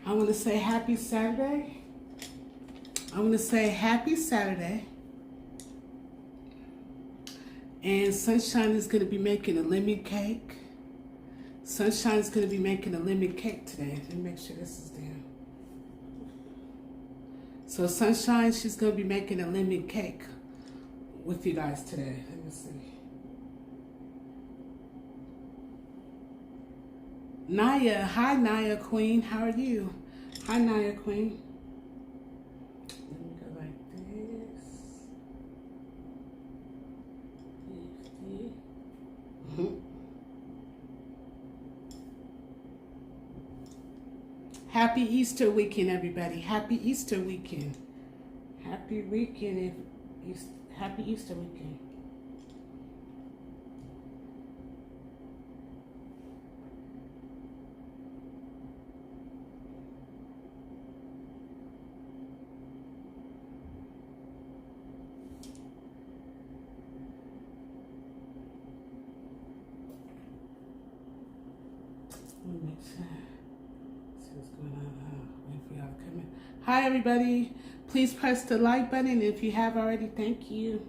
I want to say happy Saturday. I want to say happy Saturday. And Sunshine is going to be making a lemon cake. Sunshine is going to be making a lemon cake today. Let me make sure this is there. So Sunshine, she's going to be making a lemon cake with you guys today. Let me see. Naya, hi Naya Queen, how are you? Hi Naya Queen. Let me go like this. Happy Easter weekend, everybody. Happy Easter weekend. Happy weekend. Happy Easter weekend. Let me make sure. See what's going on. Wait for y'all to come in. Hi, everybody. Please press the like button if you have already. Thank you.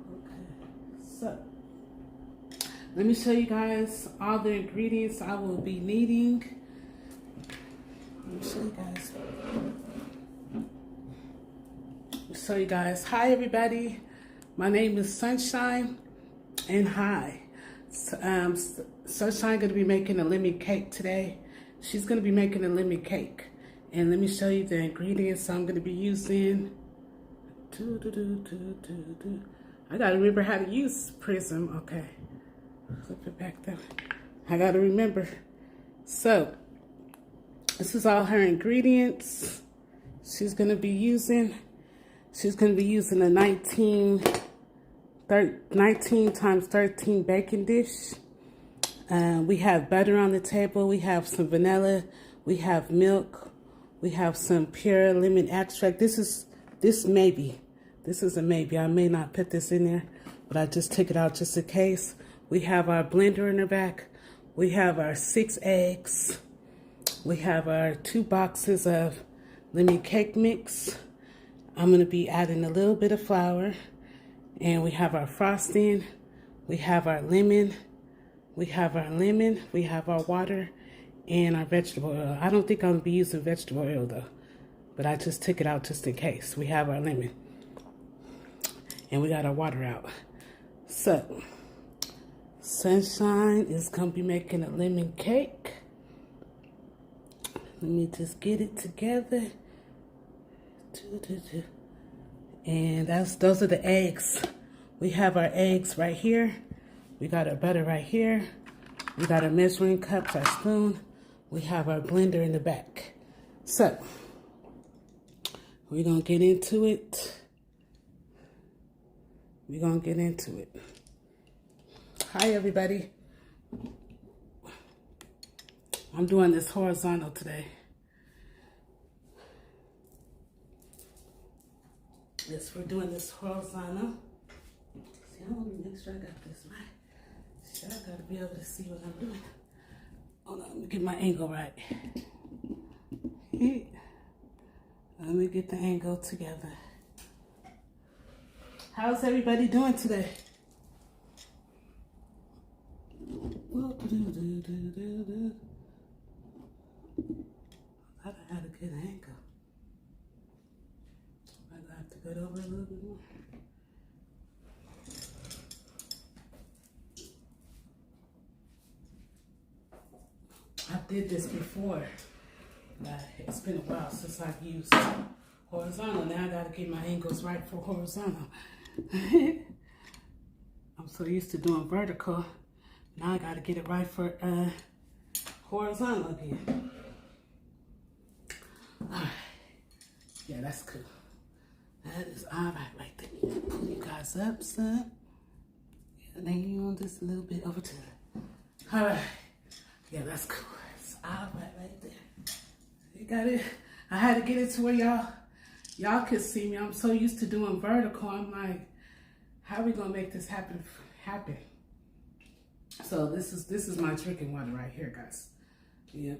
Okay. So, let me show you guys all the ingredients I will be needing. Let me show you guys. Show you guys. Hi, everybody. My name is Sunshine. And hi, Sunshine going to be making a lemon cake today. She's going to be making a lemon cake. And let me show you the ingredients I'm going to be using. I got to remember how to use Prism. Okay. Flip it back there. I got to remember. So, this is all her ingredients. She's going to be using a 19 times 13 baking dish. We have butter on the table. We have some vanilla. We have milk. We have some pure lemon extract. This is a maybe. I may not put this in there, but I just took it out just in case. We have our blender in the back. We have our 6 eggs. We have our 2 boxes of lemon cake mix. I'm going to be adding a little bit of flour. And we have our frosting, we have our lemon, we have our water, and our vegetable oil. I don't think I'm going to be using vegetable oil though, but I just took it out just in case. We have our lemon, and we got our water out. So, Sunshine is going to be making a lemon cake. Let me just get it together. And those are the eggs. We have our eggs right here. We got our butter right here. We got our measuring cups, our spoon. We have our blender in the back. So, we're going to get into it. Hi, everybody. I'm doing this horizontal today. Yes, we're doing this horizontal. See, I want to make sure I got this right. Shit, I got to be able to see what I'm doing. Hold on, let me get my angle right. Let me get the angle together. How's everybody doing today? I had a good angle. I have to go over a little bit more. I did this before, but it's been a while since I've used horizontal. Now I gotta get my angles right for horizontal. I'm so used to doing vertical. Now I gotta get it right for horizontal again. All right. Yeah, that's cool. That is all right there. Pull you guys up, son. Yeah, then you on this a little bit over to the... All right. Yeah, that's cool. It's all right there. You got it. I had to get it to where y'all could see me. I'm so used to doing vertical. I'm like, how are we gonna make this happen? So this is my drinking water right here, guys. Yep.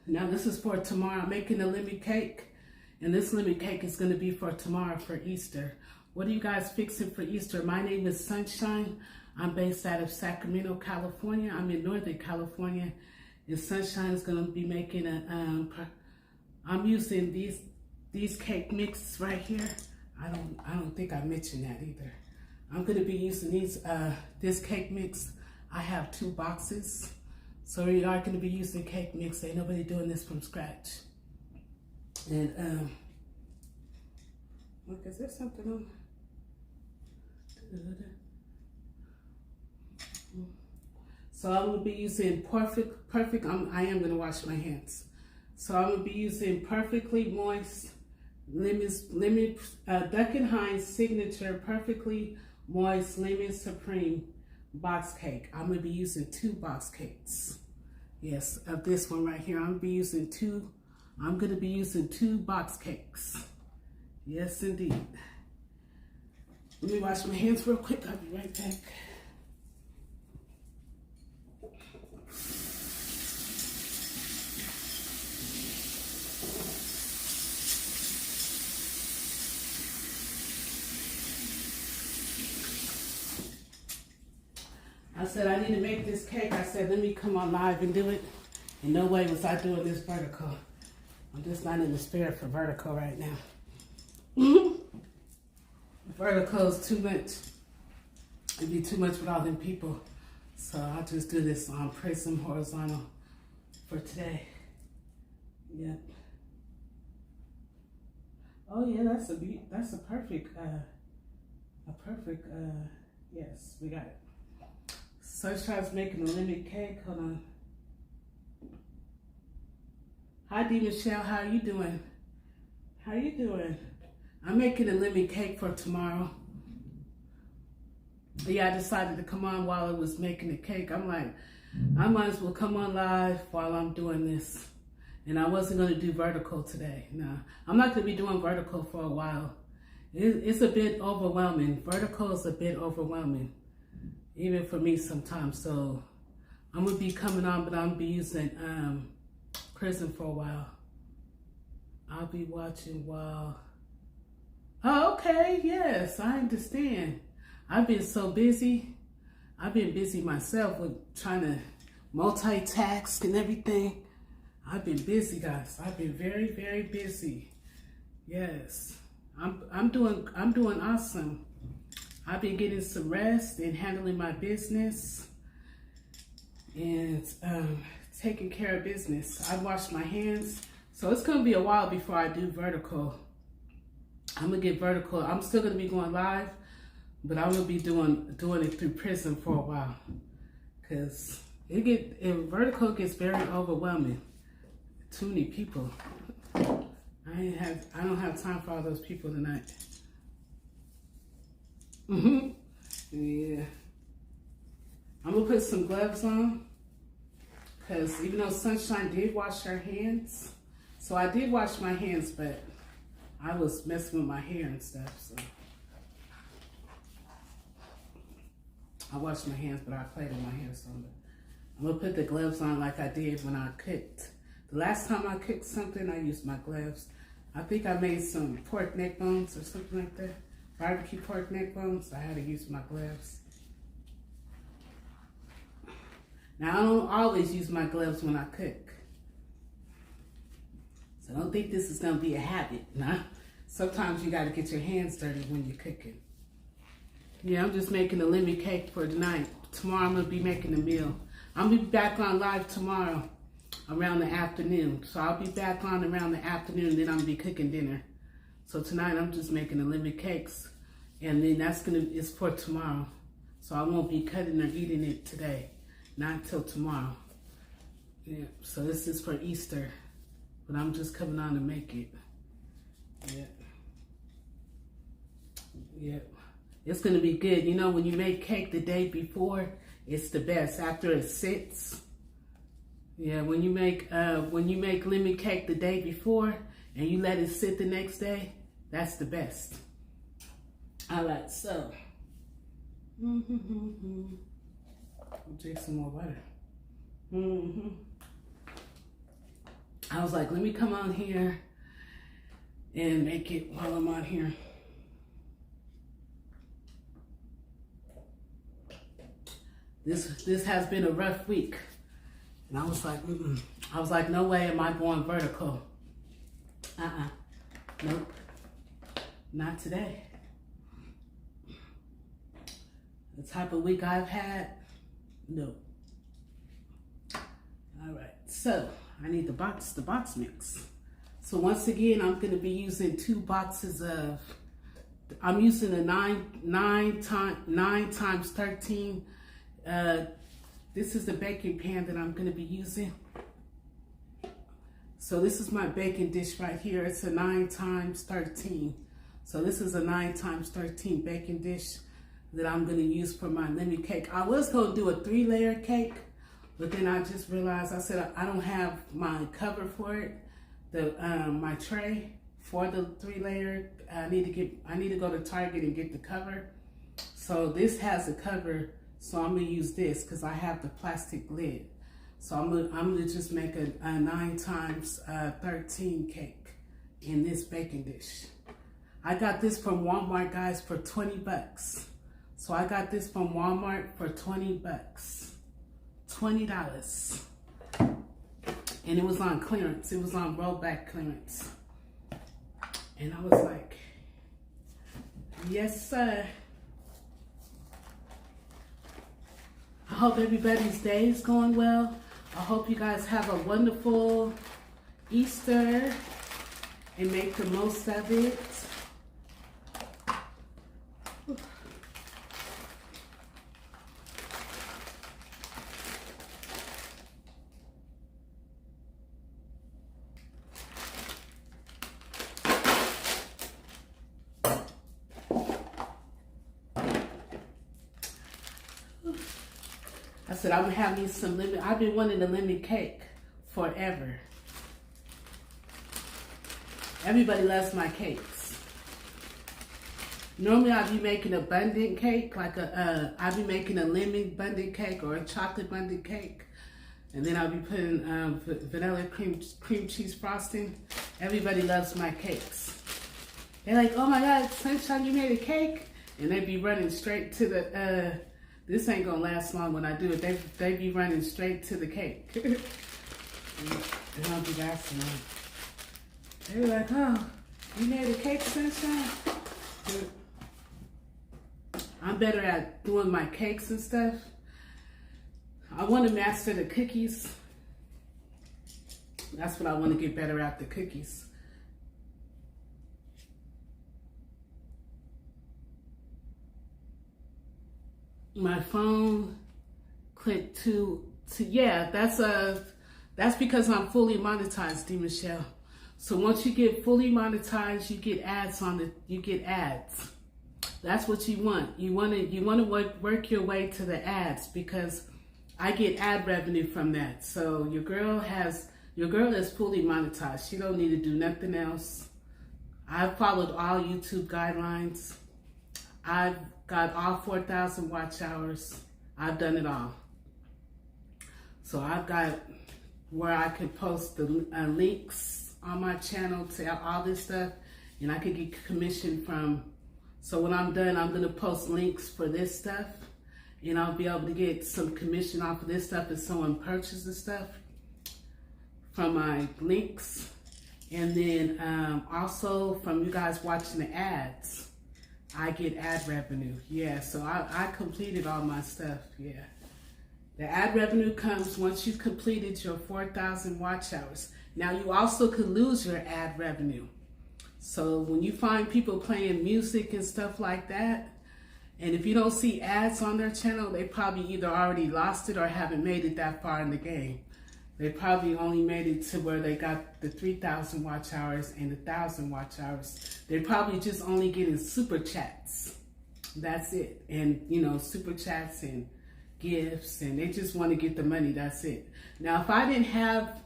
Now this is for tomorrow. I'm making a lemon cake, and this lemon cake is going to be for tomorrow for Easter. What are you guys fixing for Easter? My name is Sunshine. I'm based out of Sacramento, California. I'm in Northern California, and Sunshine is going to be making a. I'm using these cake mixes right here. I don't think I mentioned that either. I'm going to be using this cake mix. I have 2 boxes. So we are going to be using cake mix. Ain't nobody doing this from scratch. And look, is there something on? So I'm going to be using perfect. I am going to wash my hands. So I'm going to be using perfectly moist Duncan Hines signature perfectly moist lemon supreme box cake. I'm going to be using 2 box cakes. Yes, of this one right here. I'm going to be using 2 box cakes. Yes, indeed. Let me wash my hands real quick. I'll be right back. I said I need to make this cake. I said, let me come on live and do it. And no way was I doing this vertical. I'm just not in the spirit for vertical right now. Vertical is too much. It'd be too much with all them people. So I'll just do this on prism horizontal for today. Yep. Oh yeah, that's a perfect, yes, we got it. Sunshine's making a lemon cake. Hold on. Hi, D. Michelle. How are you doing? How you doing? I'm making a lemon cake for tomorrow. Yeah, I decided to come on while I was making the cake. I'm like, I might as well come on live while I'm doing this. And I wasn't going to do vertical today. No, I'm not going to be doing vertical for a while. It's a bit overwhelming. Vertical is a bit overwhelming. Even for me sometimes. So I'm going to be coming on, but I'm going to be using Prism for a while. I'll be watching while... Oh, okay. Yes, I understand. I've been so busy. I've been busy myself with trying to multitask and everything. I've been busy, guys. I've been very, very busy. Yes. I'm doing awesome. I've been getting some rest and handling my business and taking care of business. I washed my hands. So it's going to be a while before I do vertical. I'm going to get vertical. I'm still going to be going live, but I'm going to be doing it through Prism for a while. Because vertical gets very overwhelming. Too many people. I don't have time for all those people tonight. Yeah. I'm gonna put some gloves on because even though Sunshine did wash her hands, so I did wash my hands, but I was messing with my hair and stuff. So I washed my hands, but I played with my hair. So I'm gonna put the gloves on like I did when I cooked. The last time I cooked something, I used my gloves. I think I made some pork neck bones or something like that. Barbecue pork neck bones. I had to use my gloves. Now, I don't always use my gloves when I cook. So don't think this is going to be a habit. Nah. Sometimes you got to get your hands dirty when you're cooking. Yeah, I'm just making a lemon cake for tonight. Tomorrow I'm going to be making a meal. I'm going to be back on live tomorrow around the afternoon. So I'll be back on around the afternoon, then I'm going to be cooking dinner. So tonight I'm just making the lemon cakes, and then it's for tomorrow. So I won't be cutting or eating it today, not until tomorrow. Yeah. So this is for Easter, but I'm just coming on to make it. Yeah. Yeah. It's gonna be good. You know, when you make cake the day before, it's the best. After it sits. Yeah. When you make lemon cake the day before, and you let it sit the next day, that's the best. All right, so I'll drink some more water. I was like, let me come on here and make it while I'm on here. This has been a rough week. And I was like, no way am I going vertical. Nope. Not today. The type of week I've had, no. All right, so I need the box mix. So once again, I'm gonna be using 2 boxes of, I'm using a 9 times 13. This is the baking pan that I'm gonna be using. So this is my baking dish right here. It's a 9 times 13. So this is a 9 times 13 baking dish that I'm gonna use for my lemon cake. I was gonna do a 3-layer cake, but then I just realized, I said I don't have my cover for it, my tray for the 3-layer. I need to go to Target and get the cover. So this has a cover, so I'm gonna use this because I have the plastic lid. So I'm gonna just make a 9 times 13 cake in this baking dish. I got this from Walmart, guys, for 20 bucks. So I got this from Walmart for 20 bucks. $20. And it was on clearance. It was on rollback clearance. And I was like, yes, sir. I hope everybody's day is going well. I hope you guys have a wonderful Easter and make the most of it. I said, I'm gonna have me some lemon. I've been wanting a lemon cake forever. Everybody loves my cakes. Normally I'd be making a abundant cake, like I'd be making a lemon abundant cake or a chocolate abundant cake. And then I'll be putting vanilla cream cheese frosting. Everybody loves my cakes. They're like, oh my God, Sunshine, you made a cake? And they'd be running straight to the, this ain't gonna last long when I do it. They be running straight to the cake. And I'll be asking them. They were like, oh, you made a cake, Sunshine? I'm better at doing my cakes and stuff. I want to master the cookies. That's what I want to get better at, the cookies. My phone clicked to yeah, that's because I'm fully monetized, D. Michelle. So once you get fully monetized, you get ads on it. You get ads. That's what you want. You want to work your way to the ads because I get ad revenue from that. So your girl is fully monetized. She don't need to do nothing else. I've followed all YouTube guidelines. I've got all 4,000 watch hours. I've done it all. So I've got where I could post the links on my channel to all this stuff, and I could get commission from. So when I'm done, I'm gonna post links for this stuff, and I'll be able to get some commission off of this stuff if someone purchases stuff from my links. And then also from you guys watching the ads, I get ad revenue. Yeah, so I completed all my stuff, yeah. The ad revenue comes once you've completed your 4,000 watch hours. Now you also could lose your ad revenue. So when you find people playing music and stuff like that, and if you don't see ads on their channel, they probably either already lost it or haven't made it that far in the game. They probably only made it to where they got the 3,000 watch hours and the 1,000 watch hours. They're probably just only getting super chats. That's it. And, you know, super chats and gifts, and they just want to get the money. That's it. Now, if I didn't have,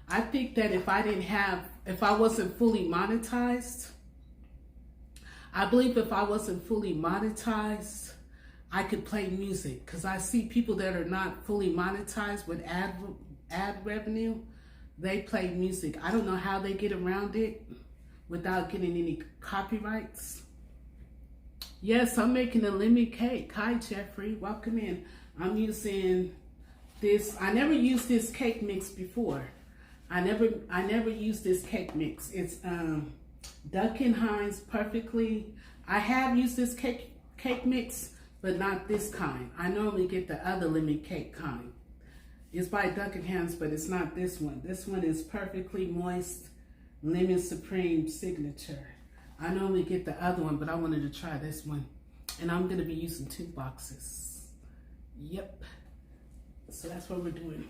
I think that if I didn't have if I wasn't fully monetized, I believe if I wasn't fully monetized, I could play music, because I see people that are not fully monetized with ad revenue, they play music. I don't know how they get around it without getting any copyrights. Yes, I'm making a lemon cake. Hi, Jeffrey. Welcome in. I'm using this. I never used this cake mix before. I never used this cake mix. It's Duncan Hines perfectly. I have used this cake mix, but not this kind. I normally get the other lemon cake kind. It's by Duncan Hines, but it's not this one. This one is perfectly moist lemon supreme signature. I normally get the other one, but I wanted to try this one. And I'm gonna be using 2 boxes. Yep. So that's what we're doing.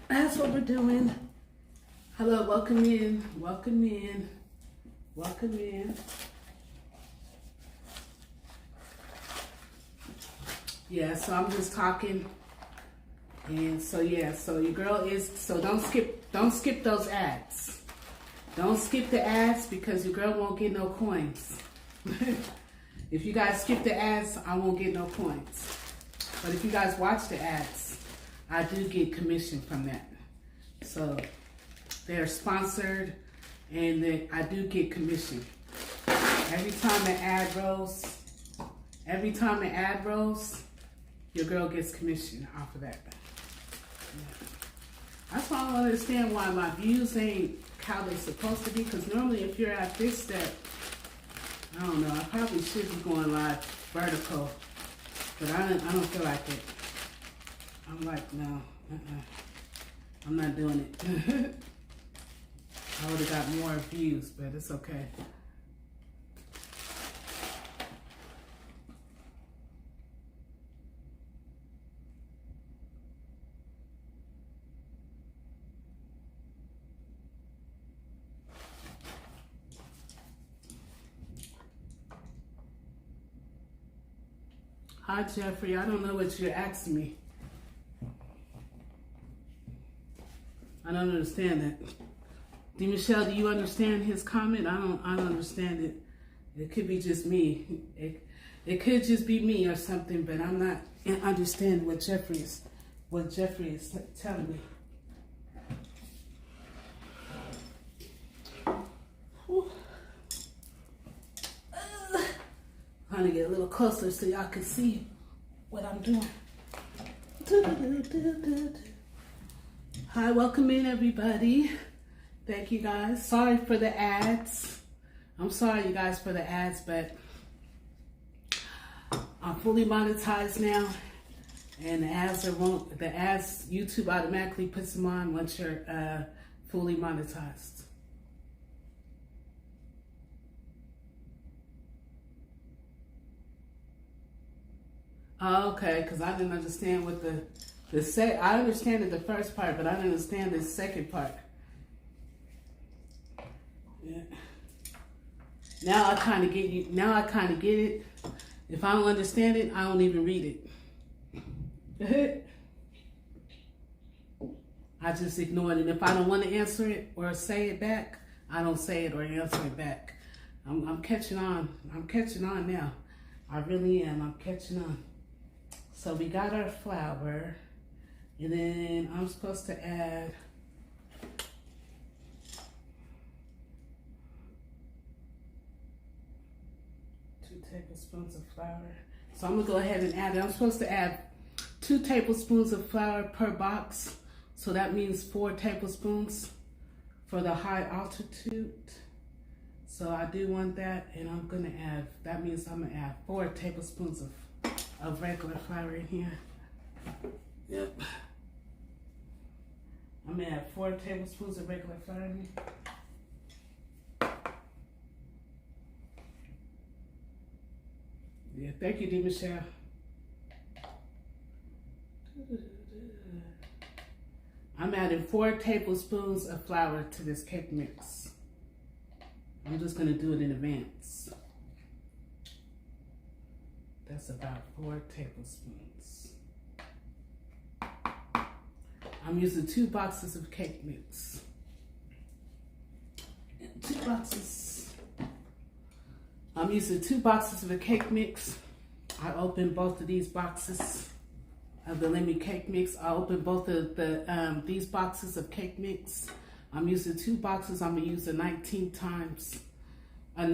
That's what we're doing. Hello, welcome in, welcome in, welcome in. Yeah, so I'm just talking. And so yeah, so your girl is, so don't skip those ads. Don't skip the ads, because your girl won't get no coins. If you guys skip the ads, I won't get no coins. But if you guys watch the ads, I do get commission from that. So they're sponsored, and I do get commission. Every time an ad rolls, your girl gets commission off of that. Yeah. That's why I don't understand why my views ain't how they're supposed to be, because normally if you're at this step, I don't know, I probably should be going live vertical, but I don't feel like it. I'm like, no, I'm not doing it. I would have got more views, but it's okay. Hi, Jeffrey. I don't know what you're asking me. I don't understand that. D. Michelle, do you understand his comment? I don't understand it. It could be just me. It could just be me or something, but I'm not understanding what Jeffrey is telling me. I'm trying to get a little closer so y'all can see what I'm doing. Hi, welcome in everybody. Thank you guys. Sorry for the ads. I'm sorry you guys for the ads, but I'm fully monetized now, and the ads YouTube automatically puts them on once you're fully monetized. Oh, okay, because I didn't understand what I understand the first part, but I didn't understand the second part. Yeah. Now I kind of get you. Now I kind of get it. If I don't understand it, I don't even read it. I just ignore it, and if I don't want to answer it or say it back, I don't say it or answer it back. I'm catching on. I'm catching on now. I really am. I'm catching on. So we got our flour, and then I'm supposed to add two tablespoons of flour. So I'm gonna go ahead and add it. I'm supposed to add 2 tablespoons of flour per box. So that means 4 tablespoons for the high altitude. So I do want that, and I'm gonna add, that means I'm gonna add 4 tablespoons of regular flour in here. Yep. I'm gonna add 4 tablespoons of regular flour in here. Yeah, thank you, D. Michelle. I'm adding 4 tablespoons of flour to this cake mix. I'm just gonna do it in advance. That's about 4 tablespoons. I'm using 2 boxes of cake mix. 2 boxes. I'm using 2 boxes of a cake mix. I opened both of these boxes of the lemon cake mix. I opened both of these boxes of cake mix. I'm using 2 boxes. I'm gonna use a 9 times. I'm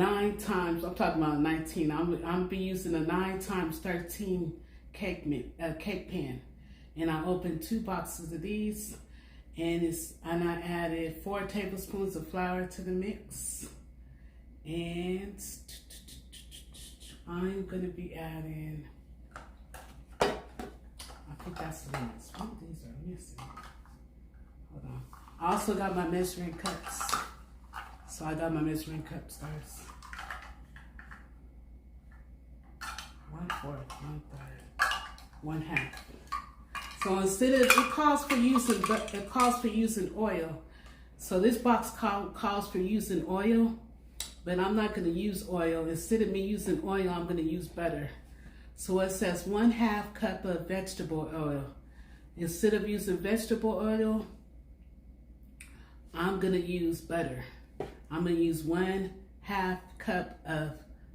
talking about 19. I'm gonna be using a 9 times 13 cake pan. And I opened 2 boxes of these, and I added 4 tablespoons of flour to the mix. And I'm gonna be adding, I think that's the ones. Some of these are missing. Hold on. I also got my measuring cups. So I got my measuring cups, guys. 1/4, 1/3, 1/2. So instead of, it calls for using oil. So this box calls for using oil, but I'm not going to use oil. Instead of me using oil, I'm going to use butter. So it says 1/2 cup of vegetable oil. Instead of using vegetable oil, I'm going to use butter. I'm going to use 1/2 cup of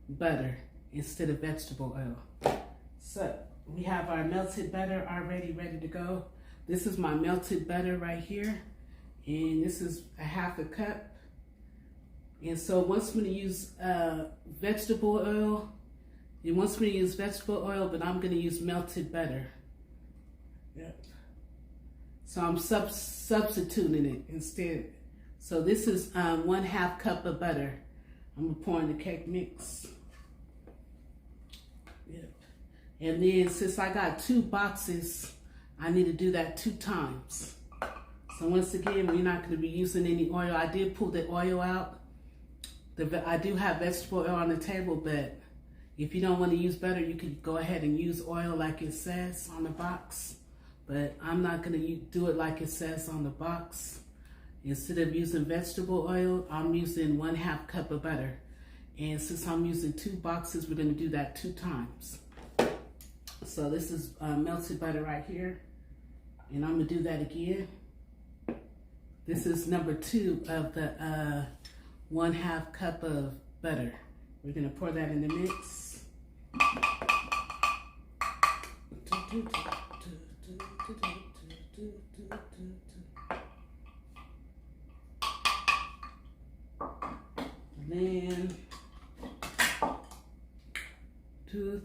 butter instead of vegetable oil. So we have our melted butter already ready to go. This is my melted butter right here. And this is a 1/2 cup. And so it wants me to use vegetable oil. It wants me to use vegetable oil, but I'm going to use melted butter. Yep. So I'm substituting it instead. So this is 1/2 cup of butter. I'm going to pour in the cake mix. Yep. And then since I got 2 boxes, I need to do that 2 times. So once again, we're not going to be using any oil. I did pull the oil out. I do have vegetable oil on the table, but if you don't want to use butter, you could go ahead and use oil like it says on the box. But I'm not going to do it like it says on the box. Instead of using vegetable oil, I'm using 1/2 cup of butter. And since I'm using 2 boxes, we're going to do that 2 times. So this is melted butter right here. And I'm going to do that again. This is number 2 of the 1/2 cup of butter. We're going to pour that in the mix. And then,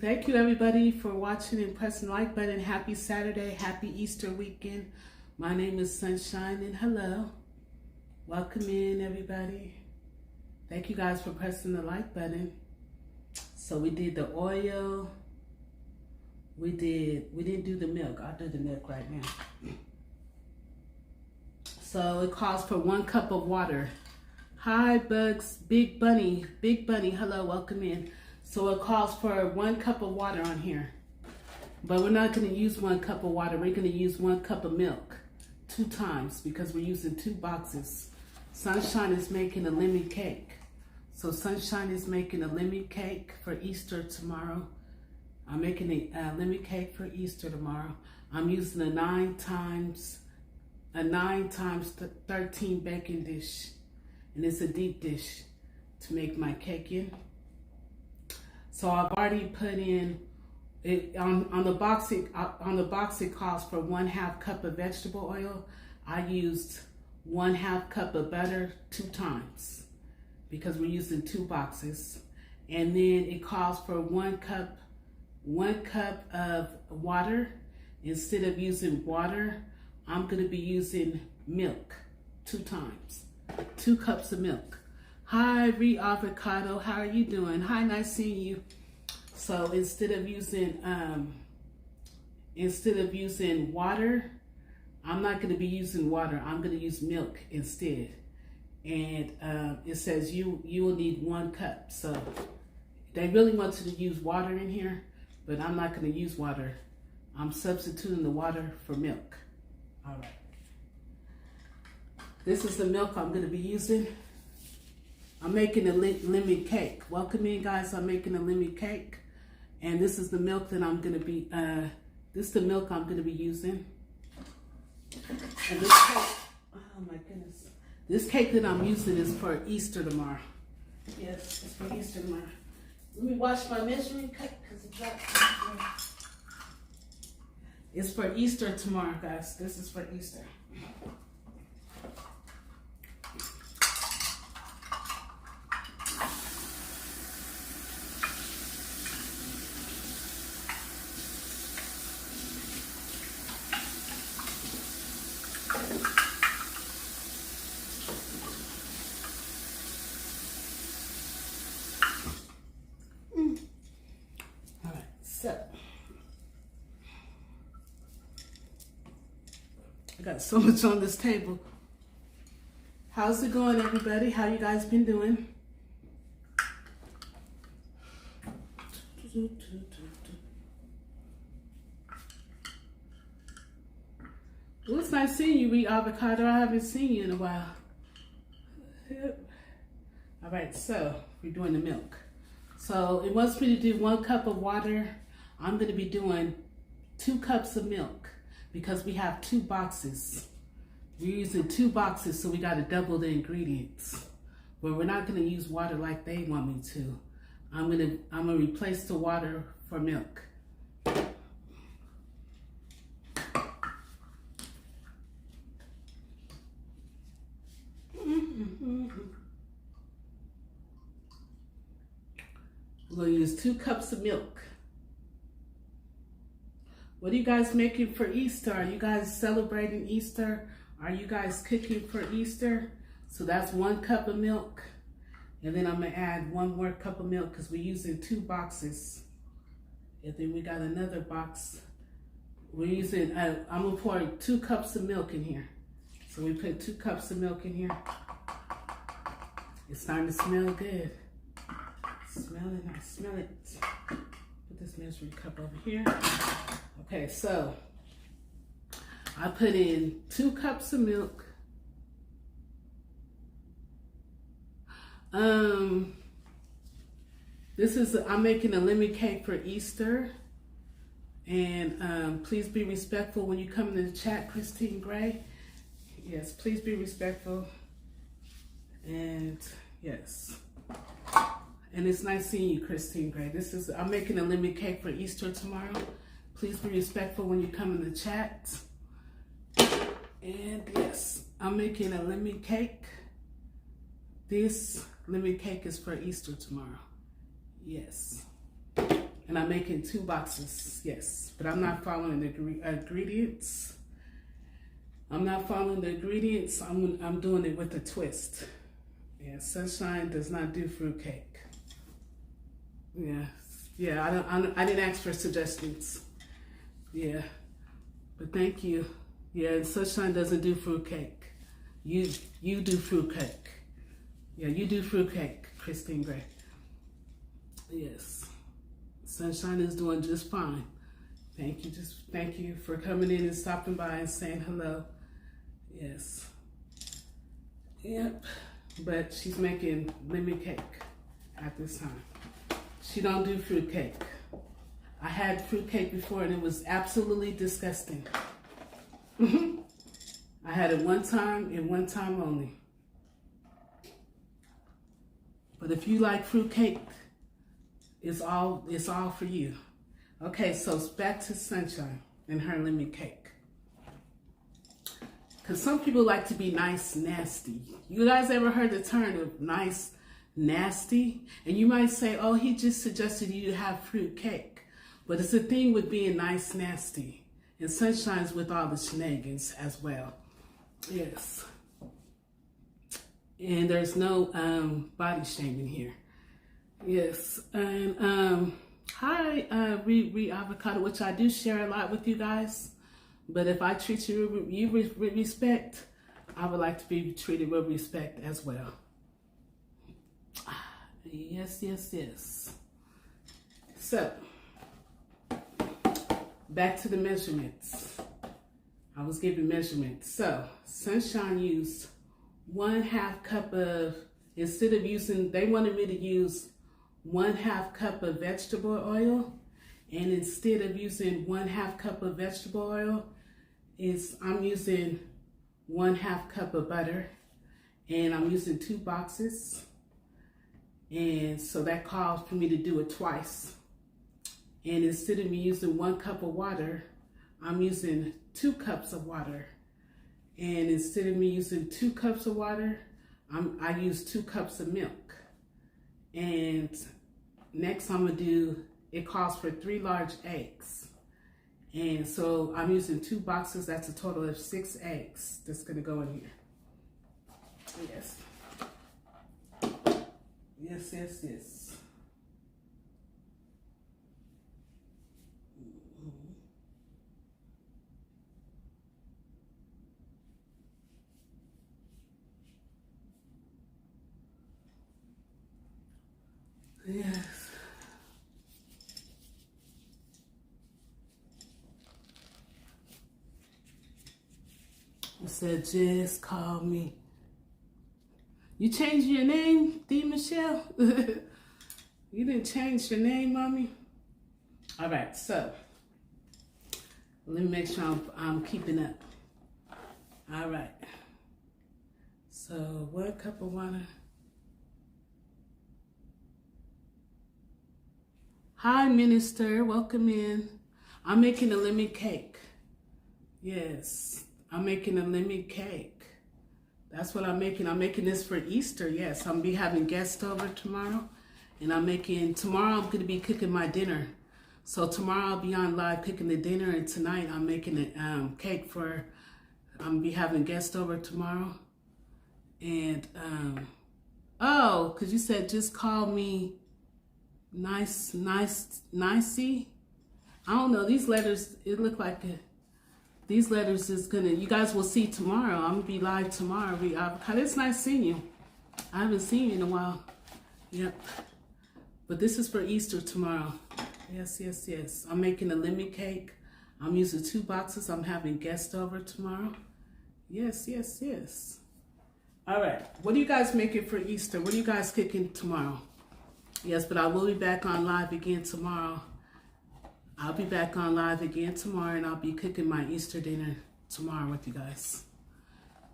thank you everybody for watching and pressing the like button. Happy Saturday, happy Easter weekend. My name is Sunshine, and hello. Welcome in everybody. Thank you guys for pressing the like button. So we did the oil. We didn't do the milk. I'll do the milk right now. So it calls for 1 cup of water. Hi Bugs, Big Bunny, hello, welcome in. So it calls for 1 cup of water on here. But we're not gonna use 1 cup of water. We're gonna use 1 cup of milk 2 times because we're using 2 boxes. Sunshine is making a lemon cake. So Sunshine is making a lemon cake for Easter tomorrow. I'm making a lemon cake for Easter tomorrow. I'm using a 9 times 13 baking dish. And it's a deep dish to make my cake in. So I've already put in it on the box. It calls for 1/2 cup of vegetable oil. I used 1/2 cup of butter 2 times because we're using 2 boxes. And then it calls for 1 cup of water. Instead of using water, I'm going to be using milk 2 times. 2 cups of milk. Hi, Avocado. How are you doing? Hi, nice seeing you. So instead of using water, I'm not going to be using water. I'm going to use milk instead. And it says you will need 1 cup. So they really want you to use water in here, but I'm not going to use water. I'm substituting the water for milk. All right. This is the milk I'm going to be using. I'm making a lemon cake. Welcome in, guys. I'm making a lemon cake. And this is the milk that I'm going to be, this is the milk I'm going to be using. And this cake, oh my goodness. This cake that I'm using is for Easter tomorrow. Yes, it's for Easter tomorrow. Let me wash my measuring cup because it dropped. It's for Easter tomorrow, guys. This is for Easter. All right, so I got so much on this table. How's it going, everybody? How you guys been doing? Well, it's nice seeing you, Reed Avocado. I haven't seen you in a while. Yep. All right, so we're doing the milk. So it wants me to do 1 cup of water. I'm going to be doing 2 cups of milk because we have 2 boxes. We're using 2 boxes, so we got to double the ingredients. But we're not going to use water like they want me to. I'm gonna replace the water for milk. We're going to use 2 cups of milk. What are you guys making for Easter? Are you guys celebrating Easter? Are you guys cooking for Easter? So that's 1 cup of milk. And then I'm going to add 1 more cup of milk because we're using 2 boxes. And then we got another box. We're using, I'm going to pour 2 cups of milk in here. So we put 2 cups of milk in here. It's starting to smell good. Smell it, I smell it. Put this measuring cup over here. Okay, so I put in 2 cups of milk. I'm making a lemon cake for Easter. And please be respectful when you come in the chat, Christine Gray. Yes, please be respectful. And yes. And it's nice seeing you, Christine Gray. I'm making a lemon cake for Easter tomorrow. Please be respectful when you come in the chat. And yes, I'm making a lemon cake. This lemon cake is for Easter tomorrow. Yes. And I'm making 2 boxes, yes. But I'm not following the ingredients. I'm not following the ingredients. I'm doing it with a twist. Yeah, Sunshine does not do fruitcake. Yeah, I didn't ask for suggestions. Yeah, but thank you. Yeah, and Sunshine doesn't do fruitcake. You do fruitcake. Yeah, you do fruitcake, Christine Gray. Yes, Sunshine is doing just fine. Thank you for coming in and stopping by and saying hello. Yes. Yep. But she's making lemon cake at this time. She don't do fruit cake. I had fruit cake before and it was absolutely disgusting. I had it 1 time and 1 time only. But if you like fruit cake, it's all for you. Okay, so back to Sunshine and her lemon cake. Because some people like to be nice, nasty. You guys ever heard the term of nice, nasty? And you might say, oh, he just suggested you to have fruit cake. But it's a thing with being nice, nasty. And Sunshine's with all the shenanigans as well. Yes. And there's no body shaming here. Yes. And hi, Reed Avocado, which I do share a lot with you guys. But if I treat you with respect, I would like to be treated with respect as well. Yes, yes, yes. So, back to the measurements. I was giving measurements. So, Sunshine used 1/2 cup of, instead of using, they wanted me to use 1/2 cup of vegetable oil. And instead of using 1/2 cup of vegetable oil, I'm using 1/2 cup of butter. and I'm using 2 boxes. And so that calls for me to do it twice. And instead of me using 1 cup of water, I'm using 2 cups of water. And instead of me using 2 cups of water, I use 2 cups of milk. And next I'm gonna do, it calls for 3 large eggs. And so I'm using 2 boxes, that's a total of 6 eggs that's gonna go in here. Yes. Yes, yes, yes. Yes. I said, just call me. You changed your name, D. Michelle? You didn't change your name, mommy? All right, so let me make sure I'm keeping up. All right. So 1 cup of water. Hi, Minister. Welcome in. I'm making a lemon cake. Yes, I'm making a lemon cake. That's what I'm making. I'm making this for Easter. Yes, I'm gonna be having guests over tomorrow. And tomorrow I'm gonna be cooking my dinner. So tomorrow I'll be on live cooking the dinner, and tonight I'm making a cake I'm gonna be having guests over tomorrow. And, oh, cause you said just call me nicey. I don't know, these letters, it look like these letters is gonna, you guys will see tomorrow. I'm gonna be live tomorrow. It's nice seeing you. I haven't seen you in a while. Yep. But this is for Easter tomorrow. Yes, yes, yes. I'm making a lemon cake. I'm using 2 boxes. I'm having guests over tomorrow. Yes, yes, yes. All right. What are you guys making for Easter? What are you guys cooking tomorrow? Yes, but I will be back on live again tomorrow. I'll be back on live again tomorrow, and I'll be cooking my Easter dinner tomorrow with you guys.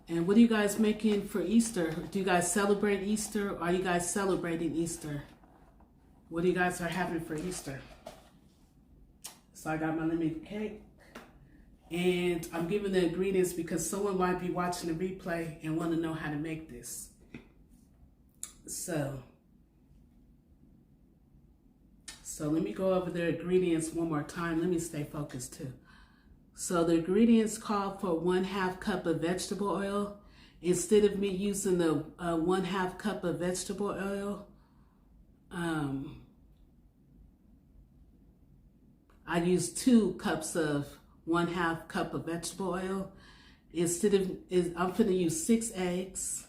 And what are you guys making for Easter? Do you guys celebrate Easter? Or are you guys celebrating Easter? What do you guys are having for Easter? So I got my lemon cake. And I'm giving the ingredients because someone might be watching the replay and want to know how to make this. So let me go over the ingredients one more time. Let me stay focused too. So the ingredients call for 1/2 cup of vegetable oil. Instead of me using the 1/2 cup of vegetable oil, I use 2 cups of 1/2 cup of vegetable oil. I'm going to use 6 eggs.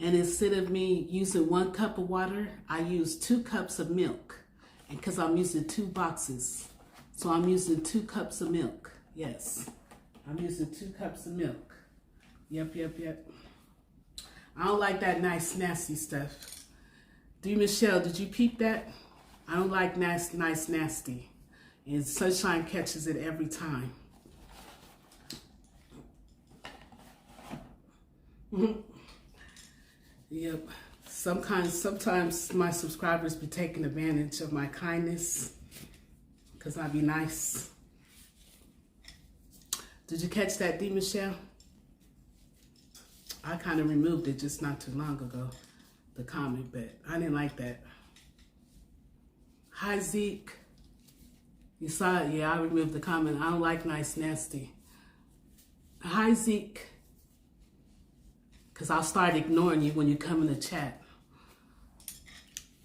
And instead of me using 1 cup of water, I use 2 cups of milk. And because I'm using 2 boxes. So I'm using 2 cups of milk. Yes, I'm using 2 cups of milk. Yep, yep, yep. I don't like that nice, nasty stuff. D. Michelle, did you peep that? I don't like nice, nasty. And Sunshine catches it every time. Yep. Sometimes my subscribers be taking advantage of my kindness because I be nice. Did you catch that, D. Michelle? I kind of removed it just not too long ago, the comment, but I didn't like that. Hi, Zeke. You saw it? Yeah, I removed the comment. I don't like nice, nasty. Hi, Zeke. Because I'll start ignoring you when you come in the chat.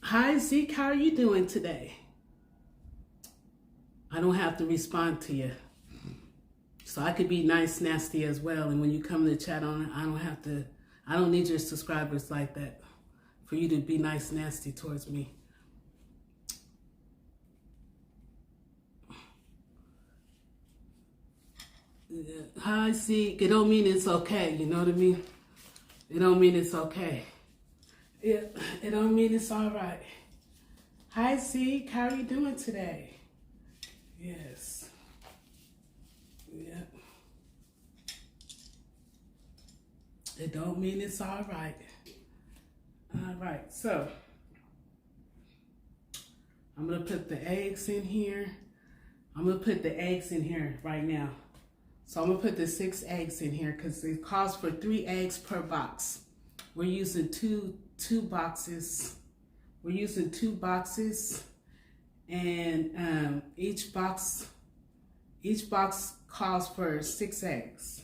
Hi, Zeke. How are you doing today? I don't have to respond to you. So I could be nice, nasty as well. And when you come in the chat on it, I don't need your subscribers like that for you to be nice, nasty towards me. Hi, Zeke. It don't mean it's okay. You know what I mean? It don't mean it's okay. It don't mean it's all right. Hi, Zeke. How are you doing today? Yes. Yeah. It don't mean it's all right. All right, so I'm gonna put the eggs in here. I'm gonna put the eggs in here right now. So I'm gonna put the 6 eggs in here because it calls for 3 eggs per box. We're using two boxes. We're using 2 boxes, and each box calls for 6 eggs.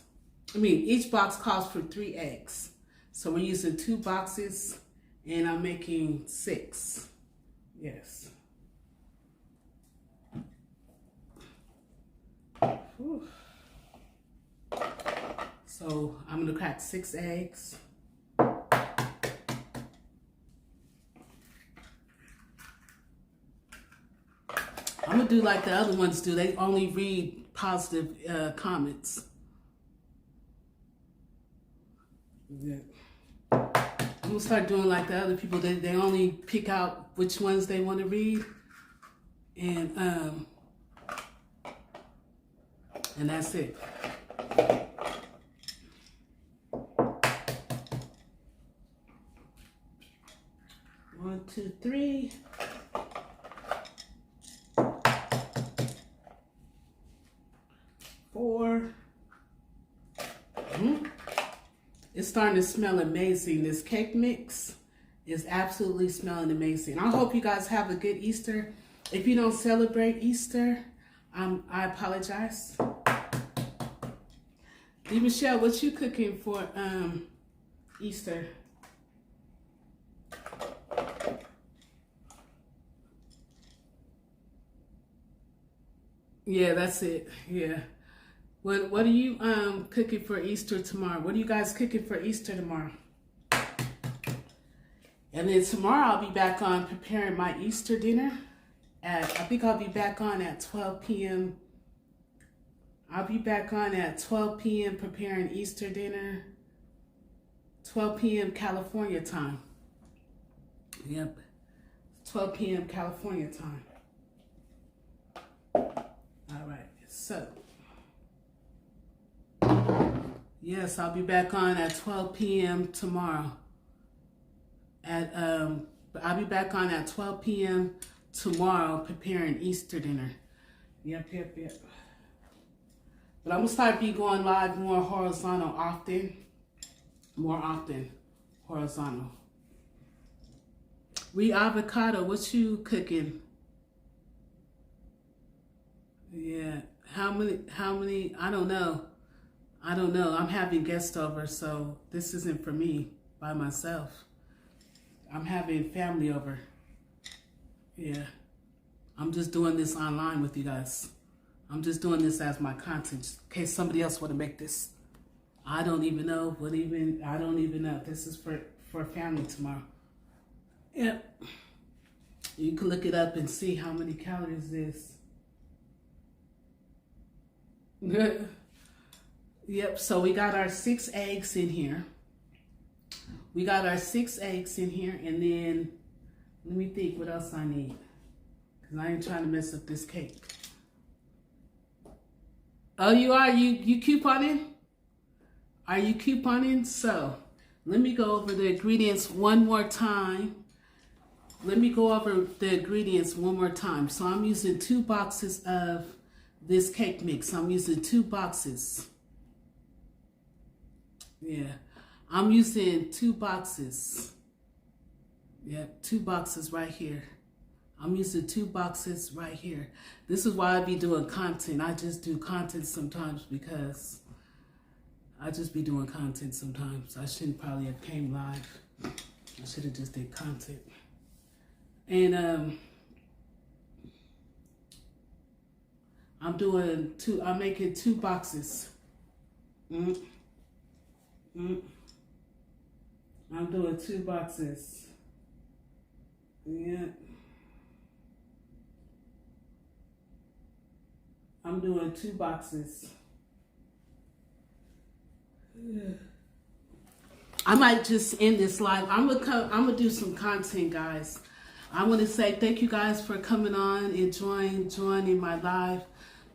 Each box calls for 3 eggs. So we're using 2 boxes, and I'm making 6. Yes. Whew. So I'm gonna crack 6 eggs. I'm gonna do like the other ones do. They only read positive comments. Yeah. I'm gonna start doing like the other people. They only pick out which ones they want to read, and that's it. One, two, three. 4. It's starting to smell amazing. This cake mix is absolutely smelling amazing. I hope you guys have a good Easter. If you don't celebrate Easter, I apologize. Dee Michelle, what you cooking for Easter? Yeah, that's it. Yeah. What are you cooking for Easter tomorrow? What are you guys cooking for Easter tomorrow? And then tomorrow I'll be back on preparing my Easter dinner. I think I'll be back on at 12 p.m. I'll be back on at 12 p.m. preparing Easter dinner. 12 p.m. California time. Yep. 12 p.m. California time. All right. So, yes, I'll be back on at 12 p.m. tomorrow. I'll be back on at 12 p.m. tomorrow preparing Easter dinner. Yep. But I'm gonna start going live more horizontal more often, horizontal. Avocado, what you cooking? Yeah, how many, I don't know. I'm having guests over, so this isn't for me by myself. I'm having family over. Yeah, I'm just doing this online with you guys. I'm just doing this as my content in case somebody else want to make this. I don't even know. This is for family tomorrow. Yep. You can look it up and see how many calories this. Good. Yep, so we got our 6 eggs in here. And then let me think what else I need. Because I ain't trying to mess up this cake. Oh, you are? You couponing? Are you couponing? So, let me go over the ingredients one more time. So I'm using 2 boxes of this cake mix. I'm using 2 boxes. Yeah, I'm using 2 boxes. Yep, 2 boxes right here. I'm using 2 boxes right here. This is why I be doing content. I just do content sometimes because I just be doing content sometimes. I shouldn't probably have came live. I should have just did content. And I'm making 2 boxes. I'm doing 2 boxes. Yeah. I'm doing 2 boxes. I might just end this live. I'm gonna do some content, guys. I want to say thank you guys for coming on and joining my live.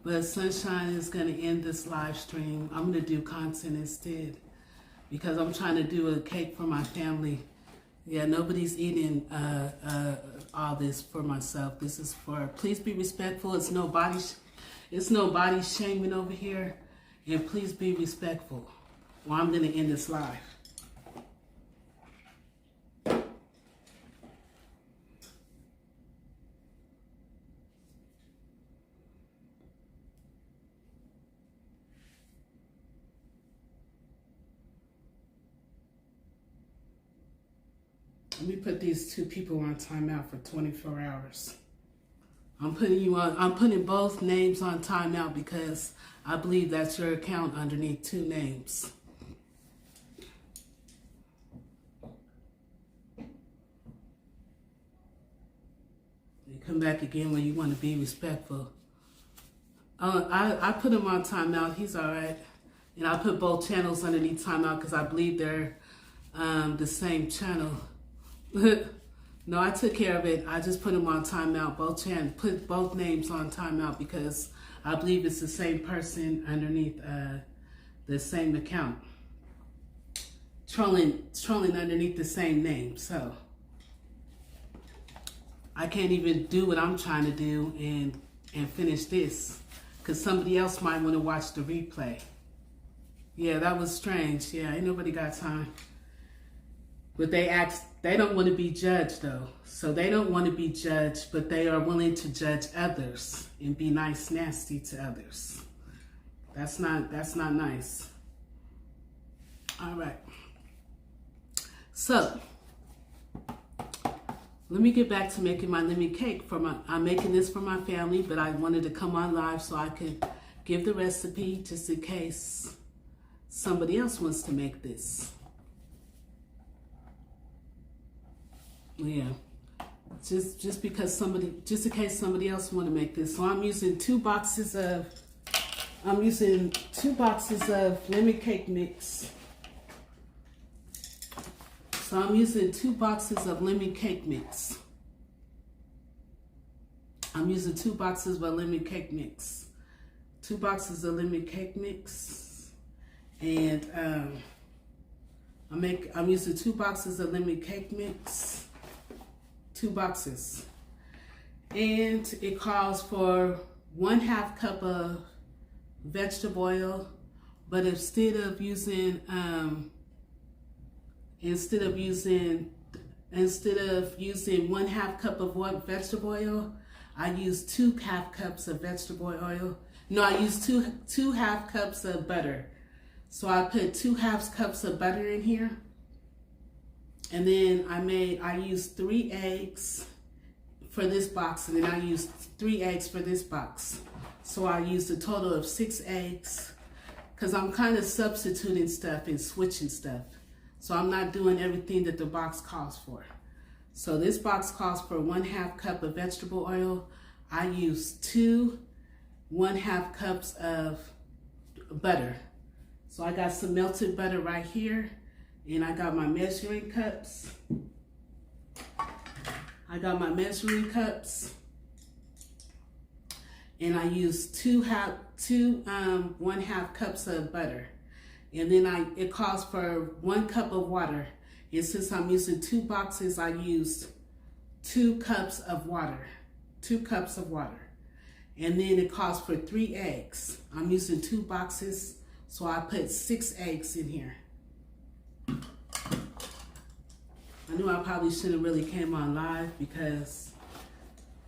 But Sunshine is gonna end this live stream. I'm gonna do content instead. because I'm trying to do a cake for my family. Yeah, nobody's eating all this for myself. This is for, please be respectful. It's no body shaming over here. And please be respectful. Well, I'm going to end this live. Let me put these two people on timeout for 24 hours. I'm putting both names on timeout because I believe that's your account underneath two names. You come back again when you want to be respectful. I put him on timeout. He's all right. And I put both channels underneath timeout because I believe they're the same channel. No, I took care of it. I just put them on timeout. Put both names on timeout because I believe it's the same person underneath the same account. Trolling underneath the same name. So I can't even do what I'm trying to do and finish this because somebody else might want to watch the replay. Yeah, that was strange. Yeah, ain't nobody got time. But they don't want to be judged though. So they don't want to be judged, but they are willing to judge others and be nice, nasty to others. That's not nice. All right. So let me get back to making my lemon cake I'm making this for my family, but I wanted to come on live so I could give the recipe just in case somebody else wants to make this. Yeah, just in case somebody else want to make this. So I'm using two boxes of lemon cake mix. So I'm using 2 boxes of lemon cake mix. I'm using 2 boxes of lemon cake mix. 2 boxes of lemon cake mix, and I'm using 2 boxes of lemon cake mix. 2 boxes, and it calls for 1/2 cup of vegetable oil, but instead of using 1/2 cup of vegetable oil, I use 2 1/2 cups of vegetable oil. No, I use two 1/2 cups of butter. So I put 2 1/2 cups of butter in here. And then I used 3 eggs for this box, and then I used 3 eggs for this box. So I used a total of 6 eggs because I'm kind of substituting stuff and switching stuff. So I'm not doing everything that the box calls for. So this box calls for 1/2 cup of vegetable oil. I used 2 1/2 cups of butter. So I got some melted butter right here. And I got my measuring cups. And I used 1/2 cups of butter. And then it calls for 1 cup of water. And since I'm using 2 boxes, I used 2 cups of water. 2 cups of water. And then it calls for 3 eggs. I'm using 2 boxes, so I put 6 eggs in here. I knew I probably shouldn't really came on live because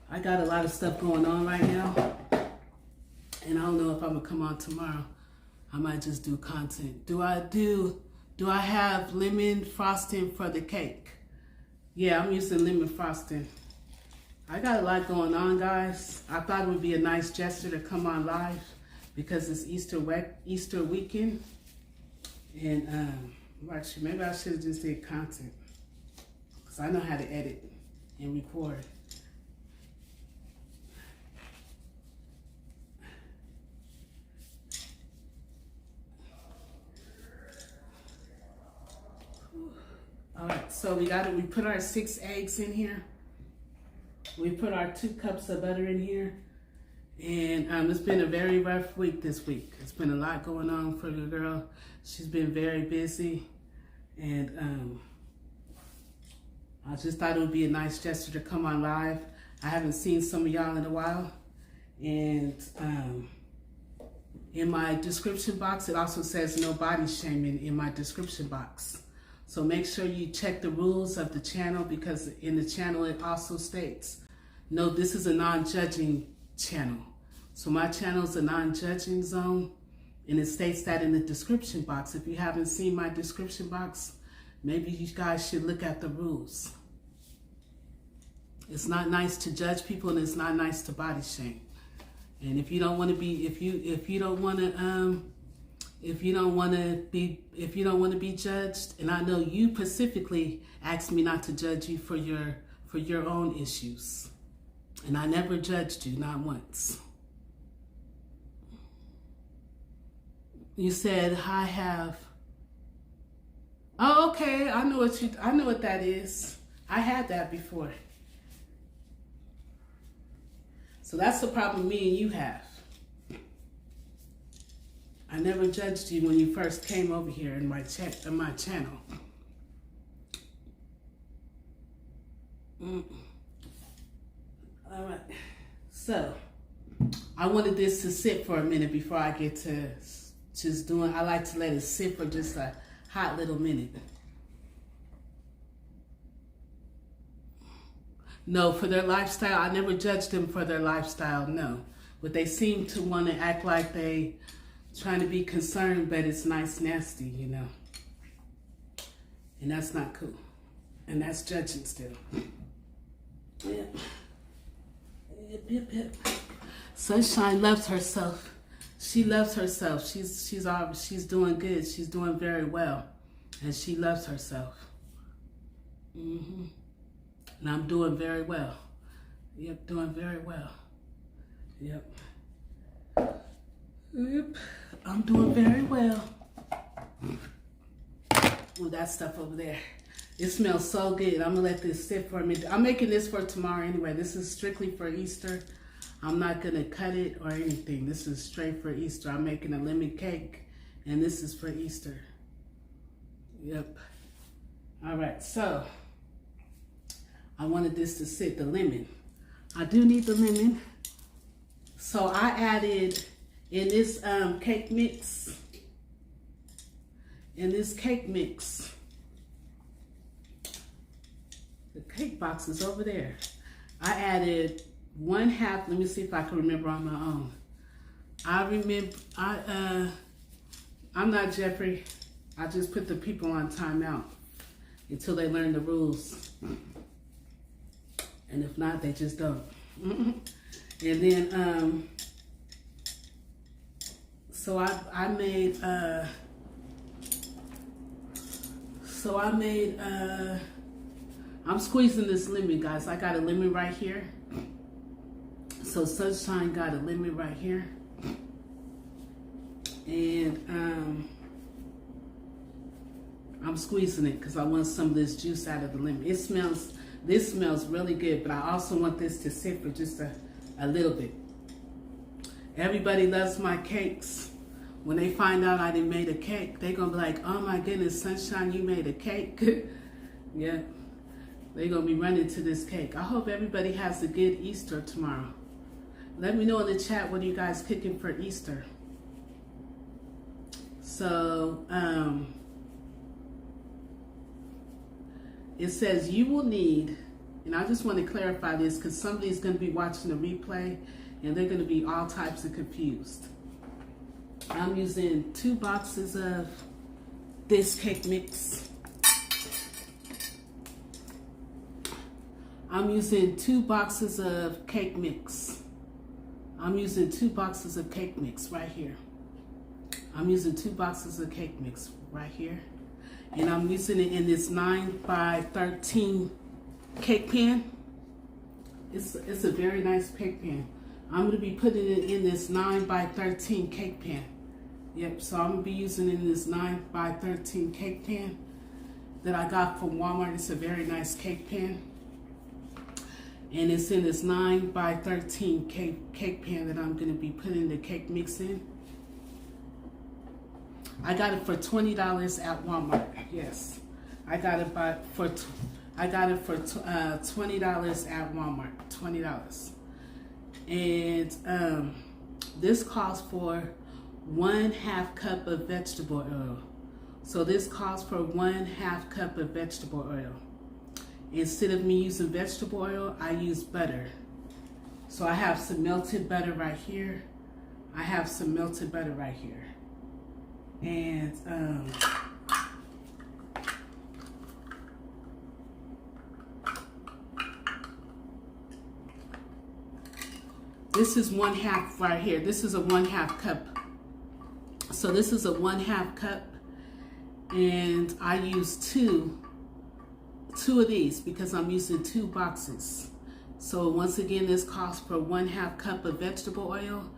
I got a lot of stuff going on right now. And I don't know if I'm gonna come on tomorrow. I might just do content. Do I have lemon frosting for the cake? Yeah, I'm using lemon frosting. I got a lot going on, guys. I thought it would be a nice gesture to come on live because it's Easter weekend. And actually, maybe I should have just did content because I know how to edit and record. All right, so we put our 6 eggs in here. We put our 2 cups of butter in here. And it's been a very rough week this week. It's been a lot going on for the girl. She's been very busy. And I just thought it would be a nice gesture to come on live. I haven't seen some of y'all in a while. And in my description box, it also says no body shaming in my description box. So make sure you check the rules of the channel, because in the channel it also states, no, this is a non-judging channel. So my channel is a non-judging zone, and it states that in the description box. If you haven't seen my description box, maybe you guys should look at the rules. It's not nice to judge people, and it's not nice to body shame. And if you don't want to be, if you don't want to be judged, and I know you specifically asked me not to judge you for your own issues, and I never judged you, not once. You said I have. Oh, okay. I know what that is. I had that before. So that's the problem me and you have. I never judged you when you first came over here in my channel. All right. So I wanted this to sit for a minute before I get to just doing. I like to let it sit for just a hot little minute. No, for their lifestyle, I never judged them for their lifestyle, no. But they seem to want to act like they trying to be concerned, but it's nice nasty, you know. And that's not cool. And that's judging still. Yep. Yep. Sunshine loves herself. She loves herself. She's doing good. She's doing very well. And she loves herself. Mm-hmm. And I'm doing very well. Yep, doing very well. Yep. Yep, I'm doing very well. Well, that stuff over there. It smells so good. I'm gonna let this sit for a minute. I'm making this for tomorrow anyway. This is strictly for Easter. I'm not gonna cut it or anything. This is straight for Easter. I'm making a lemon cake, and this is for Easter. Yep. All right, so I wanted this to sit, the lemon. I do need the lemon. So I added in this cake mix, the cake box is over there. I added 1/2, let me see if I can remember on my own. I'm not Jeffrey. I just put the people on timeout until they learn the rules. And if not, they just don't. And then, so I made, I'm squeezing this lemon, guys. I got a lemon right here. So Sunshine got a lemon right here. And I'm squeezing it because I want some of this juice out of the lemon. This smells really good, but I also want this to sit for just a little bit. Everybody loves my cakes. When they find out I done made a cake, they're going to be like, oh my goodness, Sunshine, you made a cake. Yeah, they're going to be running to this cake. I hope everybody has a good Easter tomorrow. Let me know in the chat, what are you guys cooking for Easter? So, it says you will need, and I just want to clarify this because somebody's going to be watching the replay and they're going to be all types of confused. I'm using 2 boxes of this cake mix. I'm using 2 boxes of cake mix. I'm using 2 boxes of cake mix right here. I'm using 2 boxes of cake mix right here. And I'm using it in this 9x13 cake pan. It's a very nice cake pan. I'm going to be putting it in this 9x13 cake pan. Yep, so I'm going to be using it in this 9x13 cake pan that I got from Walmart. It's a very nice cake pan. And it's in this 9 by 13 cake pan that I'm gonna be putting the cake mix in. I got it for $20 at Walmart. Yes, I got it for $20 at Walmart. $20, and this calls for 1/2 cup of vegetable oil. So this calls for 1/2 cup of vegetable oil. Instead of me using vegetable oil, I use butter. So I have some melted butter right here. I have some melted butter right here. And this is 1/2 right here. This is a 1/2 cup. So this is a 1/2 cup, and I use two of these because I'm using 2 boxes. So once again, this calls for 1/2 cup of vegetable oil.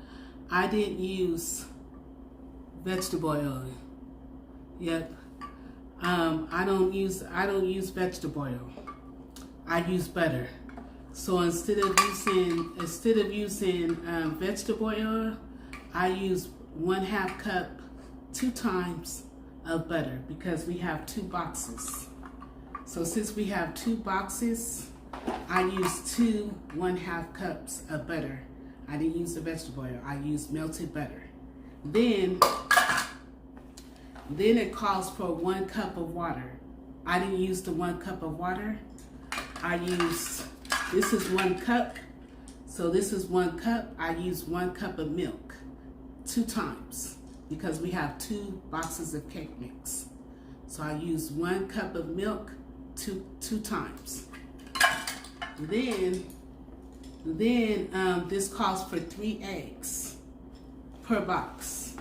I didn't use vegetable oil. Yep. I don't use vegetable oil. I use butter. So instead of using vegetable oil, I use 1/2 cup 2 times of butter because we have 2 boxes. So since we have 2 boxes, I use 2 1/2 cups of butter. I didn't use the vegetable oil. I used melted butter. Then it calls for 1 cup of water. I didn't use the 1 cup of water. This is 1 cup. So this is 1 cup. I use 1 cup of milk 2 times because we have 2 boxes of cake mix. So I use 1 cup of milk two times. Then this calls for 3 eggs per box.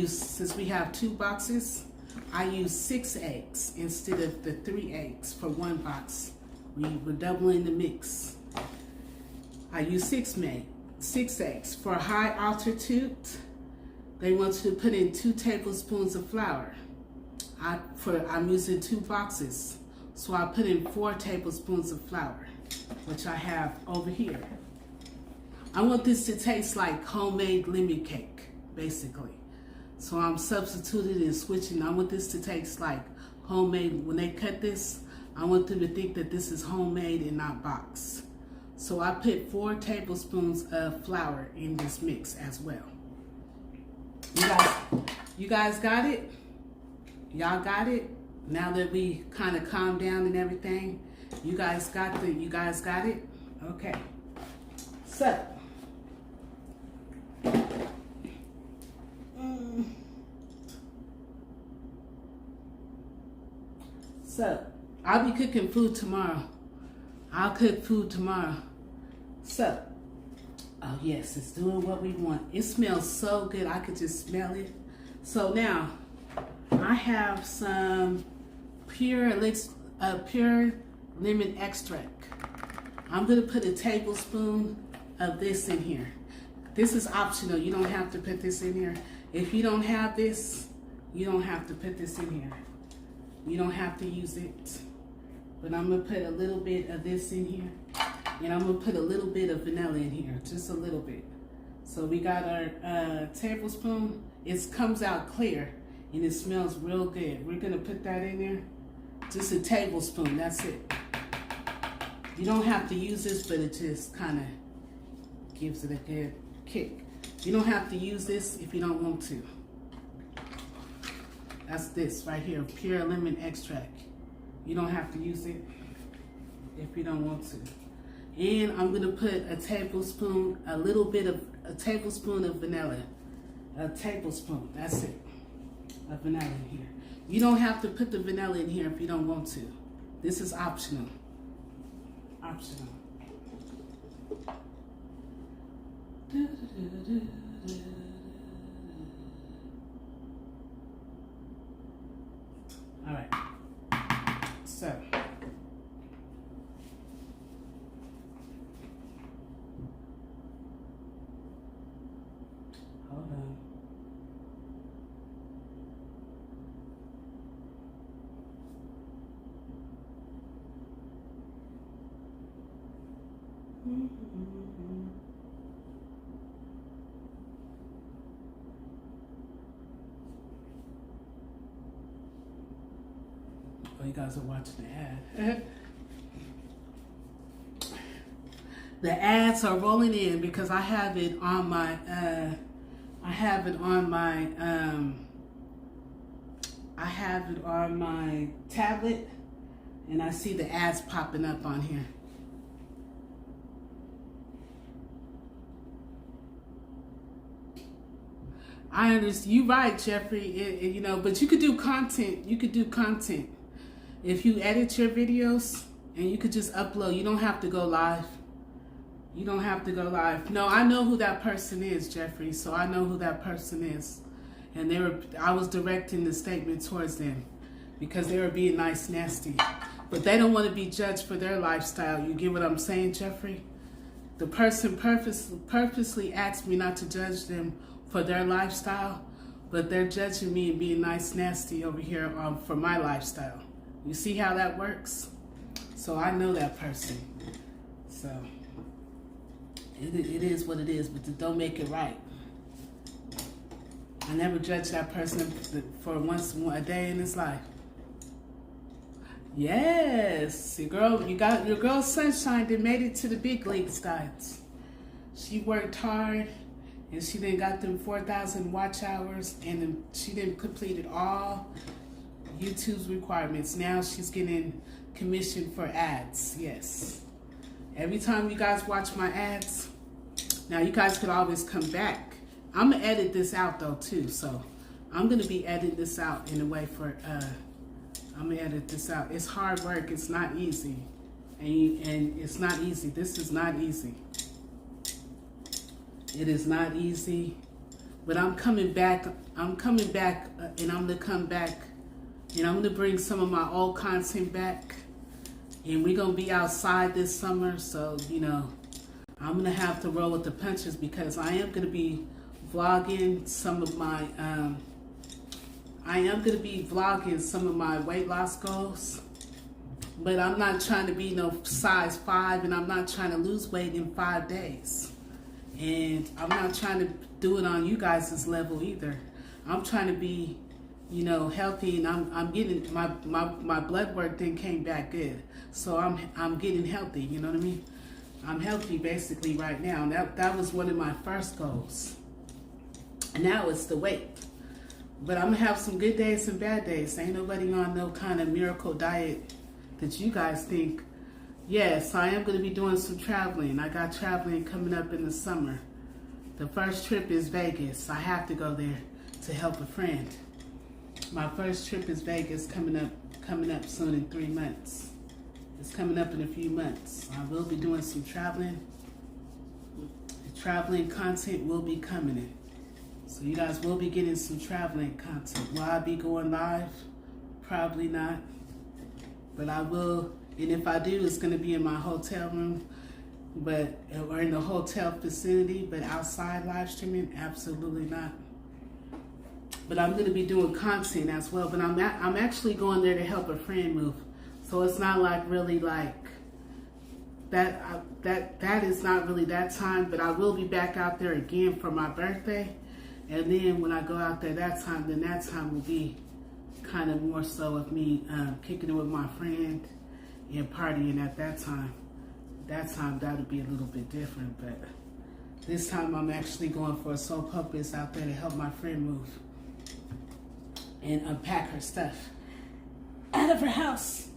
Since we have 2 boxes, I use 6 eggs instead of the 3 eggs for 1 box. We're doubling the mix. I use 6 eggs. For high altitude, they want you to put in 2 tablespoons of flour. I'm using 2 boxes, so I put in 4 tablespoons of flour, which I have over here. I want this to taste like homemade lemon cake, basically. So I'm substituting and switching. I want this to taste like homemade. When they cut this, I want them to think that this is homemade and not boxed. So I put 4 tablespoons of flour in this mix as well. You guys got it? Y'all got it? Now that we kind of calmed down and everything, you guys got it? Okay. So I'll be cooking food tomorrow. I'll cook food tomorrow. So, oh yes, it's doing what we want. It smells so good. I could just smell it. So now, I have some pure lemon extract. I'm gonna put a tablespoon of this in here. This is optional. You don't have to put this in here. If you don't have this, you don't have to put this in here. You don't have to use it. But I'm gonna put a little bit of this in here. And I'm gonna put a little bit of vanilla in here, just a little bit. So we got our tablespoon. It comes out clear and it smells real good. We're gonna put that in there. Just a tablespoon, that's it. You don't have to use this, but it just kind of gives it a good kick. You don't have to use this if you don't want to. That's this right here, pure lemon extract. You don't have to use it if you don't want to. And I'm gonna put a tablespoon of vanilla. A tablespoon, that's it, of vanilla in here. You don't have to put the vanilla in here if you don't want to. This is optional. Optional. All right. So. Hold on. Oh, you guys are watching the ad. The ads are rolling in because I have it on my tablet, and I see the ads popping up on here. I understand. You're right, Jeffrey. You know, but you could do content. You could do content if you edit your videos, and you could just upload. You don't have to go live. You don't have to go live. No, I know who that person is, Jeffrey. So I know who that person is, and I was directing the statement towards them because they were being nice, nasty, but they don't want to be judged for their lifestyle. You get what I'm saying, Jeffrey? The person purposely asked me not to judge them for their lifestyle, but they're judging me and being nice, nasty over here for my lifestyle. You see how that works? So I know that person. So it is what it is, but don't make it right. I never judge that person for a day in his life. Yes, your girl Sunshine that made it to the big leagues, guys. She worked hard, and she then got them 4,000 watch hours, and she then completed all YouTube's requirements. Now she's getting commission for ads. Yes. Every time you guys watch my ads, now you guys could always come back. I'm gonna edit this out though too, so I'm gonna be editing this out in a way for. I'm gonna edit this out. It's hard work. It's not easy, and it's not easy. This is not easy. It is not easy, but I'm coming back. I'm coming back, and I'm gonna come back, and I'm gonna bring some of my old content back, and we're gonna be outside this summer. So you know, I'm gonna have to roll with the punches because I am gonna be vlogging some of my. I am going to be vlogging some of my weight loss goals, but I'm not trying to be no size 5, and I'm not trying to lose weight in 5 days. And I'm not trying to do it on you guys' level either. I'm trying to be, you know, healthy, and I'm getting, my blood work then came back good. So I'm getting healthy, you know what I mean? I'm healthy basically right now. That was one of my first goals. And now it's the weight. But I'm going to have some good days and bad days. Ain't nobody on no kind of miracle diet that you guys think. Yes, I am going to be doing some traveling. I got traveling coming up in the summer. The first trip is Vegas. I have to go there to help a friend. My first trip is Vegas coming up soon in 3 months. It's coming up in a few months. I will be doing some traveling. The traveling content will be coming in. So you guys will be getting some traveling content. Will I be going live? Probably not. But I will, and if I do, it's going to be in my hotel room, or in the hotel vicinity, but outside live streaming, absolutely not. But I'm going to be doing content as well. But I'm actually going there to help a friend move. So it's not like really like that. That is not really that time. But I will be back out there again for my birthday. And then when I go out there that time will be kind of more so of me kicking it with my friend and partying at that time. That time, that would be a little bit different. But this time I'm actually going for a sole purpose out there to help my friend move and unpack her stuff out of her house.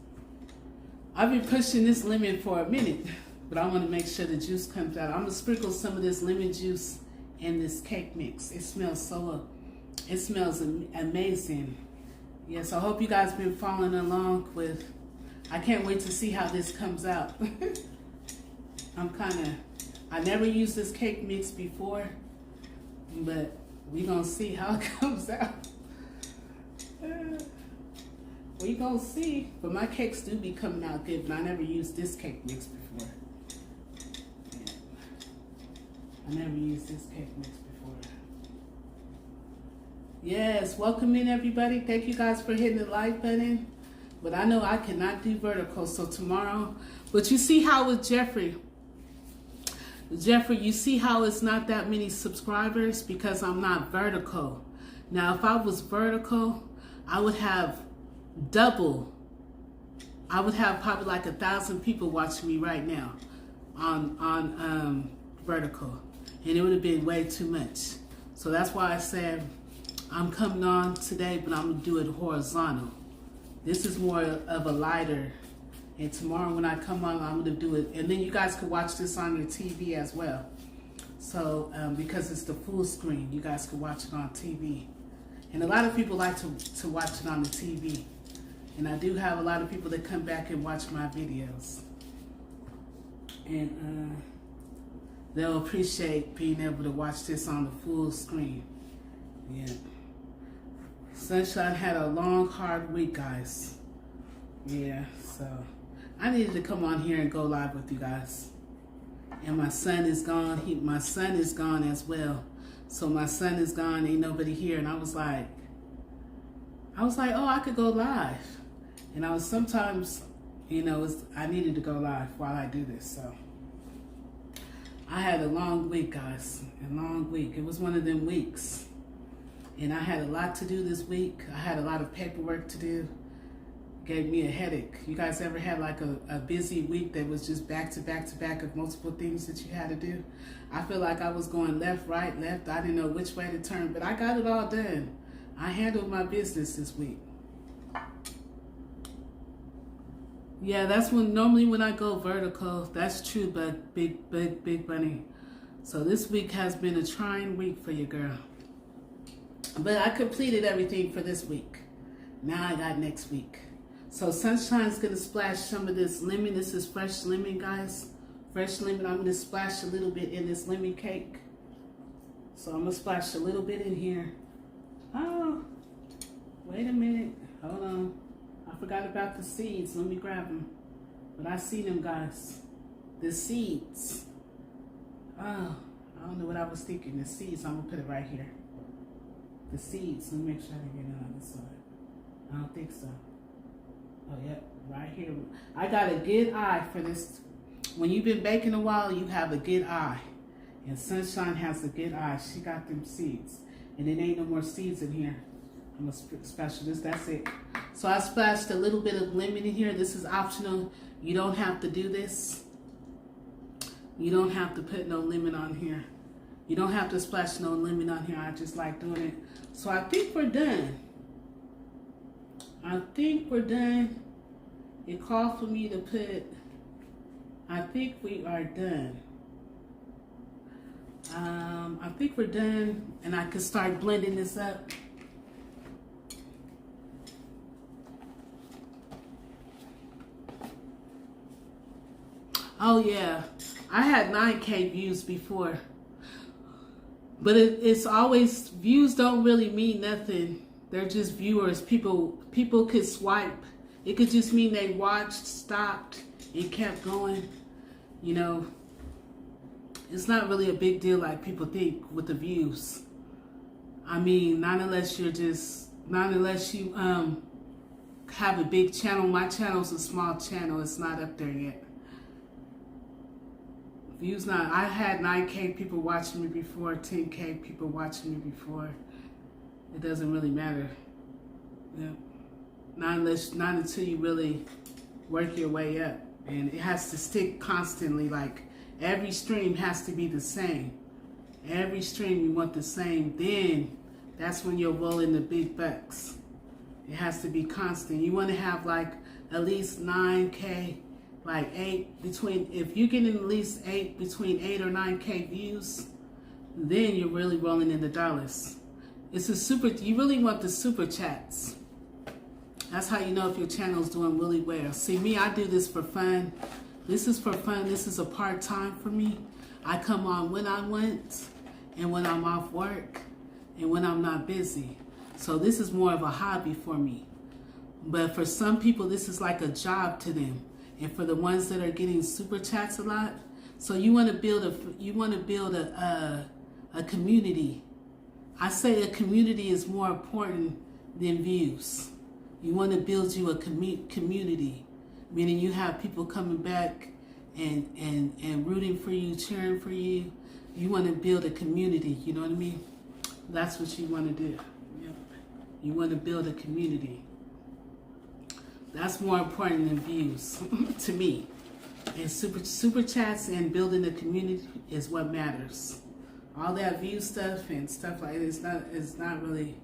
I've been pushing this lemon for a minute, but I want to make sure the juice comes out. I'm going to sprinkle some of this lemon juice in this cake mix. It smells amazing. Yes, I hope you guys been following along with. I can't wait to see how this comes out. I never used this cake mix before, but we gonna see how it comes out. We gonna see. But my cakes do be coming out good, but I never used this cake mix before. I never used this cake mix before. Yes, welcome in everybody. Thank you guys for hitting the like button. But I know I cannot do vertical, so tomorrow. But you see how with Jeffrey, Jeffrey, you see how it's not that many subscribers? Because I'm not vertical. Now, if I was vertical, I would have double. I would have probably like 1,000 people watching me right now on vertical. And it would have been way too much. So that's why I said I'm coming on today, but I'm going to do it horizontal. This is more of a lighter. And tomorrow when I come on, I'm going to do it. And then you guys could watch this on your TV as well. So, because it's the full screen, you guys could watch it on TV. And a lot of people like to watch it on the TV. And I do have a lot of people that come back and watch my videos. And they'll appreciate being able to watch this on the full screen. Yeah. Sunshine had a long, hard week, guys. Yeah, so I needed to come on here and go live with you guys. And my son is gone. My son is gone as well. So my son is gone. Ain't nobody here. And I was like, oh, I could go live. And I was sometimes, you know, I needed to go live while I do this. So I had a long week, guys. A long week. It was one of them weeks. And I had a lot to do this week. I had a lot of paperwork to do. Gave me a headache. You guys ever had like a busy week that was just back to back to back of multiple things that you had to do? I feel like I was going left, right, left. I didn't know which way to turn, but I got it all done. I handled my business this week. Yeah, that's normally when I go vertical. That's true, but big bunny. So this week has been a trying week for you, girl. But I completed everything for this week. Now I got next week. So Sunshine's gonna splash some of this lemon. This is fresh lemon, guys. Fresh lemon. I'm gonna splash a little bit in this lemon cake. So I'm gonna splash a little bit in here. Oh, wait a minute. Hold on. I forgot about the seeds. Let me grab them. But I see them, guys. The seeds. Oh, I don't know what I was thinking. The seeds. I'm gonna put it right here. The seeds. Let me make sure I didn't get it on this side. I don't think so. Oh, yep, right here. I got a good eye for this. When you've been baking a while, you have a good eye. And Sunshine has a good eye. She got them seeds. And it ain't no more seeds in here. I'm going to splash this. That's it. So I splashed a little bit of lemon in here. This is optional. You don't have to do this. You don't have to put no lemon on here. You don't have to splash no lemon on here. I just like doing it. So I think we're done. I think we're done. It called for me to put, I think we are done. I think we're done, and I can start blending this up. Oh yeah, I had 9K views before. But it's always, views don't really mean nothing. They're just viewers. People could swipe. It could just mean they watched, stopped, and kept going. You know, it's not really a big deal like people think with the views. I mean, not unless you have a big channel. My channel's a small channel. It's not up there yet. Views not. I had 9K people watching me before, 10K people watching me before. It doesn't really matter. Yeah. Not until you really work your way up. And it has to stick constantly. Like every stream has to be the same. Every stream you want the same. Then that's when you'll roll in the big bucks. It has to be constant. You want to have like at least 9K, like 8 between, if you're getting at least 8, between 8 or 9K views, then you're really rolling in the dollars. It's a super, you really want the super chats. That's how you know if your channel is doing really well. See, me, I do this for fun. This is for fun. This is a part-time for me. I come on when I want and when I'm off work and when I'm not busy. So this is more of a hobby for me. But for some people, this is like a job to them. And for the ones that are getting super chats a lot, so you want to build a community. I say a community is more important than views. You want to build you a community, meaning you have people coming back and rooting for you, cheering for you. You want to build a community, you know what I mean? That's what you want to do. Yep. You want to build a community. That's more important than views to me. And super chats and building a community is what matters. All that view stuff and stuff like it's not really.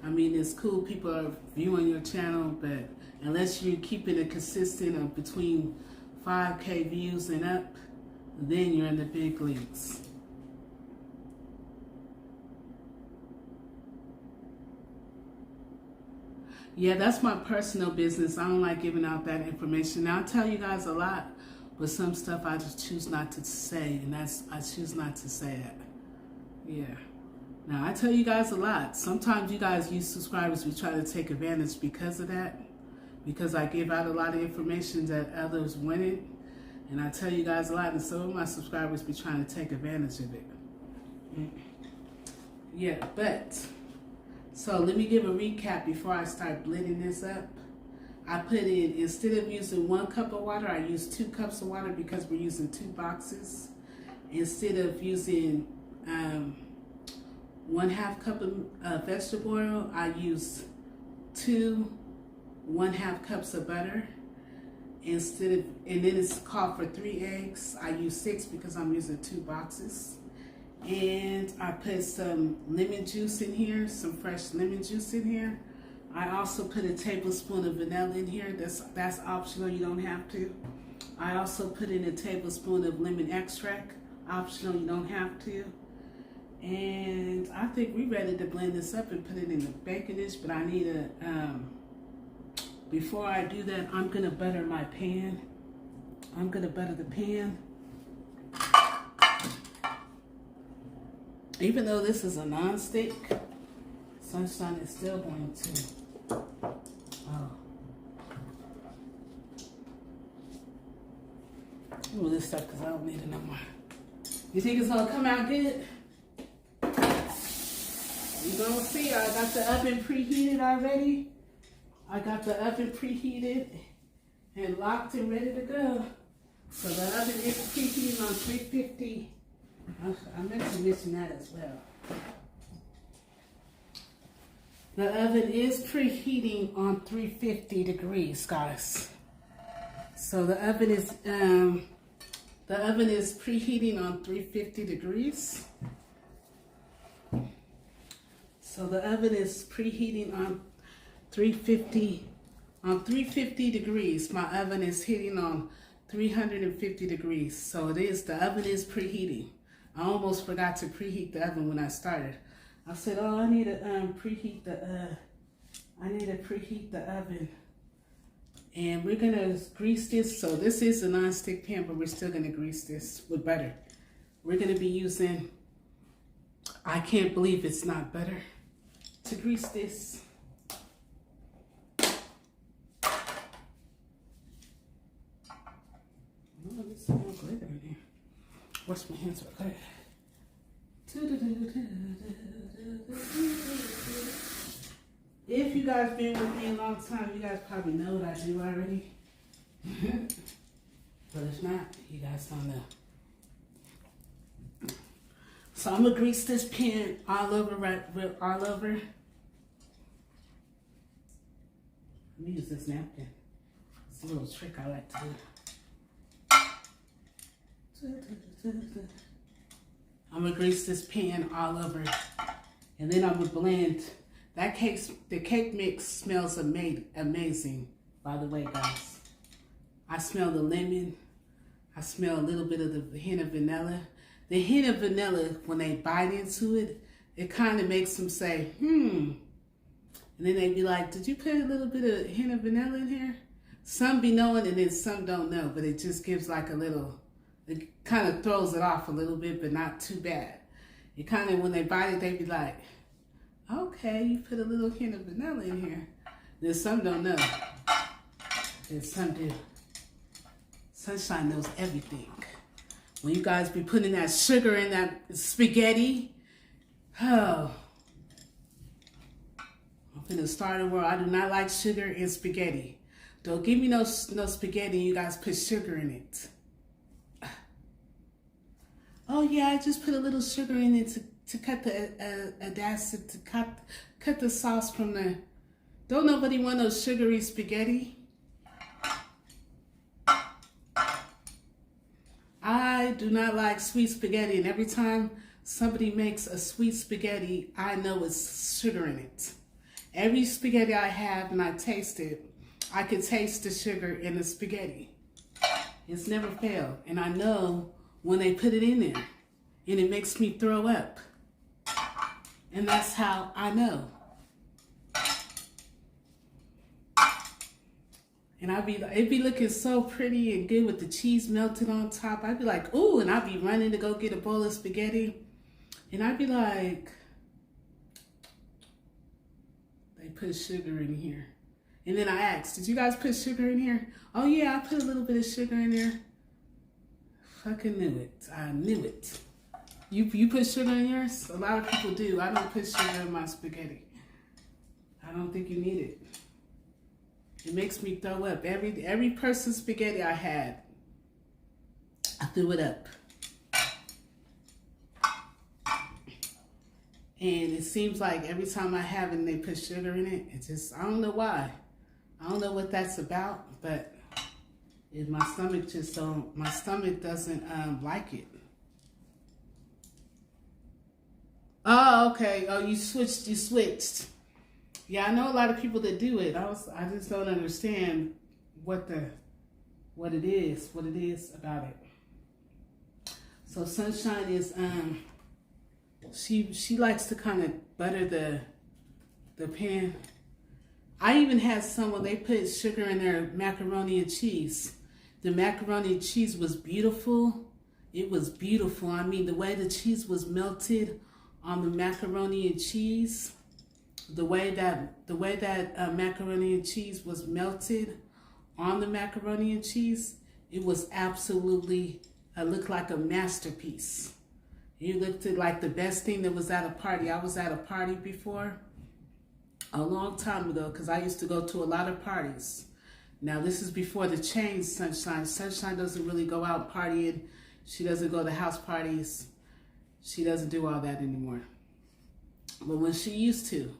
I mean, it's cool people are viewing your channel, but unless you're keeping it consistent of between 5K views and up, then you're in the big leagues. Yeah, that's my personal business. I don't like giving out that information. Now, I'll tell you guys a lot, but some stuff I just choose not to say, and I choose not to say it. Yeah. Now, I tell you guys a lot. Sometimes you guys use subscribers, we try to take advantage because of that, because I give out a lot of information that others wanted, and I tell you guys a lot, and some of my subscribers be trying to take advantage of it. Yeah, but... So let me give a recap before I start blending this up. I put in, instead of using 1 cup of water, I use 2 cups of water because we're using 2 boxes. Instead of using 1/2 cup of vegetable oil, I use 2 1/2 cups of butter. And then it's called for 3 eggs. I use 6 because I'm using 2 boxes. And I put some lemon juice in here, some fresh lemon juice in here. I also put a tablespoon of vanilla in here. That's optional, you don't have to. I also put in a tablespoon of lemon extract, optional, you don't have to. And I think we're ready to blend this up and put it in the baking dish, but I need before I do that, I'm gonna butter my pan. I'm gonna butter the pan. Even though this is a non-stick, Sunshine is still going to, move this stuff because I don't need it no more. You think it's gonna come out good? You're gonna see, I got the oven preheated already. I got the oven preheated and locked and ready to go. So the oven is preheated on 350. I meant to mention that as well. The oven is preheating on 350 degrees, guys. So the oven is preheating on 350 degrees. So the oven is preheating on 350 degrees. My oven is heating on 350 degrees. So the oven is preheating. I almost forgot to preheat the oven when I started. I said, oh, I need to preheat the oven. And we're gonna grease this. So this is a non-stick pan, but we're still gonna grease this with butter. We're gonna be using, I can't believe it's not butter, to grease this. Oh, there's some more glitter in here. Wash my hands real quick. If you guys been with me a long time, you guys probably know what I do already. But if not, you guys don't know. So I'm gonna grease this pan all over, all over. Let me use this napkin. It's a little trick I like to do. I'm gonna grease this pan all over, and then I'm gonna blend. The cake mix smells amazing, by the way, guys. I smell the lemon. I smell a little bit of the hint of vanilla. The hint of vanilla, when they bite into it, it kind of makes them say, And then they be like, did you put a little bit of hint of vanilla in here? Some be knowing and then some don't know, but it just gives like a little, it kind of throws it off a little bit, but not too bad. It kind of, when they bite it, they be like, okay, you put a little hint of vanilla in here. Then some don't know. And some do. Sunshine knows everything. When you guys be putting that sugar in that spaghetti, oh. I'm finna start a world. I do not like sugar in spaghetti. Don't give me no spaghetti and you guys put sugar in it. yeah, I just put a little sugar in it to cut the acid, to cut the sauce from the. Don't nobody want those sugary spaghetti. I do not like sweet spaghetti, and every time somebody makes a sweet spaghetti, I know it's sugar in it. Every spaghetti I have and I taste it, I can taste the sugar in the spaghetti. It's never failed, and I know when they put it in there, and it makes me throw up. And that's how I know. And it'd be looking so pretty and good with the cheese melted on top. I'd be like, ooh, and I'd be running to go get a bowl of spaghetti. And I'd be like, they put sugar in here. And then I asked, did you guys put sugar in here? Oh yeah, I put a little bit of sugar in there. Fucking knew it. I knew it. You put sugar in yours? A lot of people do. I don't put sugar in my spaghetti. I don't think you need it. It makes me throw up. Every person's spaghetti I had, I threw it up. And it seems like every time I have it and they put sugar in it, it just, I don't know why. I don't know what that's about, but my stomach doesn't like it. Oh, okay. Oh, you switched. Yeah, I know a lot of people that do it. I just don't understand what it is about it. So Sunshine is she likes to kind of butter the pan. I even had someone, they put sugar in their macaroni and cheese. The macaroni and cheese was beautiful. It was beautiful. I mean, the way the cheese was melted on the macaroni and cheese, the way that macaroni and cheese was melted on the macaroni and cheese, it was absolutely, looked like a masterpiece. It looked like the best thing that was at a party. I was at a party before, a long time ago, because I used to go to a lot of parties. Now, this is before the change, Sunshine. Sunshine doesn't really go out partying. She doesn't go to house parties. She doesn't do all that anymore. But when she used to,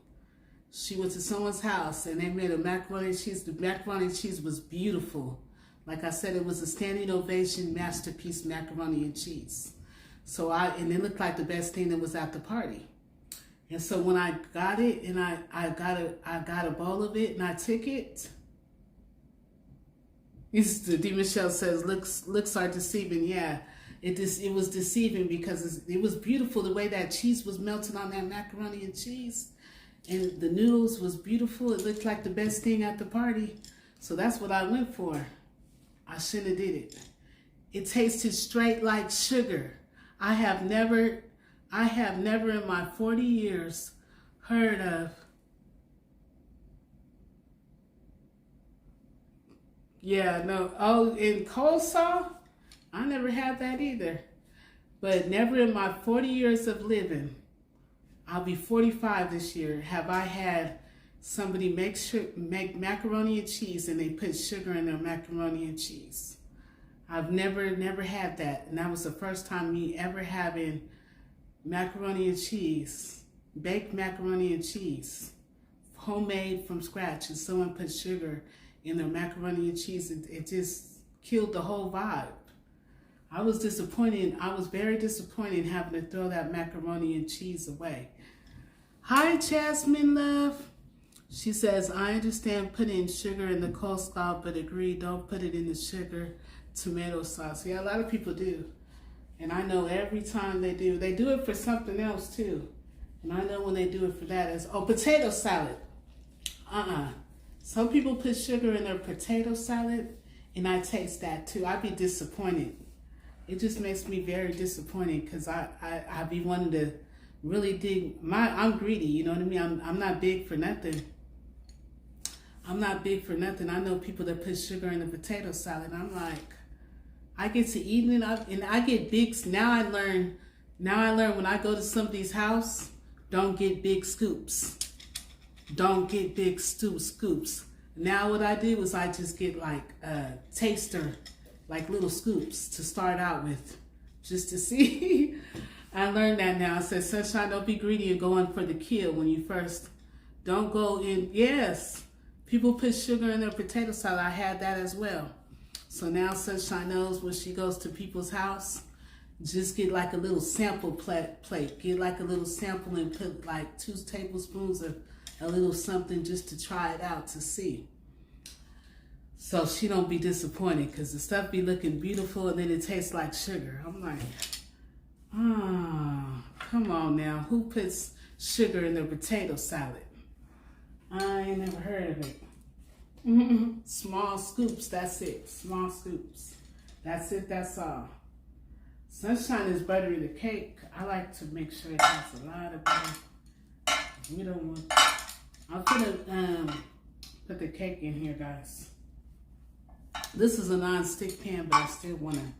she went to someone's house and they made a macaroni and cheese. The macaroni and cheese was beautiful. Like I said, it was a standing ovation masterpiece macaroni and cheese. And it looked like the best thing that was at the party. And so when I got it and I got a bowl of it and I took it, D. Michelle says, looks are deceiving. Yeah, it was deceiving because it was beautiful the way that cheese was melted on that macaroni and cheese. And the noodles was beautiful. It looked like the best thing at the party. So that's what I went for. I shouldn't have did it. It tasted straight like sugar. I have never in my 40 years heard of, in coleslaw? I never had that either. But never in my 40 years of living, I'll be 45 this year, have I had somebody make macaroni and cheese and they put sugar in their macaroni and cheese. I've never had that. And that was the first time me ever having macaroni and cheese, baked macaroni and cheese, homemade from scratch, and someone put sugar in their macaroni and cheese. It just killed the whole vibe. I was disappointed. I was very disappointed having to throw that macaroni and cheese away. Hi, Jasmine Love. She says, I understand putting sugar in the coleslaw, but agree, don't put it in the sugar tomato sauce. Yeah, a lot of people do. And I know every time they do it for something else too. And I know when they do it for that, it's, potato salad. Some people put sugar in their potato salad, and I taste that too. I'd be disappointed. It just makes me very disappointed because I be wanting to really dig. I'm greedy, you know what I mean? I'm not big for nothing. I'm not big for nothing. I know people that put sugar in the potato salad. I'm like, I get to eating it up, and I get big. Now I learn when I go to somebody's house, don't get big scoops. Don't get big scoops. Now what I do is I just get like a taster, like little scoops to start out with. just to see. I learned that now. I said, Sunshine, don't be greedy and go in for the kill when you first. Don't go in. Yes, people put sugar in their potato salad. I had that as well. So now Sunshine knows when she goes to people's house, just get like a little sample plate. Get like a little sample and put like 2 tablespoons of a little something just to try it out to see. So she don't be disappointed because the stuff be looking beautiful and then it tastes like sugar. I'm like, come on now. Who puts sugar in their potato salad? I ain't never heard of it. Small scoops, that's it. Small scoops. That's it, that's all. Sunshine is buttering the cake. I like to make sure it has a lot of butter. We don't want. I'm gonna put the cake in here, guys. This is a non-stick pan, but I still wanna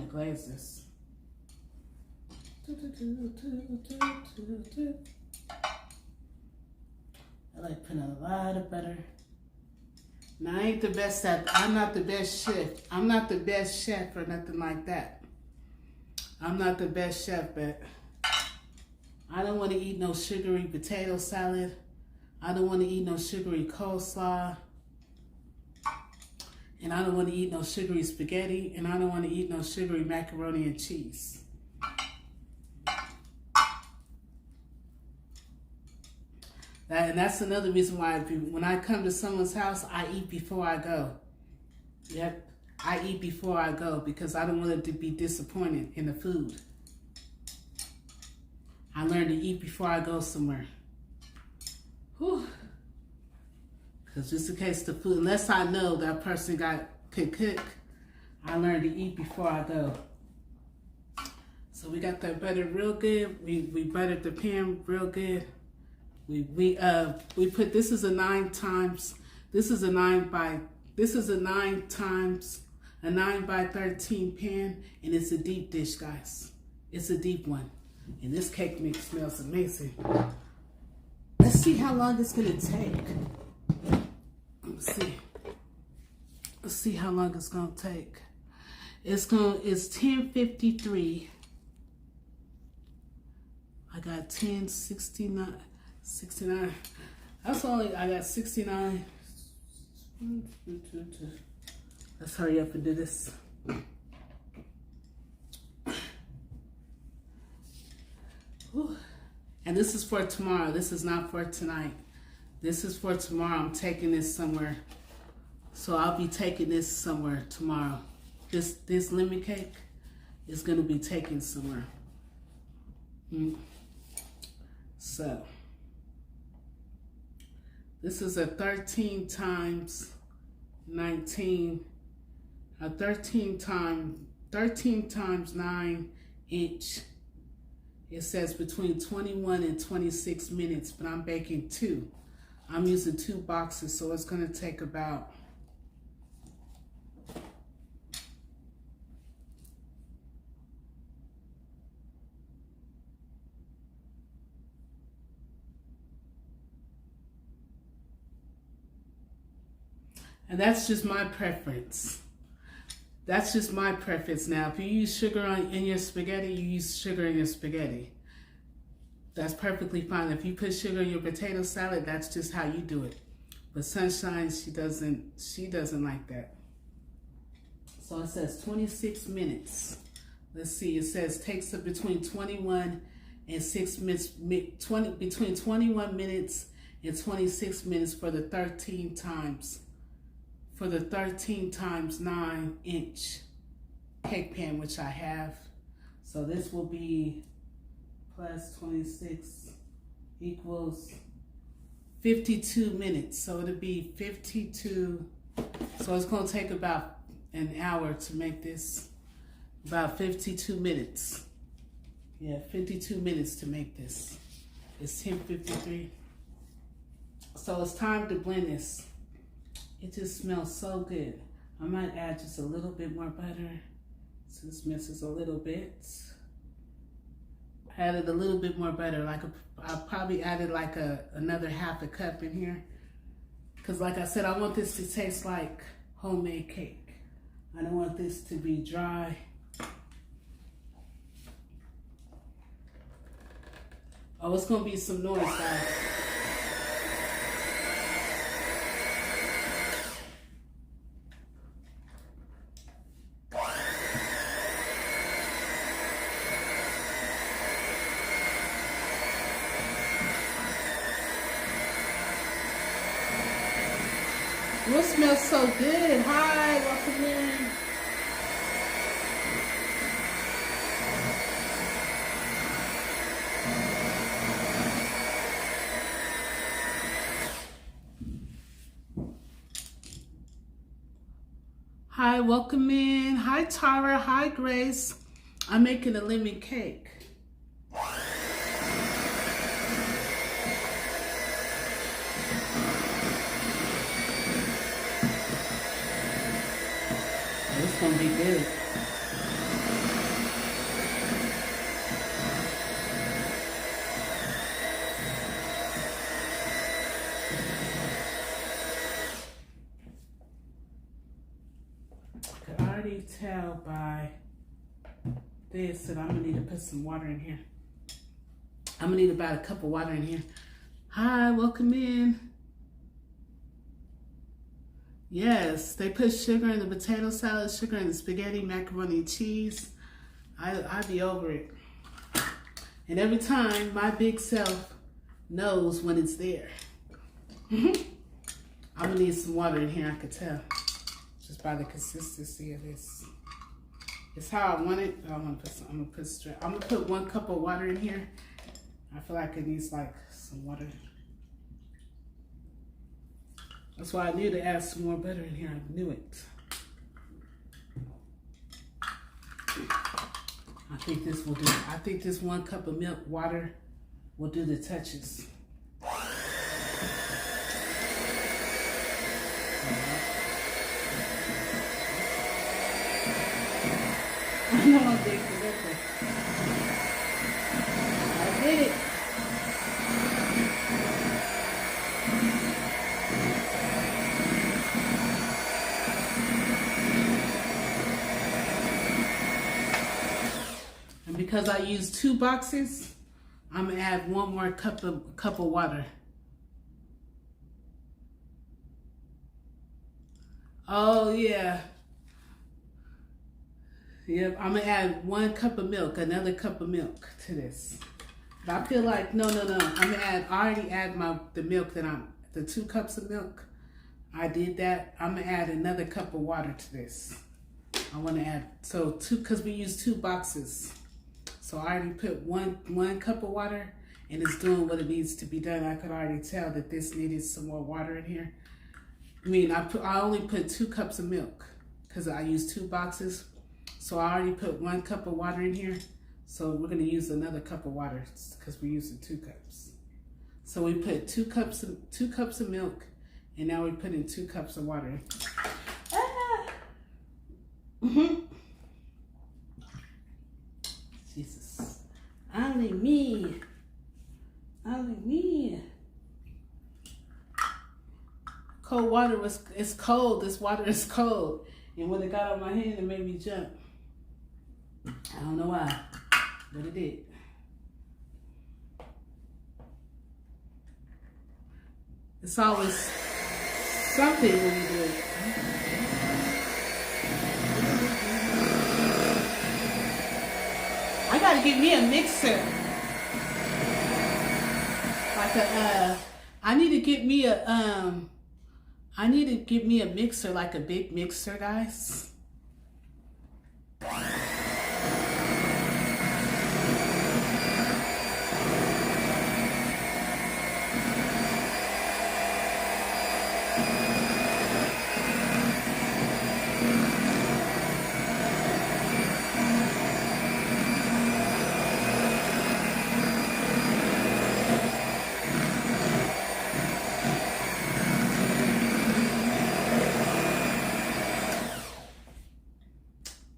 glaze this. I like putting a lot of butter. Now I ain't the best I'm not the best chef. I'm not the best chef or nothing like that. I'm not the best chef, but I don't want to eat no sugary potato salad. I don't want to eat no sugary coleslaw. And I don't want to eat no sugary spaghetti. And I don't want to eat no sugary macaroni and cheese. And that's another reason why when I come to someone's house, I eat before I go. Yep, I eat before I go because I don't want it to be disappointed in the food. I learned to eat before I go somewhere. Whew. Because just in case the food, unless I know that person could cook, I learned to eat before I go. So we got that buttered real good. We buttered the pan real good. We put, this is a 9 by 13 pan, and it's a deep dish, guys. It's a deep one. And this cake mix smells amazing. Let's see how long it's gonna take. Let's see how long it's gonna take. It's 10:53. I got 10:69. 69. That's only, I got 69. Let's hurry up and do this. Whew. And this is for tomorrow. This is not for tonight. This is for tomorrow. I'm taking this somewhere. So I'll be taking this somewhere tomorrow. This lemon cake is going to be taken somewhere. So this is a 13 times 19, a 13 times 9 inch. It says between 21 and 26 minutes, but I'm baking 2. I'm using 2 boxes, so it's gonna take about and that's just my preference. That's just my preference. Now, if you use sugar in your spaghetti, you use sugar in your spaghetti. That's perfectly fine. If you put sugar in your potato salad, that's just how you do it. But Sunshine, she doesn't like that. So it says 26 minutes. Let's see, it says takes up between 21 and 6 minutes, between 21 minutes and 26 minutes for the 13 times. For the 13 times 9 inch cake pan, which I have. So this will be plus 26 equals 52 minutes. So it'll be 52. So it's gonna take about an hour to make this, about 52 minutes. Yeah, 52 minutes to make this. It's 10:53. So it's time to blend this. It just smells so good. I might add just a little bit more butter. So this misses a little bit. Added a little bit more butter. I probably added like another half a cup in here. Because like I said, I want this to taste like homemade cake. I don't want this to be dry. Oh, it's gonna be some noise, guys. It smells so good. Hi, welcome in. Hi, welcome in. Hi, Tara. Hi, Grace. I'm making a lemon cake. It's gonna be good. I can already tell by this that I'm gonna need to put some water in here. I'm gonna need about a cup of water in here. Hi, welcome in. Yes, they put sugar in the potato salad, sugar in the spaghetti, macaroni and cheese. I be over it. And every time, my big self knows when it's there. I'm gonna need some water in here, I could tell. Just by the consistency of this. It's how I want it, but I'm gonna put 1 cup of water in here. I feel like it needs like some water. That's why I knew to add some more butter in here. I knew it. I think this will do it. I think this 1 cup of milk water will do the touches. I know I'm big for liquor. I did it. And because I used 2 boxes, I'm gonna add 1 more cup of water. Oh yeah. Yep, I'm gonna add 1 cup of milk, another cup of milk to this. But I feel like, no. I'm gonna already add the milk the 2 cups of milk. I did that. I'm gonna add another cup of water to this. I wanna add, so 2, cause we used 2 boxes. So I already put one cup of water and it's doing what it needs to be done. I could already tell that this needed some more water in here. I mean, I only put 2 cups of milk cause I used 2 boxes. So I already put 1 cup of water in here. So we're gonna use another cup of water because we're using 2 cups. So we put 2 cups of milk, and now we're putting 2 cups of water. Jesus, only me. Cold water it's cold. This water is cold, and when it got on my hand, it made me jump. I don't know why, but it did. It's always something when you do it. I gotta get me a mixer. I need to get me a mixer, like a big mixer, guys.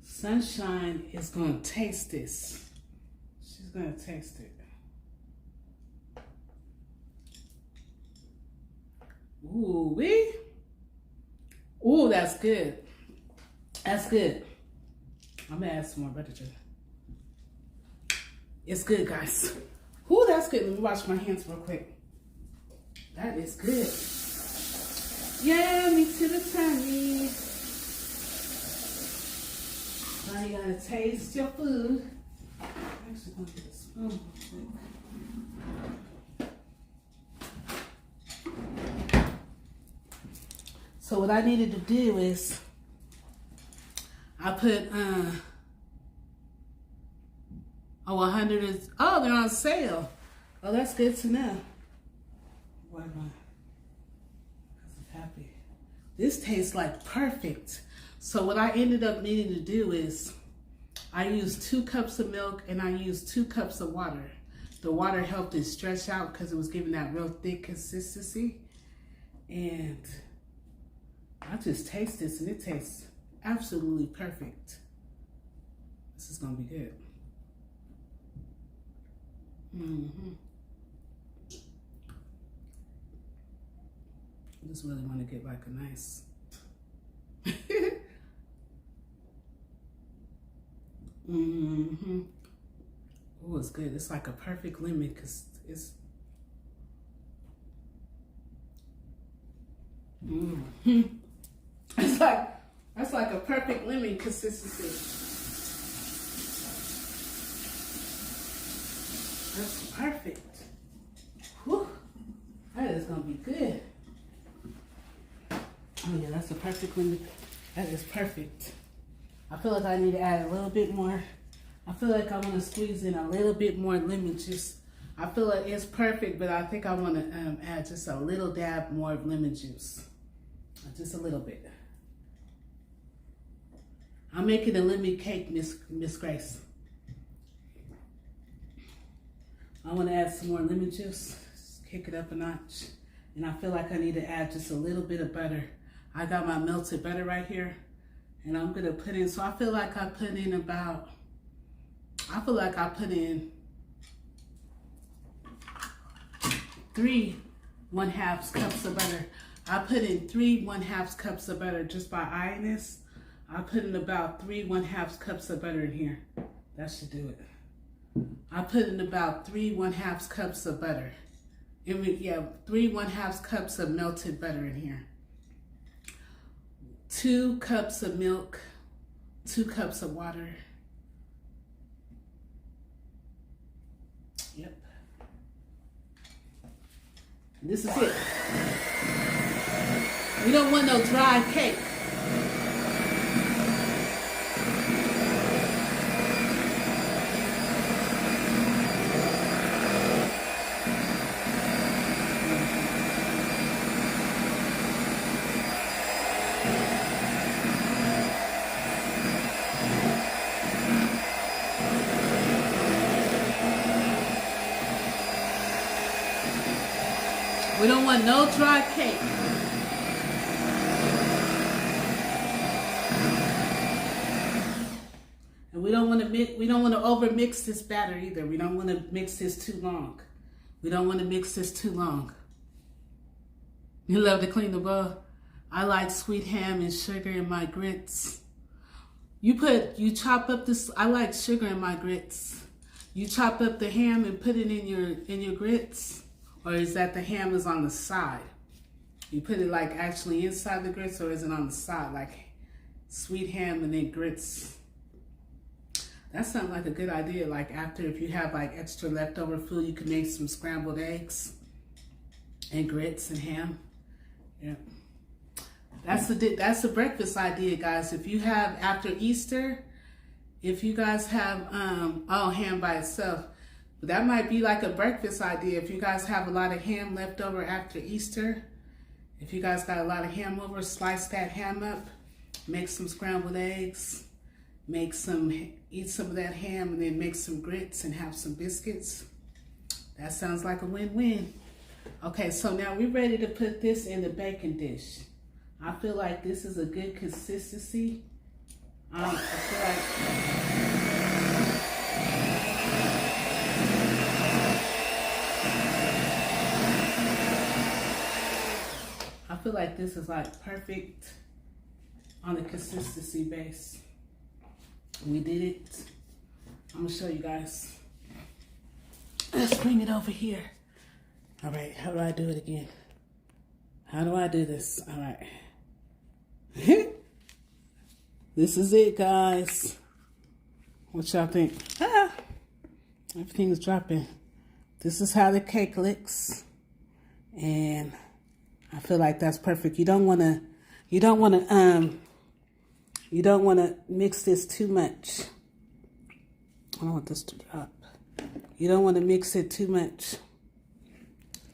Sunshine is gonna taste this. She's gonna taste it. Ooh, wee. Ooh, that's good. That's good. I'm gonna add some more butter to it. It's good, guys. Ooh, that's good. Let me wash my hands real quick. That is good. Yummy to the tummy. Now you gotta taste your food. I'm actually gonna get a spoon real quick. So what I needed to do is I put 100 is, oh, they're on sale. Oh, that's good to know. Why am I? Because I'm happy. This tastes like perfect. So what I ended up needing to do is I used 2 cups of milk and I used 2 cups of water. The water helped it stretch out because it was giving that real thick consistency. And I just taste this and it tastes absolutely perfect. This is gonna be good. I just really want to get like a nice Oh, it's good. It's like a perfect lemon because it's it's like, that's like a perfect lemon consistency. That's perfect. Whew. That is gonna be good. Oh yeah, that's a perfect lemon. That is perfect. I feel like I need to add a little bit more. I feel like I want to squeeze in a little bit more lemon juice. I feel like it's perfect, but I think I want to add just a little dab more of lemon juice. Just a little bit. I'm making a lemon cake, Miss Grace. I want to add some more lemon juice, just kick it up a notch. And I feel like I need to add just a little bit of butter. I got my melted butter right here. And I'm going to put in, so I feel like I put in 3 1/2 cups of butter. I put in 3 1/2 cups of butter just by eyeing this. I put in about 3 1/2 cups of butter in here. That should do it. I put in about 3 1/2 cups of butter. 3 1/2 cups of melted butter in here. 2 cups of milk, 2 cups of water. Yep. And this is it. We don't want no dry cake. We don't want no dry cake. And we don't want to over mix this batter either. We don't want to mix this too long. We don't want to mix this too long. You love to clean the bowl? I like sweet ham and sugar in my grits. You chop up this, I like sugar in my grits. You chop up the ham and put it in your grits? Or is that the ham is on the side? You put it like actually inside the grits, or is it on the side? Like sweet ham and then grits. That sounds like a good idea. Like after, if you have like extra leftover food, you can make some scrambled eggs and grits and ham. Yeah. That's a breakfast idea, guys. If you have after Easter, if you guys have ham by itself, but that might be like a breakfast idea. If you guys have a lot of ham left over after Easter, if you guys got a lot of ham over, slice that ham up, make some scrambled eggs, eat some of that ham, and then make some grits and have some biscuits. That sounds like a win-win. Okay, so now we're ready to put this in the baking dish. I feel like this is a good consistency. I feel like this is like perfect on a consistency base. We did it. I'm gonna show you guys. Let's bring it over here. All right, how do I do it again? How do I do this? All right. This is it, guys. What y'all think? Ah, everything's dropping. This is how the cake looks. And I feel like that's perfect. You don't want to mix this too much. I don't want this to drop. You don't want to mix it too much.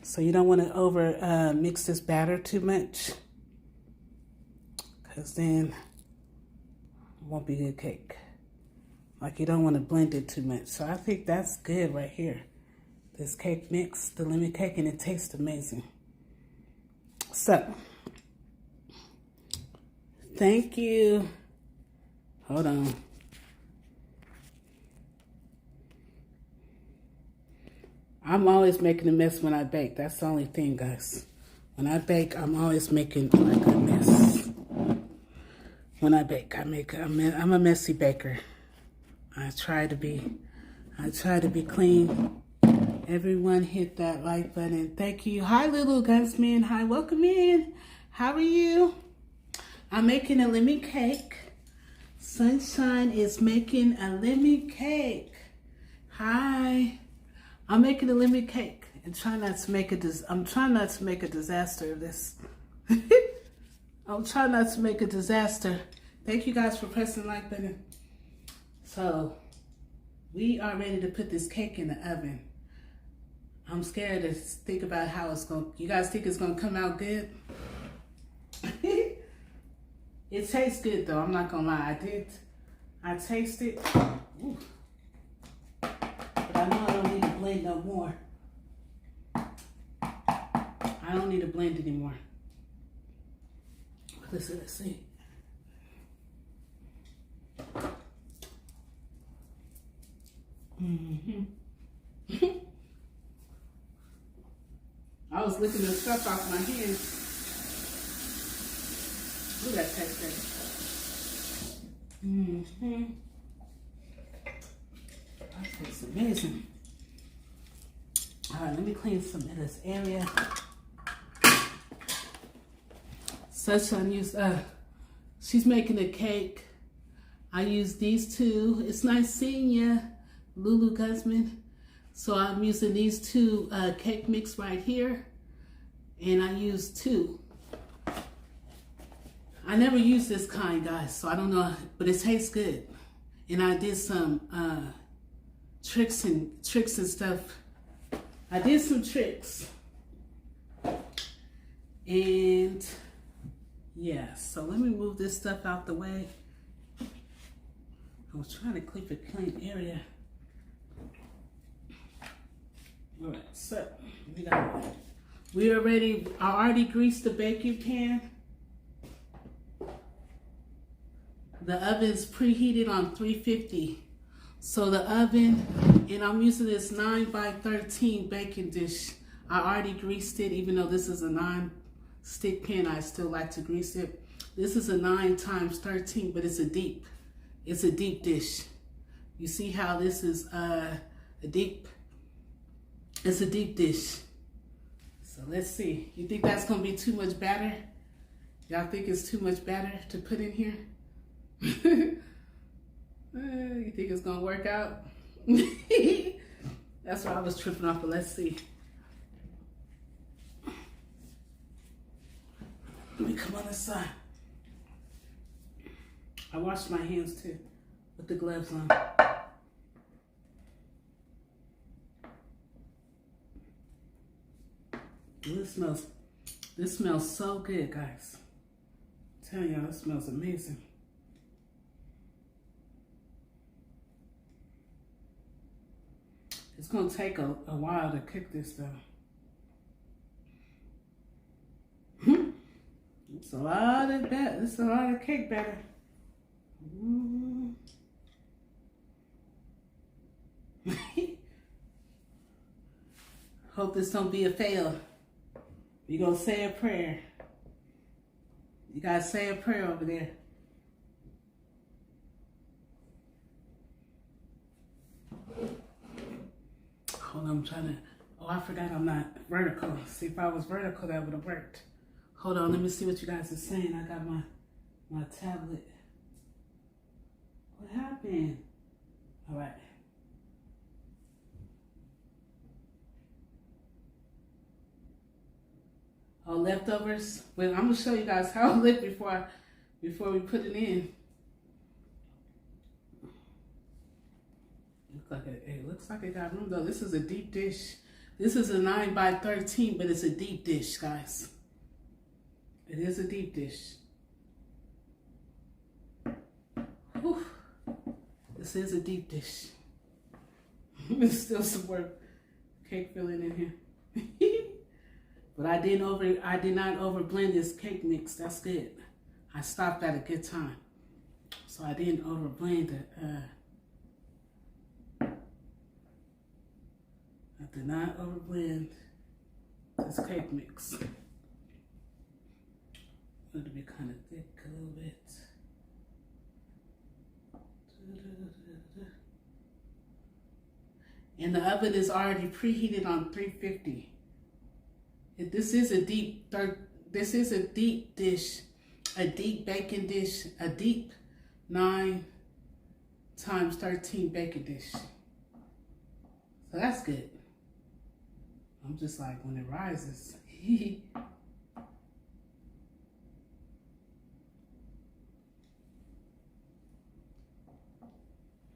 So you don't want to over mix this batter too much, because then it won't be good cake. Like, you don't want to blend it too much. So I think that's good right here. This cake mix, the lemon cake, and it tastes amazing. So, thank you. Hold on. I'm always making a mess when I bake. That's the only thing, guys. When I bake, I'm always making like a mess. When I bake, I'm a messy baker. I try to be clean. Everyone hit that like button. Thank you. Hi, little gunsman. Hi, welcome in. How are you? I'm making a lemon cake. Sunshine is making a lemon cake. Hi. I'm making a lemon cake and I'm trying not to make a disaster of this. I'm trying not to make a disaster. Thank you guys for pressing the like button. So, we are ready to put this cake in the oven. I'm scared to think about how it's going to, you guys think it's going to come out good? It tastes good though, I'm not going to lie. I tasted. Ooh. But I know I don't need to blend no more. I don't need to blend anymore. Let's see. I was licking the stuff off my hands. Ooh, that tastes good. That tastes amazing. All right, let me clean some of this area. Sunshine used, she's making a cake. I use these two. It's nice seeing you, Lulu Guzman. So I'm using these two cake mix right here. And I use two. I never use this kind, guys, so I don't know, but it tastes good. And I did some tricks and stuff. I did some tricks. And yeah, so let me move this stuff out the way. I was trying to keep a clean area. All right, so we are ready. I already greased the baking pan. The oven's preheated on 350. So the oven, and I'm using this 9x13 baking dish. I already greased it, even though this is a non-stick pan, I still like to grease it. This is a 9x13, but it's a deep dish. You see how this is it's a deep dish. So let's see. You think that's gonna be too much batter? Y'all think it's too much batter to put in here? You think it's gonna work out? That's what I was tripping off, but let's see. Let me come on this side. I washed my hands too with the gloves on. This smells so good, guys. I'm telling y'all, it smells amazing. It's gonna take a while to cook this though. It's a lot of cake batter. Hope this don't be a fail. You gonna say a prayer. You gotta say a prayer over there. Hold on, I'm trying to, oh, I forgot I'm not vertical. See, if I was vertical, that would have worked. Hold on, let me see what you guys are saying. I got my tablet. What happened? All right. Oh, leftovers. Well, I'm gonna show you guys how it looked before we put it in. It looks like it got room though. This is a deep dish. This is a 9 by 13, but it's a deep dish, guys. It is a deep dish. Whew. This is a deep dish. There's still some more cake filling in here. But I did not over blend this cake mix. That's good. I stopped at a good time. So I didn't over blend it. I did not over blend this cake mix. It'll be kind of thick a little bit. And the oven is already preheated on 350. This is a deep dish, a deep baking dish, a deep 9 times 13 baking dish. So that's good. I'm just like, when it rises.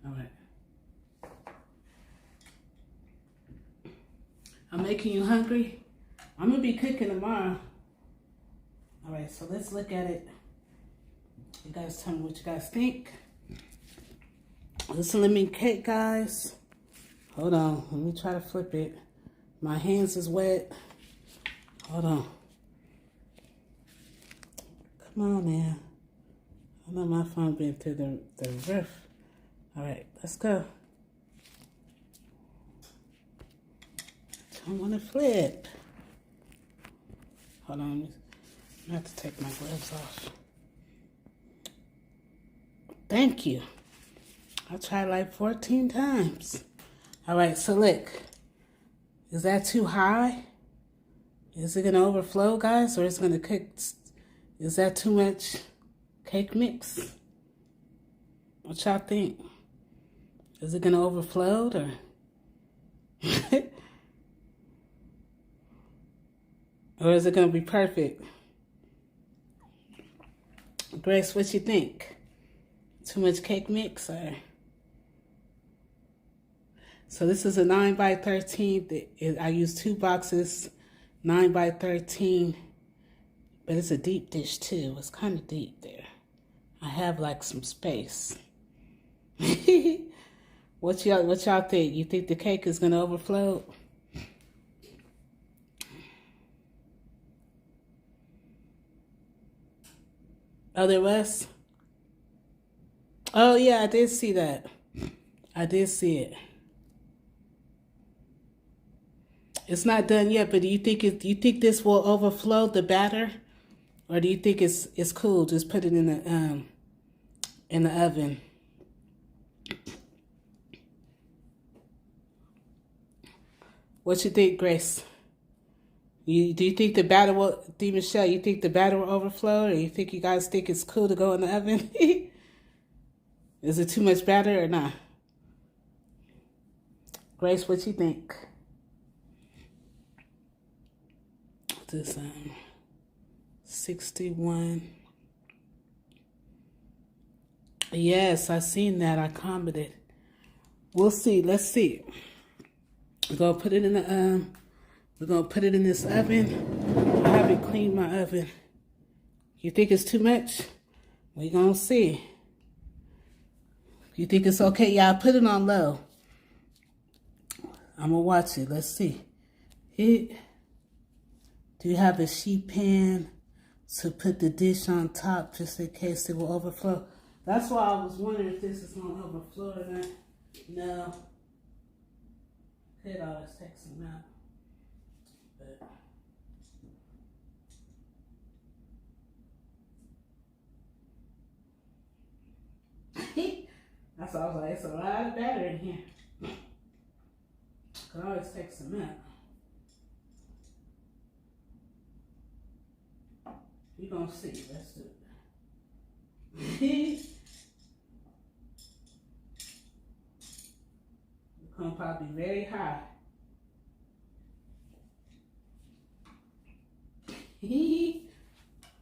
All right. I'm making you hungry. I'm gonna be cooking tomorrow. All right, so let's look at it. You guys tell me what you guys think. This lemon cake, guys. Hold on, let me try to flip it. My hands is wet. Hold on. Come on now. I know my phone been through the roof. All right, let's go. I want to flip. Hold on, I have to take my gloves off. Thank you. I tried like 14 times. All right, so look. Is that too high? Is it gonna overflow, guys, or is it gonna cook? Is that too much cake mix? What y'all think? Is it gonna overflow or? Or is it gonna be perfect? Grace, what you think? Too much cake mix or? So this is a 9 by 13. I use 2 boxes, 9 by 13. But it's a deep dish too. It's kind of deep there. I have like some space. What y'all think? You think the cake is gonna overflow? Oh, there was? Oh yeah, I did see that. I did see it. It's not done yet, but do you think this will overflow the batter, or do you think it's cool? Just put it in the oven. What you think, Grace? Do you think the batter will? Michelle, you think the batter will overflow, or you guys think it's cool to go in the oven? Is it too much batter or not? Grace, what you think? This 61. Yes, I seen that. I commented. We'll see. Let's see. We're gonna put it in the we're gonna put it in this oven. I haven't cleaned my oven. You think it's too much? We're gonna see. You think it's okay? Yeah, I put it on low. I'm gonna watch it. Let's see. Do you have a sheet pan to put the dish on top just in case it will overflow? That's why I was wondering if this is going to overflow or not. No. Could always take some out. But that's why I was like, it's a lot of batter in here. Could always take some out. You're gonna see. Let's do it. It's gonna probably be very high.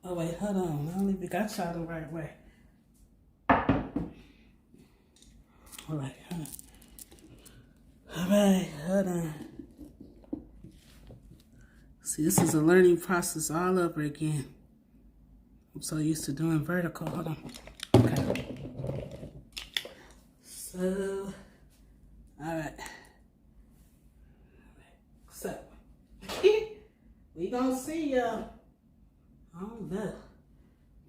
Oh wait, hold on. I don't even got y'all the right way. Alright, hold on. Alright, hold on. See, this is a learning process all over again. I'm so used to doing vertical. Hold on. Okay. So, alright. So, we gonna see y'all. I don't know.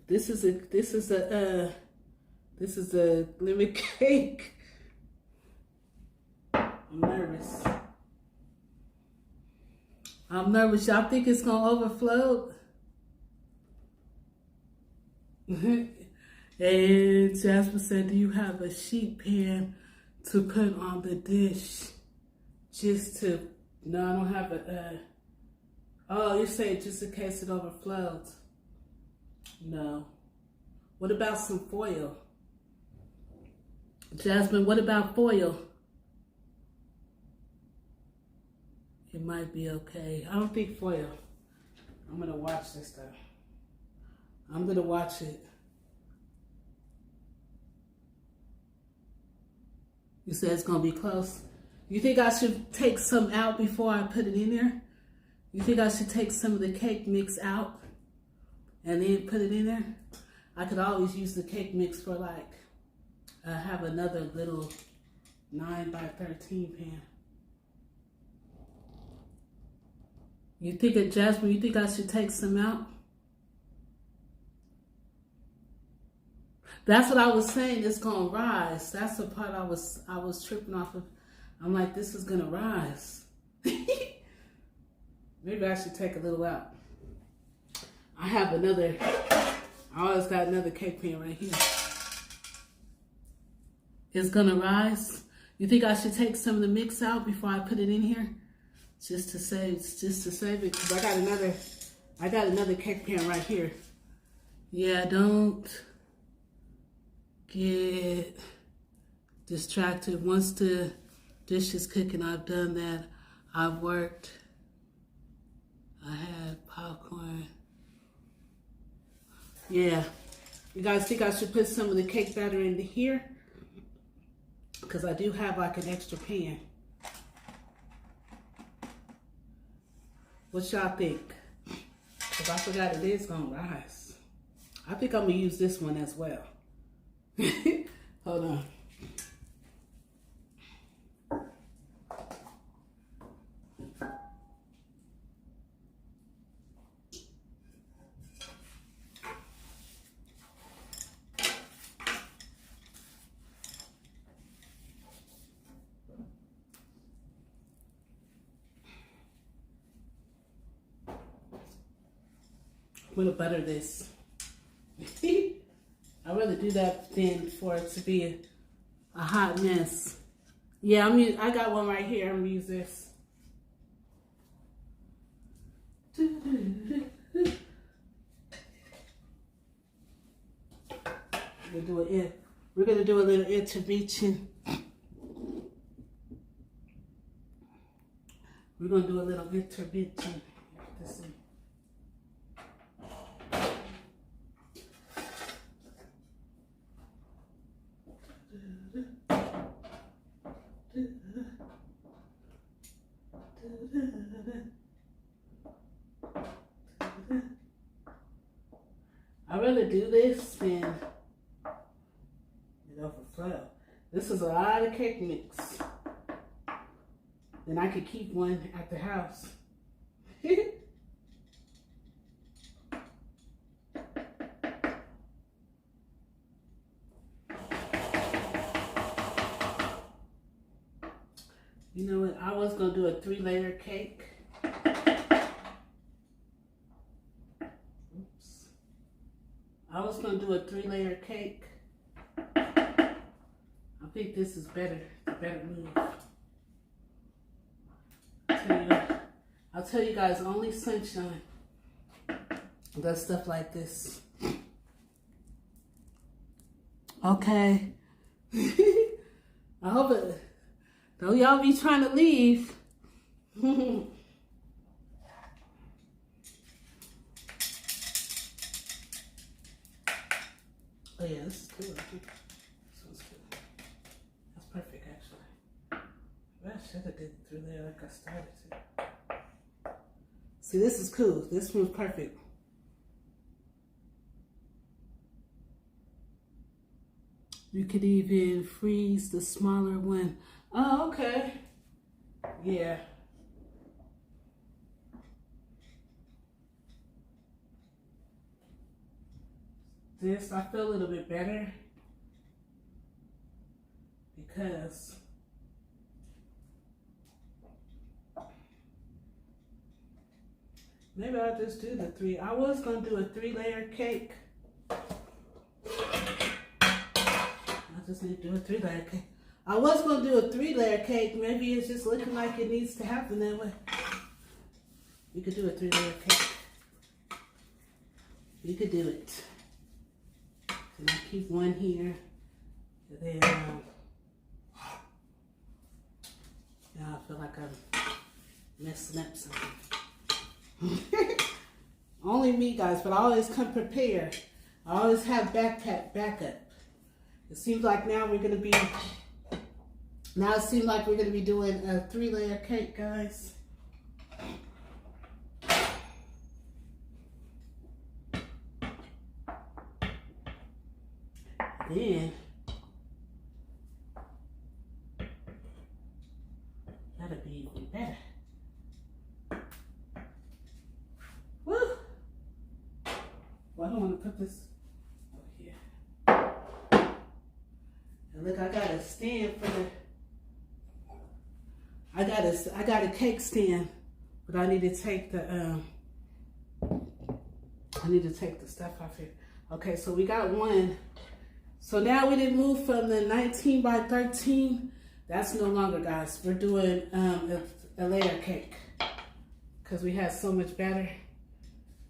This is a lemon cake. I'm nervous. Y'all think it's gonna overflow? And Jasmine said, do you have a sheet pan to put on the dish? No, I don't have oh, you're saying just in case it overflows? No. What about some foil? Jasmine, what about foil? It might be okay. I don't think foil. I'm gonna watch this though. I'm gonna watch it. You said it's gonna be close. You think I should take some out before I put it in there? You think I should take some of the cake mix out and then put it in there? I could always use the cake mix for like, have another little 9x13 pan. You think, Jasmine, you think I should take some out? That's what I was saying, it's gonna rise. That's the part I was tripping off of. I'm like, this is gonna rise. Maybe I should take a little out. I always got another cake pan right here. It's gonna rise. You think I should take some of the mix out before I put it in here? Just to save it, because I got another cake pan right here. Yeah, don't get distracted. Once the dish is cooking, I've done that. I've worked. I had popcorn. Yeah. You guys think I should put some of the cake batter into here? Because I do have like an extra pan. What y'all think? Because I forgot it is going to rise. I think I'm going to use this one as well. Hold on. I'm gonna butter this. I'd rather do that than for it to be a hot mess. Yeah, I got one right here. I'm gonna use this. We're gonna do a little intervention. We're gonna do a little intervention. Let's see. I'd rather do this than it overflow. This is a lot of cake mix. Then I could keep one at the house. You know what? I was gonna do a 3-layer cake. Oops. I was gonna do a 3-layer cake. I think this is better. The better move. I'll tell you guys, only Sunshine does stuff like this. Okay. I hope it, don't y'all be trying to leave. Oh yeah, this is cool. This one's cool. That's perfect, actually. I should have did it through there like I started to. See, this is cool. This one's perfect. You could even freeze the smaller one. Oh, okay. Yeah. This, I feel a little bit better because maybe I'll just do the 3. I was going to do a 3-layer cake. I just need to do a 3-layer cake. I was going to do a 3-layer cake. Maybe it's just looking like it needs to happen that way. We could do a 3-layer cake. We could do it. And I keep one here. And then, now I feel like I'm messing up something. Only me, guys, but I always come prepared. I always have backup. It seems like now we're gonna be doing a 3-layer cake, guys. Then that'll be even better. Woo! Well, I don't want to put this over here. And look, I got a stand for the. I got a cake stand, but I need to take the stuff off here. Okay, so we got one. So now we didn't move from the 19 by 13. That's no longer, guys. We're doing a layer cake because we had so much batter.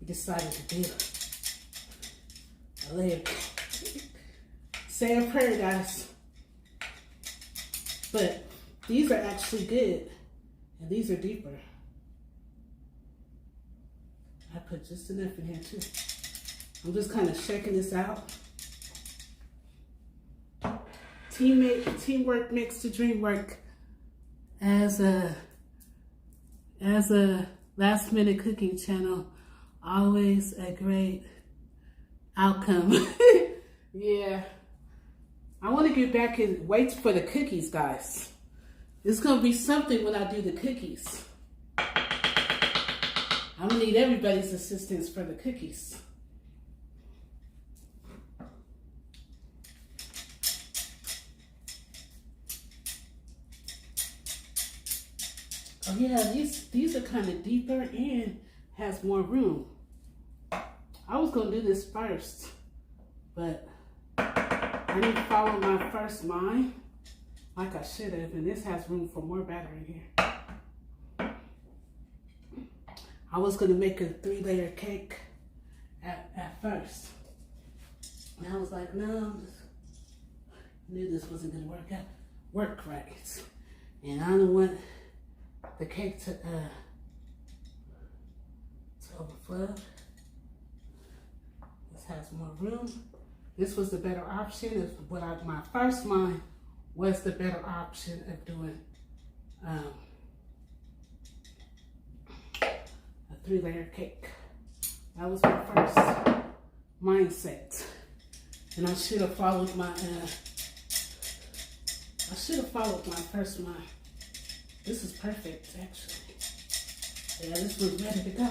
We decided to do a layer cake. Say a prayer, guys. But these are actually good, and these are deeper. I put just enough in here too. I'm just kind of shaking this out. Teamwork makes the dream work. As a last minute cooking channel, always a great outcome. Yeah. I want to get back and wait for the cookies, guys. It's going to be something when I do the cookies. I'm going to need everybody's assistance for the cookies. Oh yeah, these are kind of deeper and has more room. I was going to do this first, but I need to follow my first mind like I should have, and this has room for more batter in here. I was going to make a 3-layer cake at first. And I was like, no, I knew this wasn't going to work right. And I don't want the cake to overflow. This has more room. This was the better option. My first mind was the better option of doing a 3-layer cake. That was my first mindset, and I should have followed my first mind. This is perfect, actually. Yeah, this was ready to go.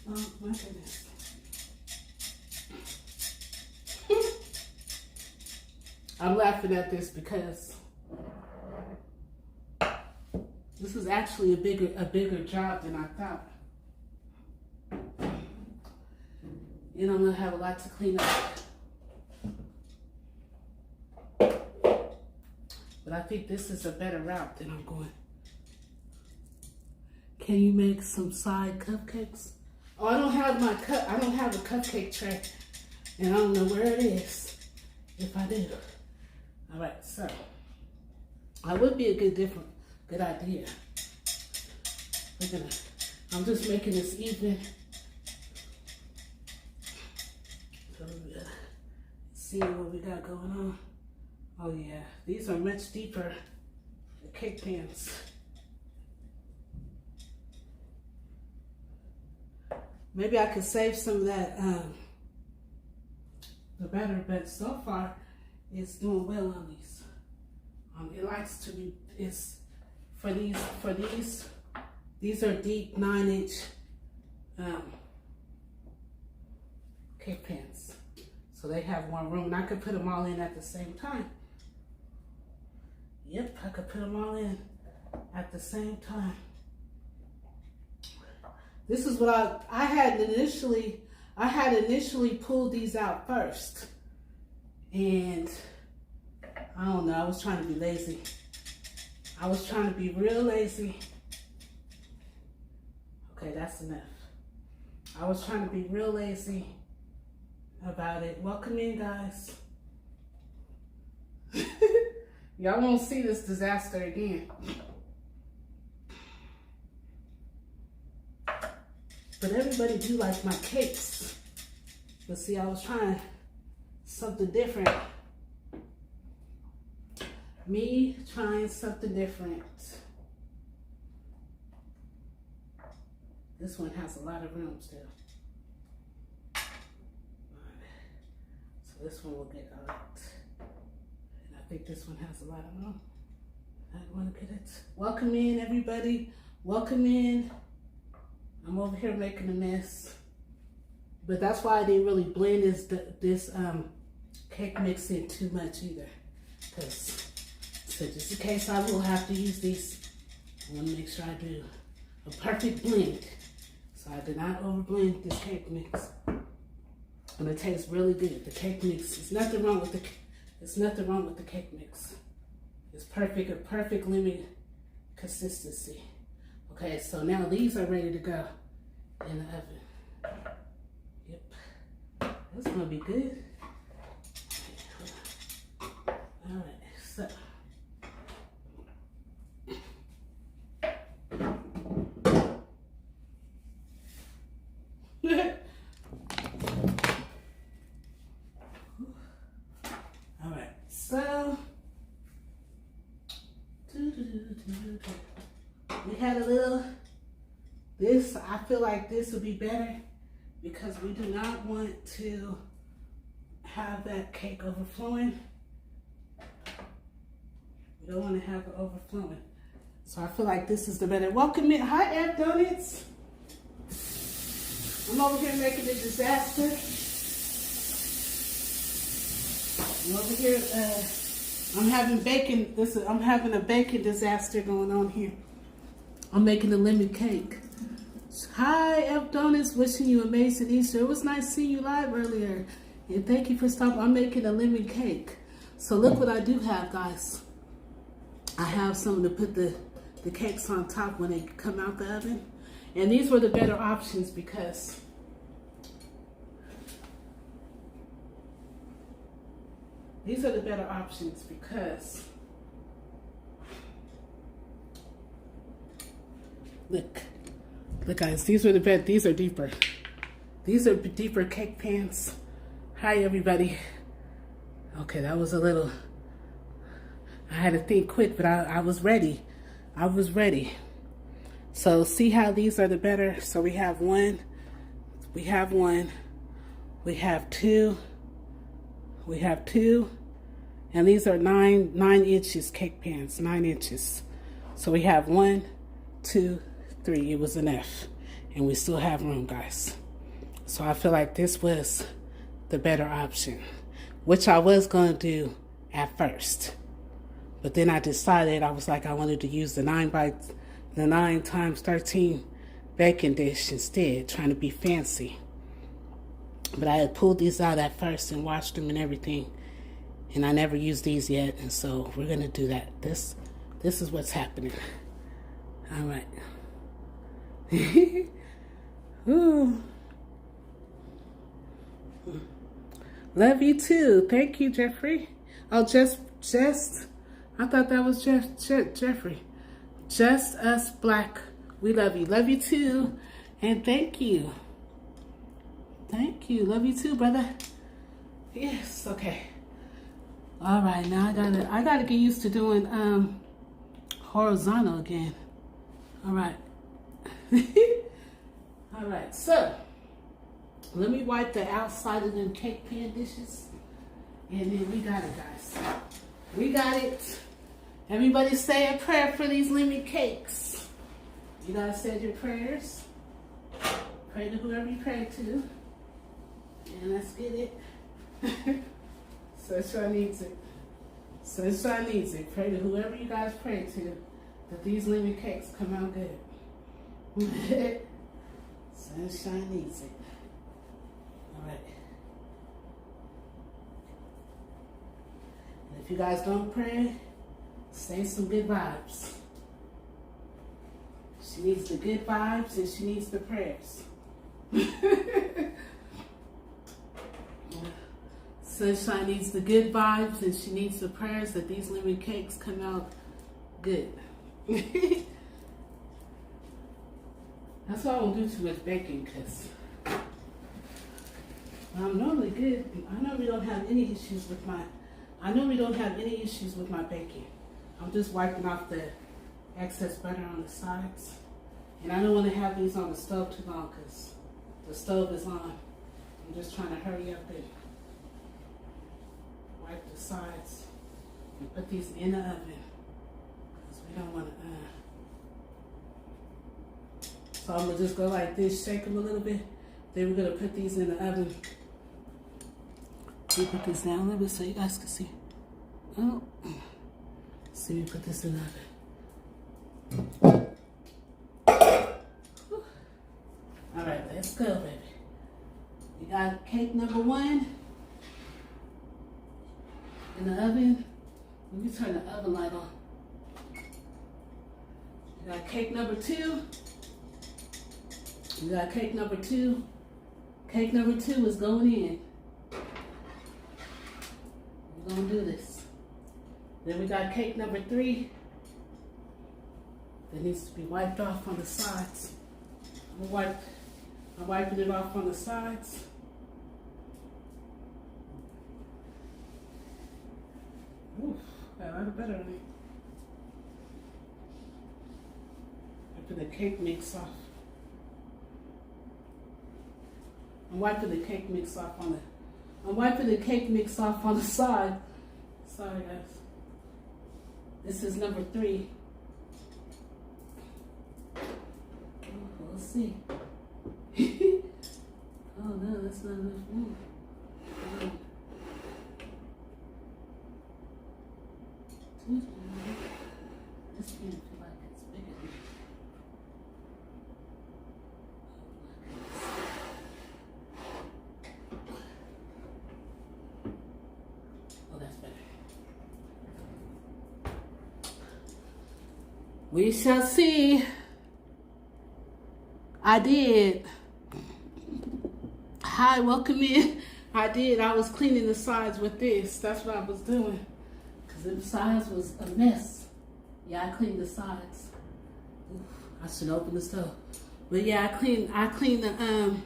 Oh my goodness. I'm laughing at this because this is actually a bigger job than I thought. And I'm gonna have a lot to clean up. But I think this is a better route than I'm going. Can you make some side cupcakes? Oh, I don't have my I don't have a cupcake tray, and I don't know where it is. If I do, all right. So, that would be a good idea. I'm just making this even. So see what we got going on. Oh yeah, these are much deeper, the cake pans. Maybe I could save some of that, the batter, but so far it's doing well on these. It likes to be, it's for these are deep 9-inch cake pans. So they have more room, and I could put them all in at the same time. Yep, I could put them all in at the same time. This is what I had initially pulled these out first. And I don't know, I was trying to be lazy. I was trying to be real lazy. Okay, that's enough. I was trying to be real lazy about it. Welcome in, guys. Y'all won't see this disaster again. But everybody do like my cakes. But see, I was trying something different. Me trying something different. This one has a lot of room still. So this one will get out. And I think this one has a lot of room. I want to get it. Welcome in, everybody. Welcome in. I'm over here making a mess. But that's why I didn't really blend this cake mix in too much either. Because, so just in case I will have to use these, I want to make sure I do a perfect blend. So I did not over blend this cake mix. And it tastes really good. The cake mix, there's nothing wrong with the cake mix. It's perfect, a perfect lemon consistency. Okay, so now these are ready to go in the oven. Yep, that's gonna be good. All right, so. All right, so. We had a little, I feel like this would be better because we do not want to have that cake overflowing. We don't want to have it overflowing. So I feel like this is the better. Welcome in. Hi, F Donuts. I'm over here making a disaster. I'm over here, I'm having bacon. I'm having a bacon disaster going on here. I'm making a lemon cake. Hi, F Donuts. Wishing you amazing Easter. It was nice seeing you live earlier. And thank you for stopping. I'm making a lemon cake. So look what I do have, guys. I have something to put the cakes on top when they come out the oven. And these were the better options because look guys, these are deeper. These are deeper cake pans. Hi everybody. Okay, that was a little, I had to think quick, but I was ready. So see how these are the better. So we have one, we have two, and these are 9 inches cake pans, 9 inches. So we have 1, 2, 3. It was enough, and we still have room, guys. So I feel like this was the better option, which I was gonna do at first, but then I decided I wanted to use the 9 times 13 baking dish instead, trying to be fancy. But I had pulled these out at first and washed them and everything, and I never used these yet, and so we're gonna do that. This is what's happening. All right. Ooh. Love you too. Thank you, Jeffrey. Oh, just. I thought that was Jeffrey. Just Us Black. We love you. Love you too. And thank you. Thank you. Love you too, brother. Yes. Okay. All right. Now I gotta get used to doing horizontal again. All right. All right. So let me wipe the outside of them cake pan dishes, and then we got it, guys. We got it. Everybody say a prayer for these lemon cakes. You gotta say your prayers. Pray to whoever you pray to. And let's get it. Sunshine needs it. Sunshine needs it. Pray to whoever you guys pray to that these lemon cakes come out good. Sunshine needs it. All right. And if you guys don't pray, say some good vibes. She needs the good vibes and she needs the prayers. Sunshine needs the good vibes and she needs the prayers that these lemon cakes come out good. That's why I don't do too much baking, because I'm normally good. I normally don't have any issues with my baking. I'm just wiping off the excess butter on the sides. And I don't want to have these on the stove too long because the stove is on. I'm just trying to hurry up and wipe the sides and put these in the oven because we don't want to. So I'm going to just go like this, shake them a little bit. Then we're going to put these in the oven. We put this down a little bit so you guys can see. Oh. See, we put this in the oven. All right, let's go, baby. We got cake number 1 in the oven. Let me turn the oven light on. We got cake number 2. We got cake number 2. Cake number 2 is going in. We're gonna do this. Then we got cake number 3 that needs to be wiped off on the sides. I'm wiping it off on the sides. Oof, got a lot of butter on it. Wiping the cake mix off. I'm wiping the cake mix off on the side. Sorry, guys. This is number 3. We'll see. Oh no, that's not enough. This can't feel like it's big enough. Oh, that's better. We shall see. I did. Hi, welcome in. I did. I was cleaning the sides with this. That's what I was doing. Because the sides was a mess. Yeah, I cleaned the sides. Oof, I should open the stove. But yeah, I cleaned the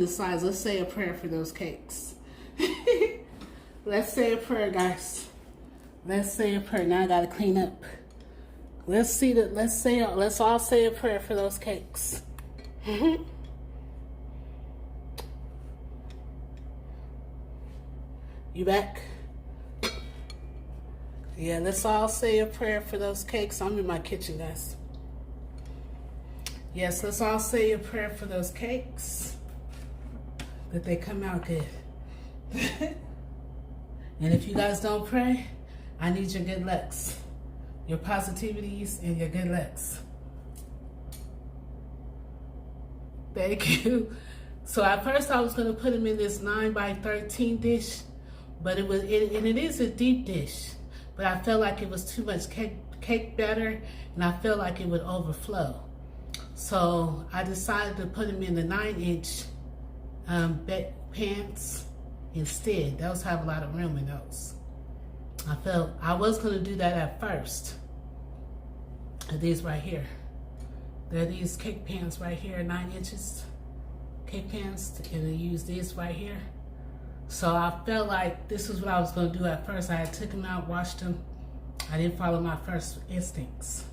sides. Let's say a prayer for those cakes. Let's say a prayer, guys. Let's say a prayer. Now I gotta clean up. Let's all say a prayer for those cakes. You back? Yeah, let's all say a prayer for those cakes. I'm in my kitchen, guys. Yes, let's all say a prayer for those cakes, that they come out good. And if you guys don't pray, I need your good lucks, your positivities, and your good lucks. Thank you. So at first I was gonna put them in this 9x13 dish, but it is a deep dish. But I felt like it was too much cake batter, and I felt like it would overflow. So I decided to put them in the 9-inch pans instead. Those have a lot of room in those. I felt I was going to do that at first. These right here. They're these cake pans right here, 9 inches cake pans, and I use these right here. So I felt like this is what I was going to do at first. I had took them out, washed them. I didn't follow my first instincts.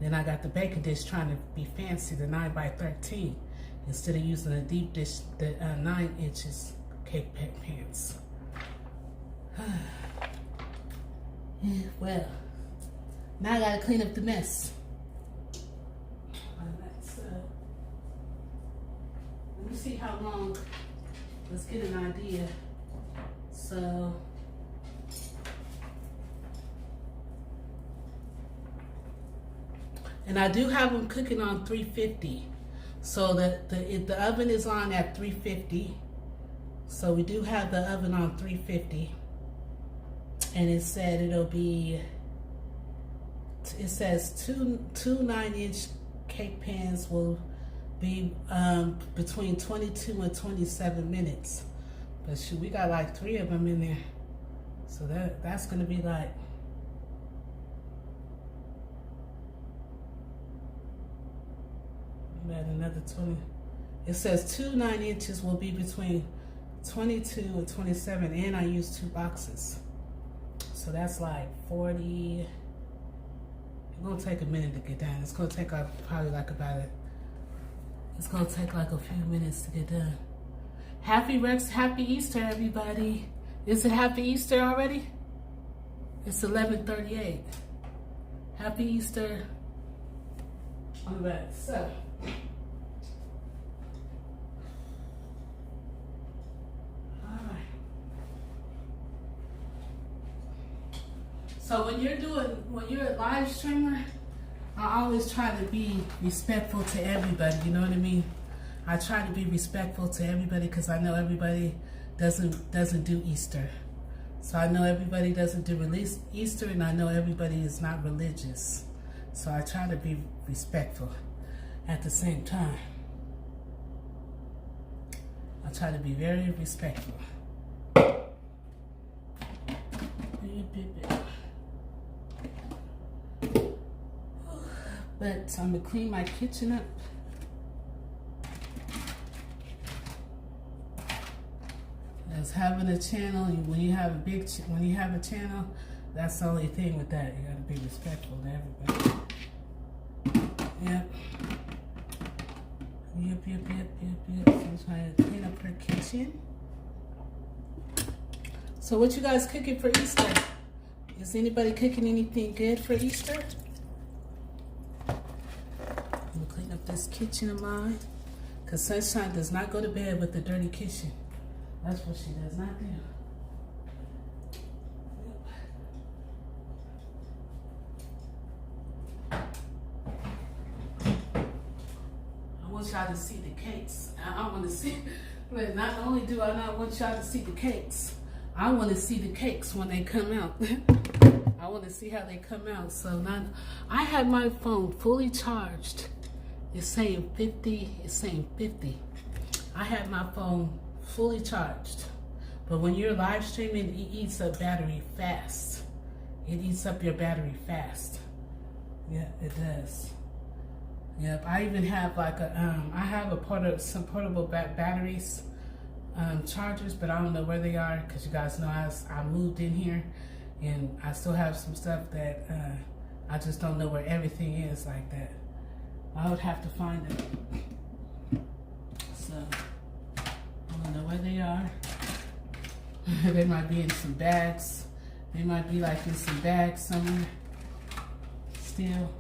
Then I got the baking dish trying to be fancy, the 9x13, instead of using the deep dish, the 9 inches cake pans. Well, now I gotta clean up the mess. Let me see how long. Let's get an idea. So, and I do have them cooking on 350. So the oven is on at 350. So we do have the oven on 350. And it said it'll be, it says two 9-inch cake pans will be between 22 and 27 minutes. But shoot, we got like 3 of them in there. So that's gonna be like, add another 20. It says 2 9 inches will be between 22 and 27, and I use 2 boxes. So that's like 40. It's gonna take a minute to get done. It's gonna take probably like it's gonna take like a few minutes to get done. Happy Easter, everybody. Is it Happy Easter already? It's 11:38. Happy Easter. All right, so. So when you're a live streamer, I always try to be respectful to everybody, you know what I mean? I try to be respectful to everybody because I know everybody doesn't do Easter. So I know everybody doesn't do Easter, and I know everybody is not religious. So I try to be respectful at the same time. I try to be very respectful. But I'm gonna clean my kitchen up. As having a channel, when you have a channel, that's the only thing with that. You gotta be respectful to everybody. Yep. So I'm trying to clean up her kitchen. So what you guys cooking for Easter? Is anybody cooking anything good for Easter? I'm gonna clean up this kitchen of mine. Because Sunshine does not go to bed with a dirty kitchen. That's what she does not do. I want y'all to see the cakes. I want to see, but not only do I not want y'all to see the cakes, I want to see the cakes when they come out. I want to see how they come out. So now I had my phone fully charged. It's saying 50. It's saying 50. I had my phone fully charged. But when you're live streaming, it eats up battery fast. It eats up your battery fast. Yeah, it does. Yep. I even have like I have some portable batteries. Chargers, but I don't know where they are because you guys know I moved in here and I still have some stuff that I just don't know where everything is like that. I would have to find them. So I don't know where they are. They might be in some bags. They might be like in some bags somewhere still.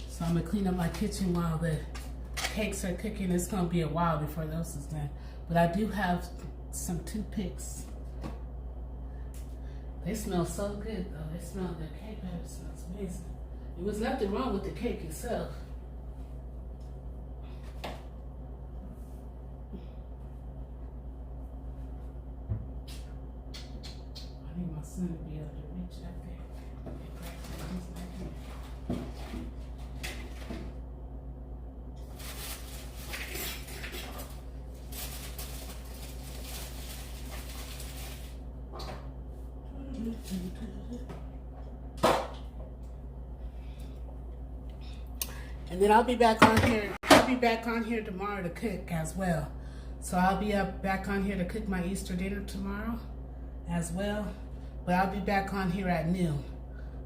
So I'm gonna clean up my kitchen while the cakes are cooking. It's gonna be a while before those is done. But I do have some toothpicks. They smell so good though. The cake batter smells amazing. There was nothing wrong with the cake itself. I need my son to be able to reach out there. And then I'll be back on here. I'll be back on here tomorrow to cook as well. So I'll be back on here to cook my Easter dinner tomorrow as well. But I'll be back on here at noon.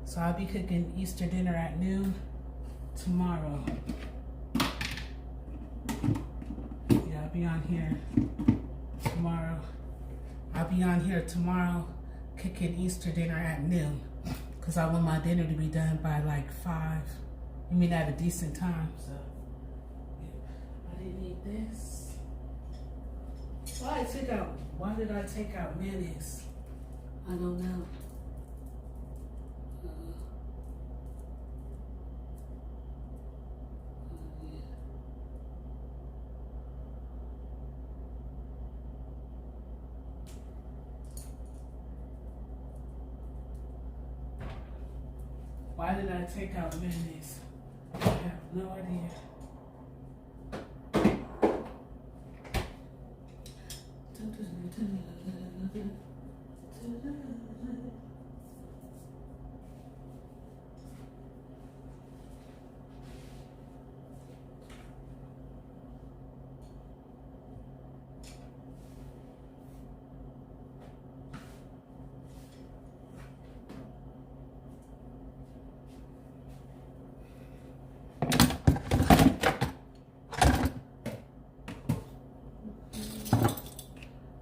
So I'll be cooking Easter dinner at noon tomorrow. Yeah, I'll be on here tomorrow. I'll be on here tomorrow cooking Easter dinner at noon. Because I want my dinner to be done by like 5. You mean at a decent time, so. Yeah. I didn't need this. Why did I take out mayonnaise? I don't know. Yeah. Why did I take out mayonnaise? I have no idea.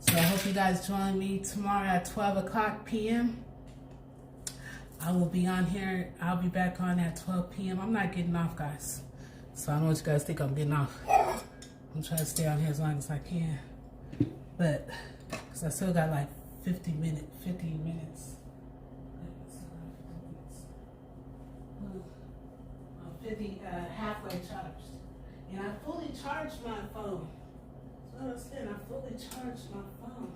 I hope you guys join me tomorrow at 12 o'clock p.m. I will be on here. I'll be back on at 12 p.m. I'm not getting off, guys. So I don't want you guys to think I'm getting off. I'm trying to stay on here as long as I can. But, because I still got like 15 minutes. I'm halfway charged. And I fully charged my phone. So I understand, I fully charged my phone.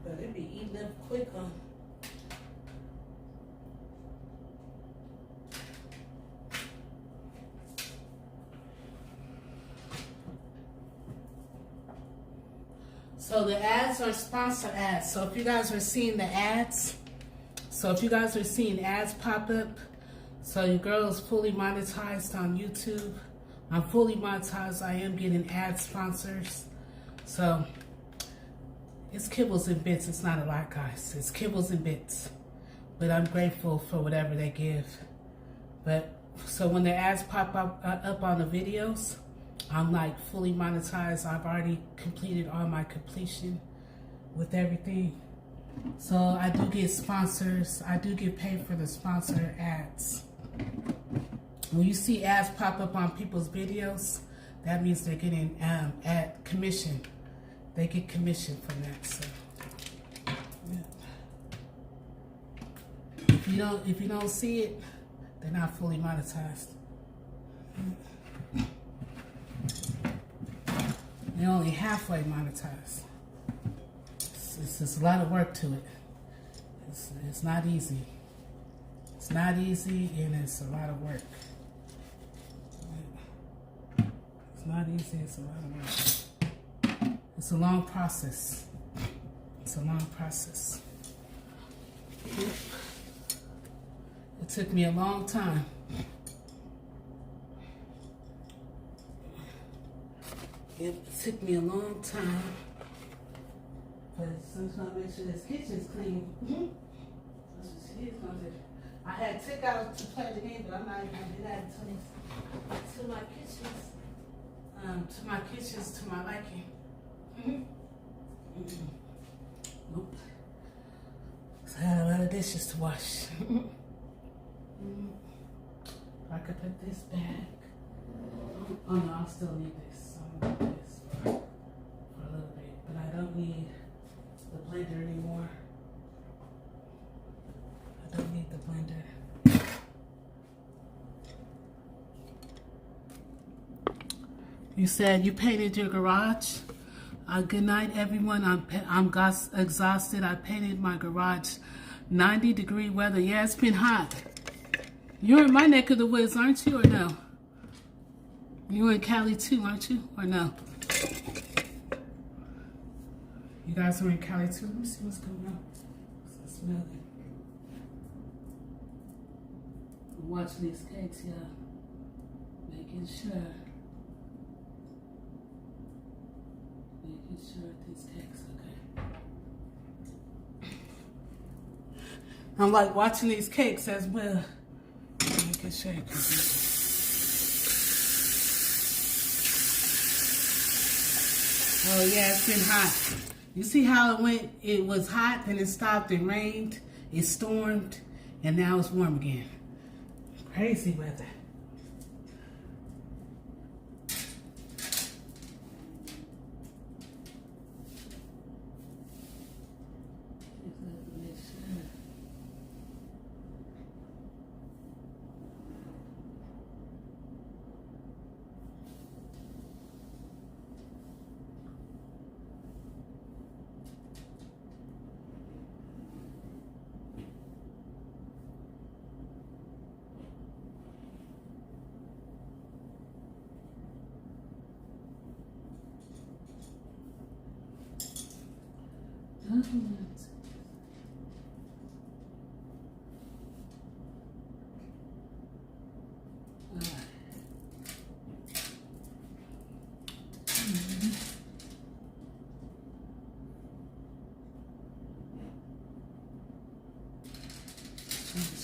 But it'd be eating up quick on. So the ads are sponsor ads. So if you guys are seeing the ads, pop up, so your girl is fully monetized on YouTube. I'm fully monetized. I am getting ad sponsors. So it's kibbles and bits. It's not a lot, guys. It's kibbles and bits. But I'm grateful for whatever they give. But so when the ads pop up on the videos, I'm like fully monetized. I've already completed all my completion with everything. So I do get sponsors. I do get paid for the sponsor ads. When you see ads pop up on people's videos, that means they're getting ad commission. They get commission from that. So yeah. If you don't see it, they're not fully monetized. They're only halfway monetized. It's a lot of work to it. It's not easy. It's not easy, and it's a lot of work. It's not easy. It's a lot of work. It's a long process. It's a long process. It took me a long time. It took me a long time. But sometimes make sure this kitchen's clean. That's what she is gonna do. I had took out to play the game, but I'm not even gonna do that until my kitchens to my liking. Nope. So I had a lot of dishes to wash. I could put this back. Oh no, I still need this. I'm gonna do this for a little bit, but I don't need the blender anymore. I don't need the blender. You said you painted your garage. Good night, everyone. I'm exhausted. I painted my garage. 90-degree weather. Yeah, it's been hot. You're in my neck of the woods, aren't you, or no? You're in Cali too, aren't you, or no? You guys are in Cali too. Let me see what's going on. I smell it. I'm watching these cakes, y'all. Making sure these cakes, okay. I'm like watching these cakes as well. Making sure. Oh yeah, it's been hot. You see how it went? It was hot, then it stopped, it rained, it stormed, and now it's warm again. Crazy weather.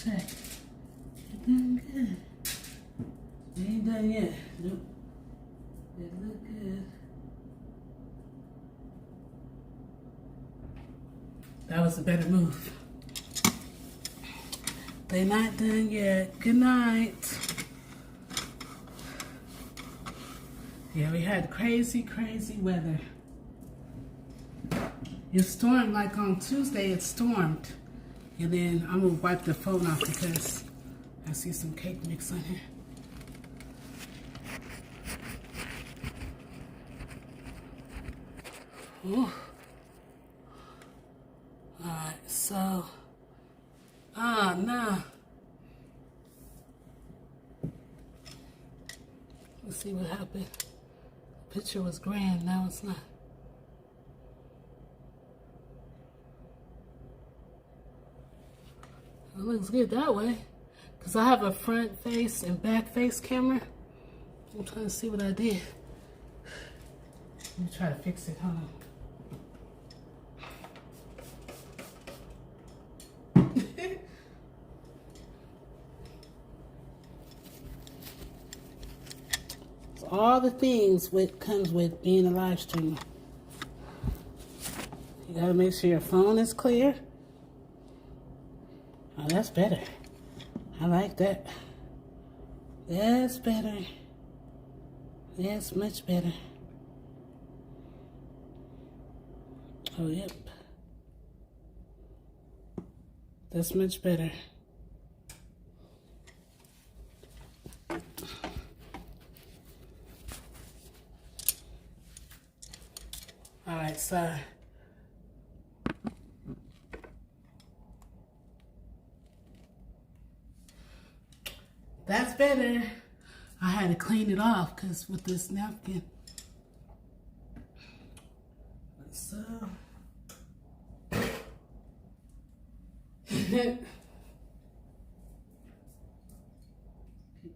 Check. Doing good. They ain't done yet. Nope. They look good. That was a better move. They not done yet. Good night. Yeah, we had crazy, crazy weather. It stormed like on Tuesday. It stormed. And then I'm gonna wipe the phone off because I see some cake mix on here. Ooh. Alright, so no. Let's see what happened. The picture was grand, now it's not. It looks good that way. Because I have a front face and back face camera. I'm trying to see what I did. Let me try to fix it. Hold on. So all the things comes with being a live streamer. You gotta make sure your phone is clear. Oh, that's better. I like that. That's better. That's much better. Oh, yep. That's much better. All right, so that's better. I had to clean it off because with this napkin. So keep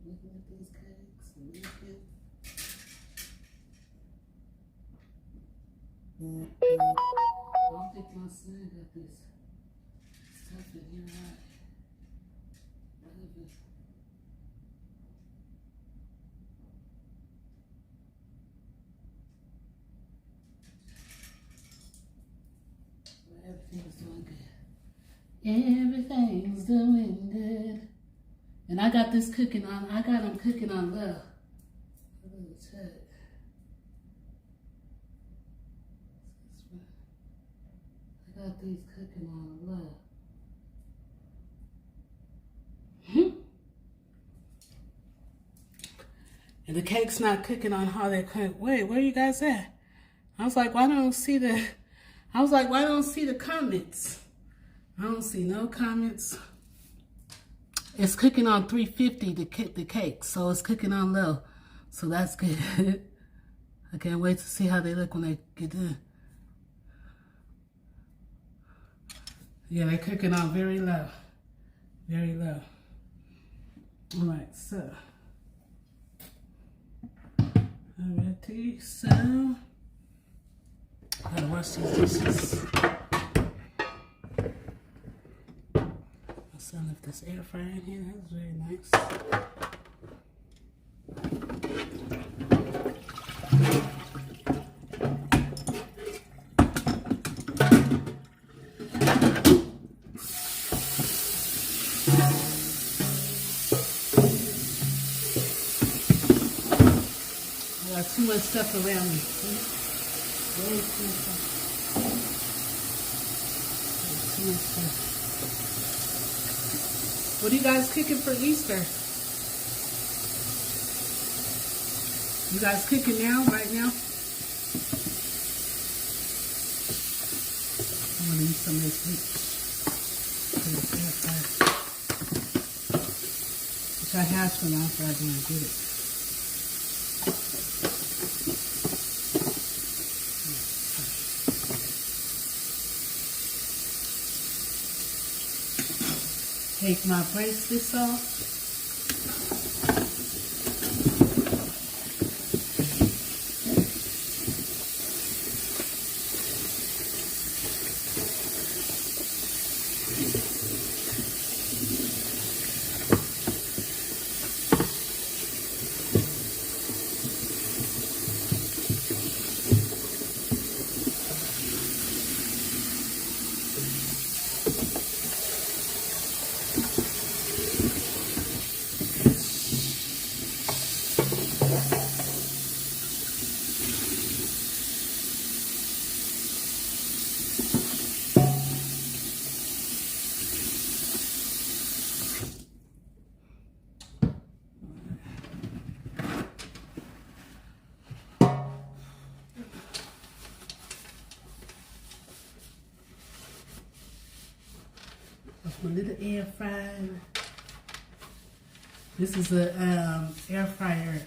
looking at these cakes and looking. I don't think my son got this stuff in here right. Everything's doing good. Everything's doing good. And I got this cooking on, I got them cooking on low. A little check. I got these cooking on low. And the cake's not cooking on how they cook. Wait, where you guys at? I was like, why don't I see the comments? I don't see no comments. It's cooking on 350 the cake, so it's cooking on low. So that's good. I can't wait to see how they look when they get done. Yeah, they're cooking on very low. Very low. All right, so. Alrighty, so. Gotta wash these dishes. I left this air fryer in here. That's very nice. I got too much stuff around me. Way too much stuff. Too much stuff. What are you guys cooking for Easter? You guys cooking now, right now? I'm gonna use some of this meat. Which I have some after I go and get it. Take my bracelets off. My little air fryer. This is a air fryer.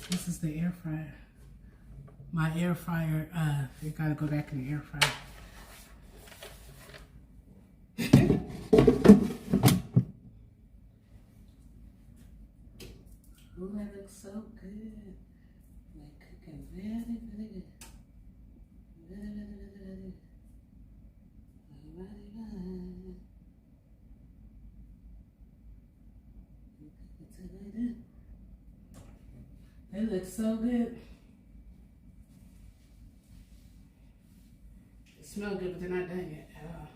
This is the air fryer. My air fryer. It gotta go back in the air fryer. Oh, that looks so good. Like cooking very, very good. Very, very, very, very good. They look so good. They smell good, but they're not done yet at all.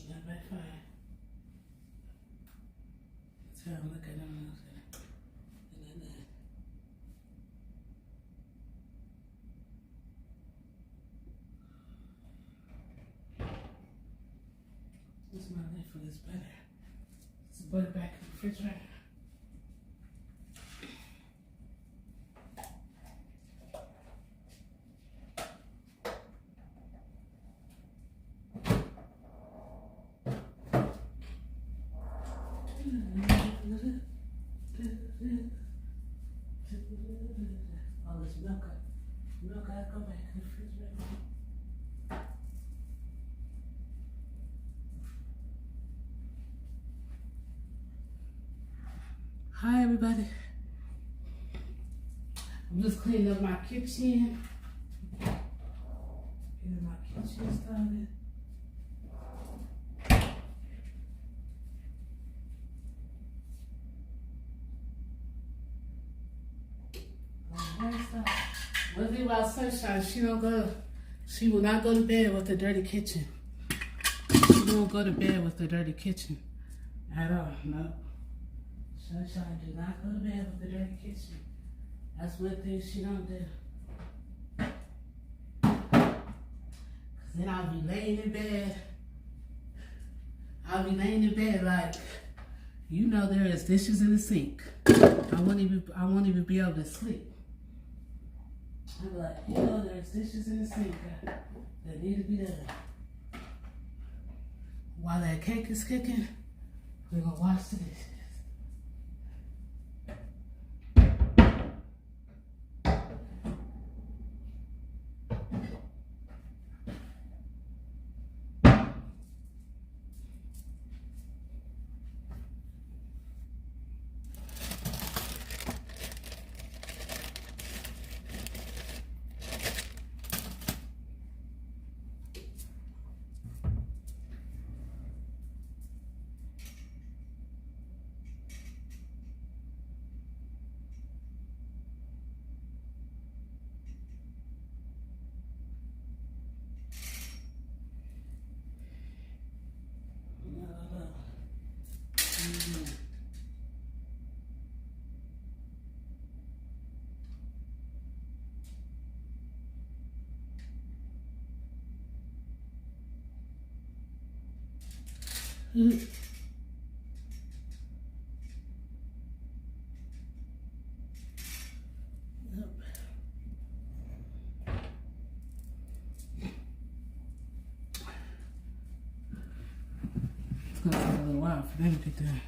Not by far. That's how I look at them. They're not done. What's my lid for this butter? This butter back in the refrigerator. All this milk, I go back in the refrigerator. Hi everybody. I'm just cleaning up my kitchen. Getting my kitchen started. One thing about Sunshine, she will not go to bed with a dirty kitchen. She won't go to bed with a dirty kitchen at all, no. Sunshine do not go to bed with a dirty kitchen. That's one thing she don't do. Cause then I'll be laying in bed like, You know there is dishes in the sink. I won't even be able to sleep. I'm like, you know there's dishes in the sink that need to be done. While that cake is cooking, we're gonna wash the dishes. It's gonna take a little while for them to get done.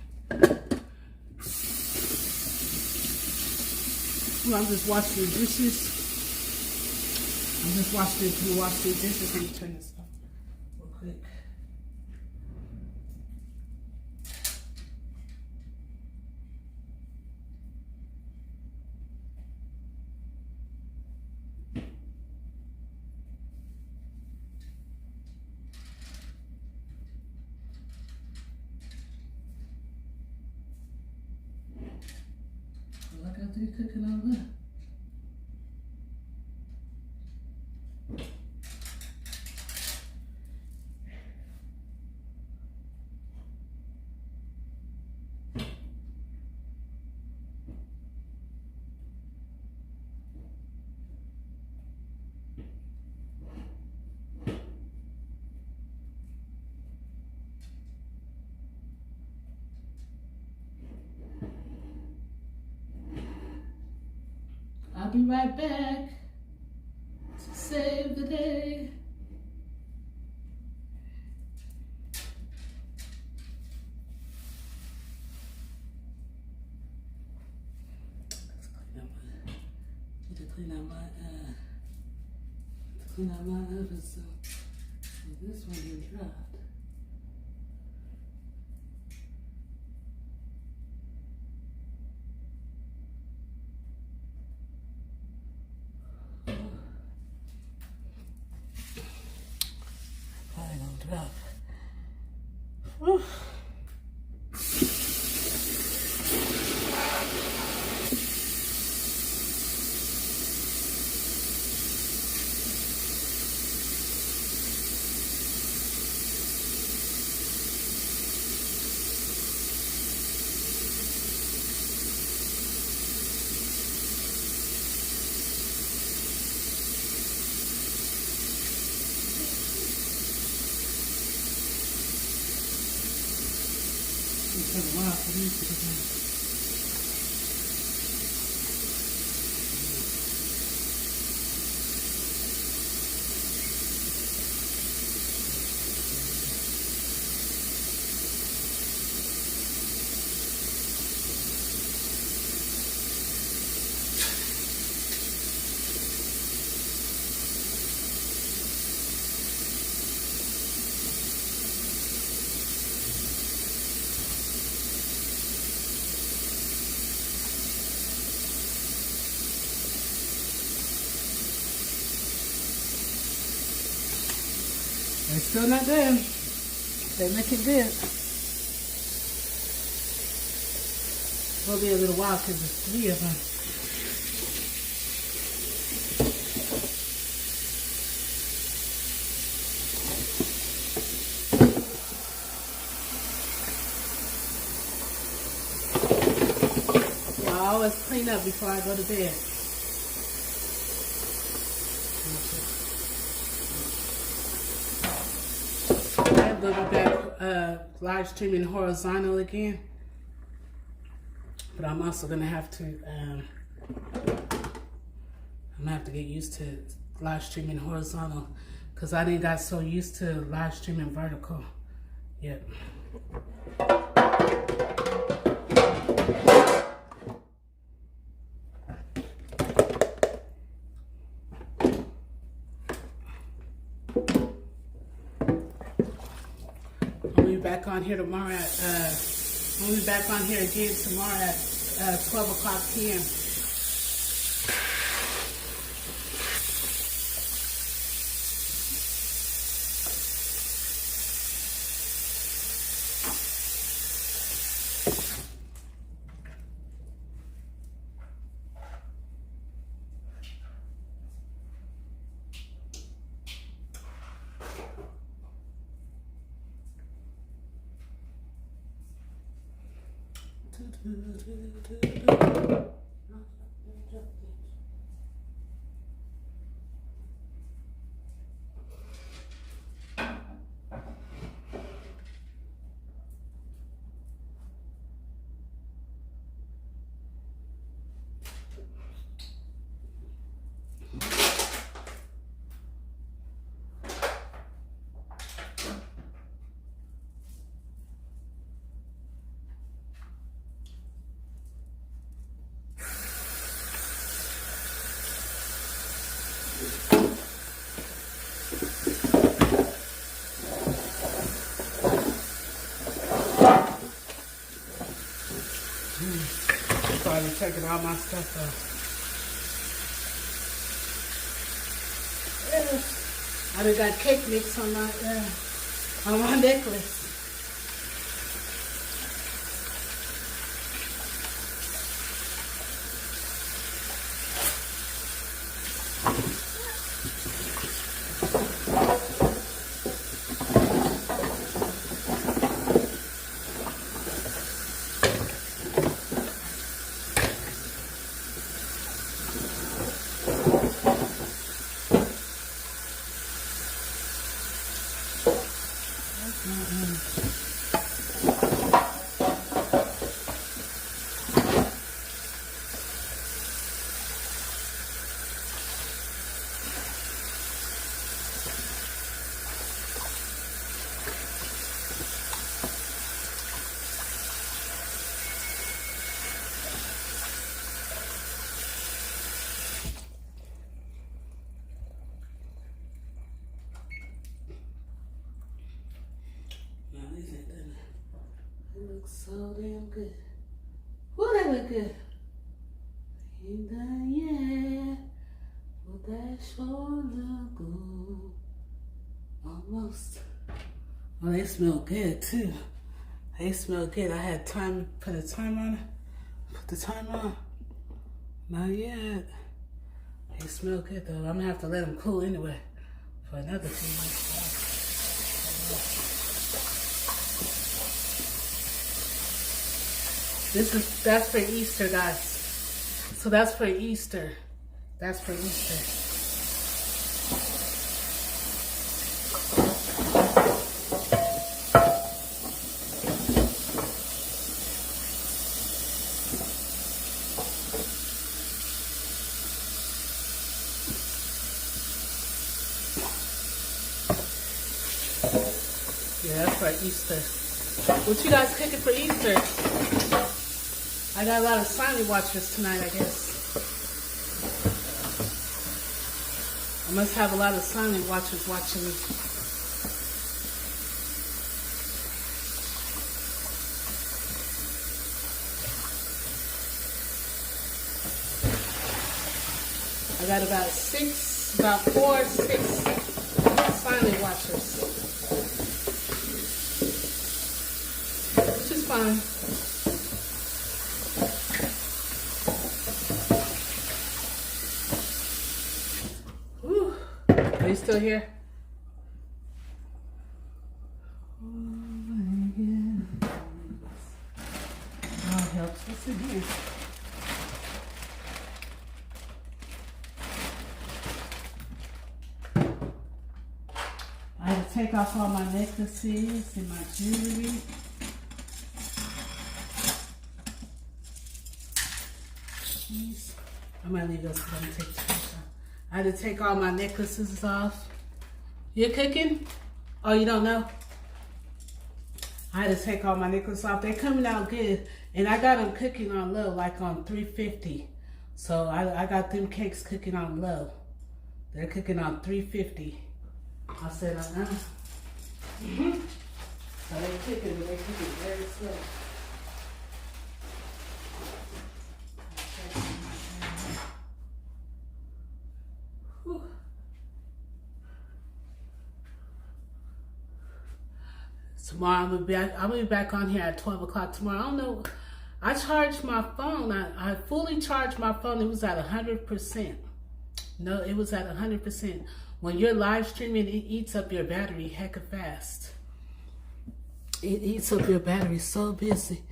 Well, I'm just washing the dishes. I'm just washing to wash the dishes. Let me turn this off real quick. Like I do cooking all that. I'll be right back to save the day. Let's clean out my oven so this one is dry. Whew. It took a while for these to get done. They're still not done. They're looking good. It'll be a little while because there's 3 of them. Well, I always clean up before I go to bed. We'll be back live streaming horizontal again. But I'm also gonna have to, I'm gonna have to get used to live streaming horizontal because I didn't got so used to live streaming vertical. Yep. I'll be back on here tomorrow at, we'll be back on here again tomorrow at 12 o'clock p.m. Sorry, taking all my stuff off. I done got cake mix on my necklace. So damn good. Woo, that look good. Ain't done yet, but that sure look good. Almost. Oh, they smell good too. They smell good. I had time to put a timer on it. Put the timer on. Not yet. They smell good though. I'm gonna have to let them cool anyway for another few months. That's for Easter, guys. So that's for Easter. That's for Easter. Yeah, that's for Easter. What you guys cooking for Easter? I got a lot of silent watchers tonight, I guess. I must have a lot of silent watchers watching me. I got about 4 or 6 silent watchers. Which is fine. Are you still here? Oh my goodness. Oh, helps. What's in here? I had to take off all my necklaces and my jewelry. keys. I might leave those because I'm gonna take the trash off. I had to take all my necklaces off. You're cooking? Oh, you don't know? I had to take all my necklaces off. They're coming out good. And I got them cooking on low, like on 350. So I got them cakes cooking on low. They're cooking on 350. I said, Mm-hmm. So they're cooking, but they're cooking very slow. Tomorrow I'm gonna be back on here at 12 o'clock tomorrow. I don't know. I charged my phone. I fully charged my phone. It was at 100%. No, it was at 100%. When you're live streaming, it eats up your battery hecka fast. It eats up your battery so busy.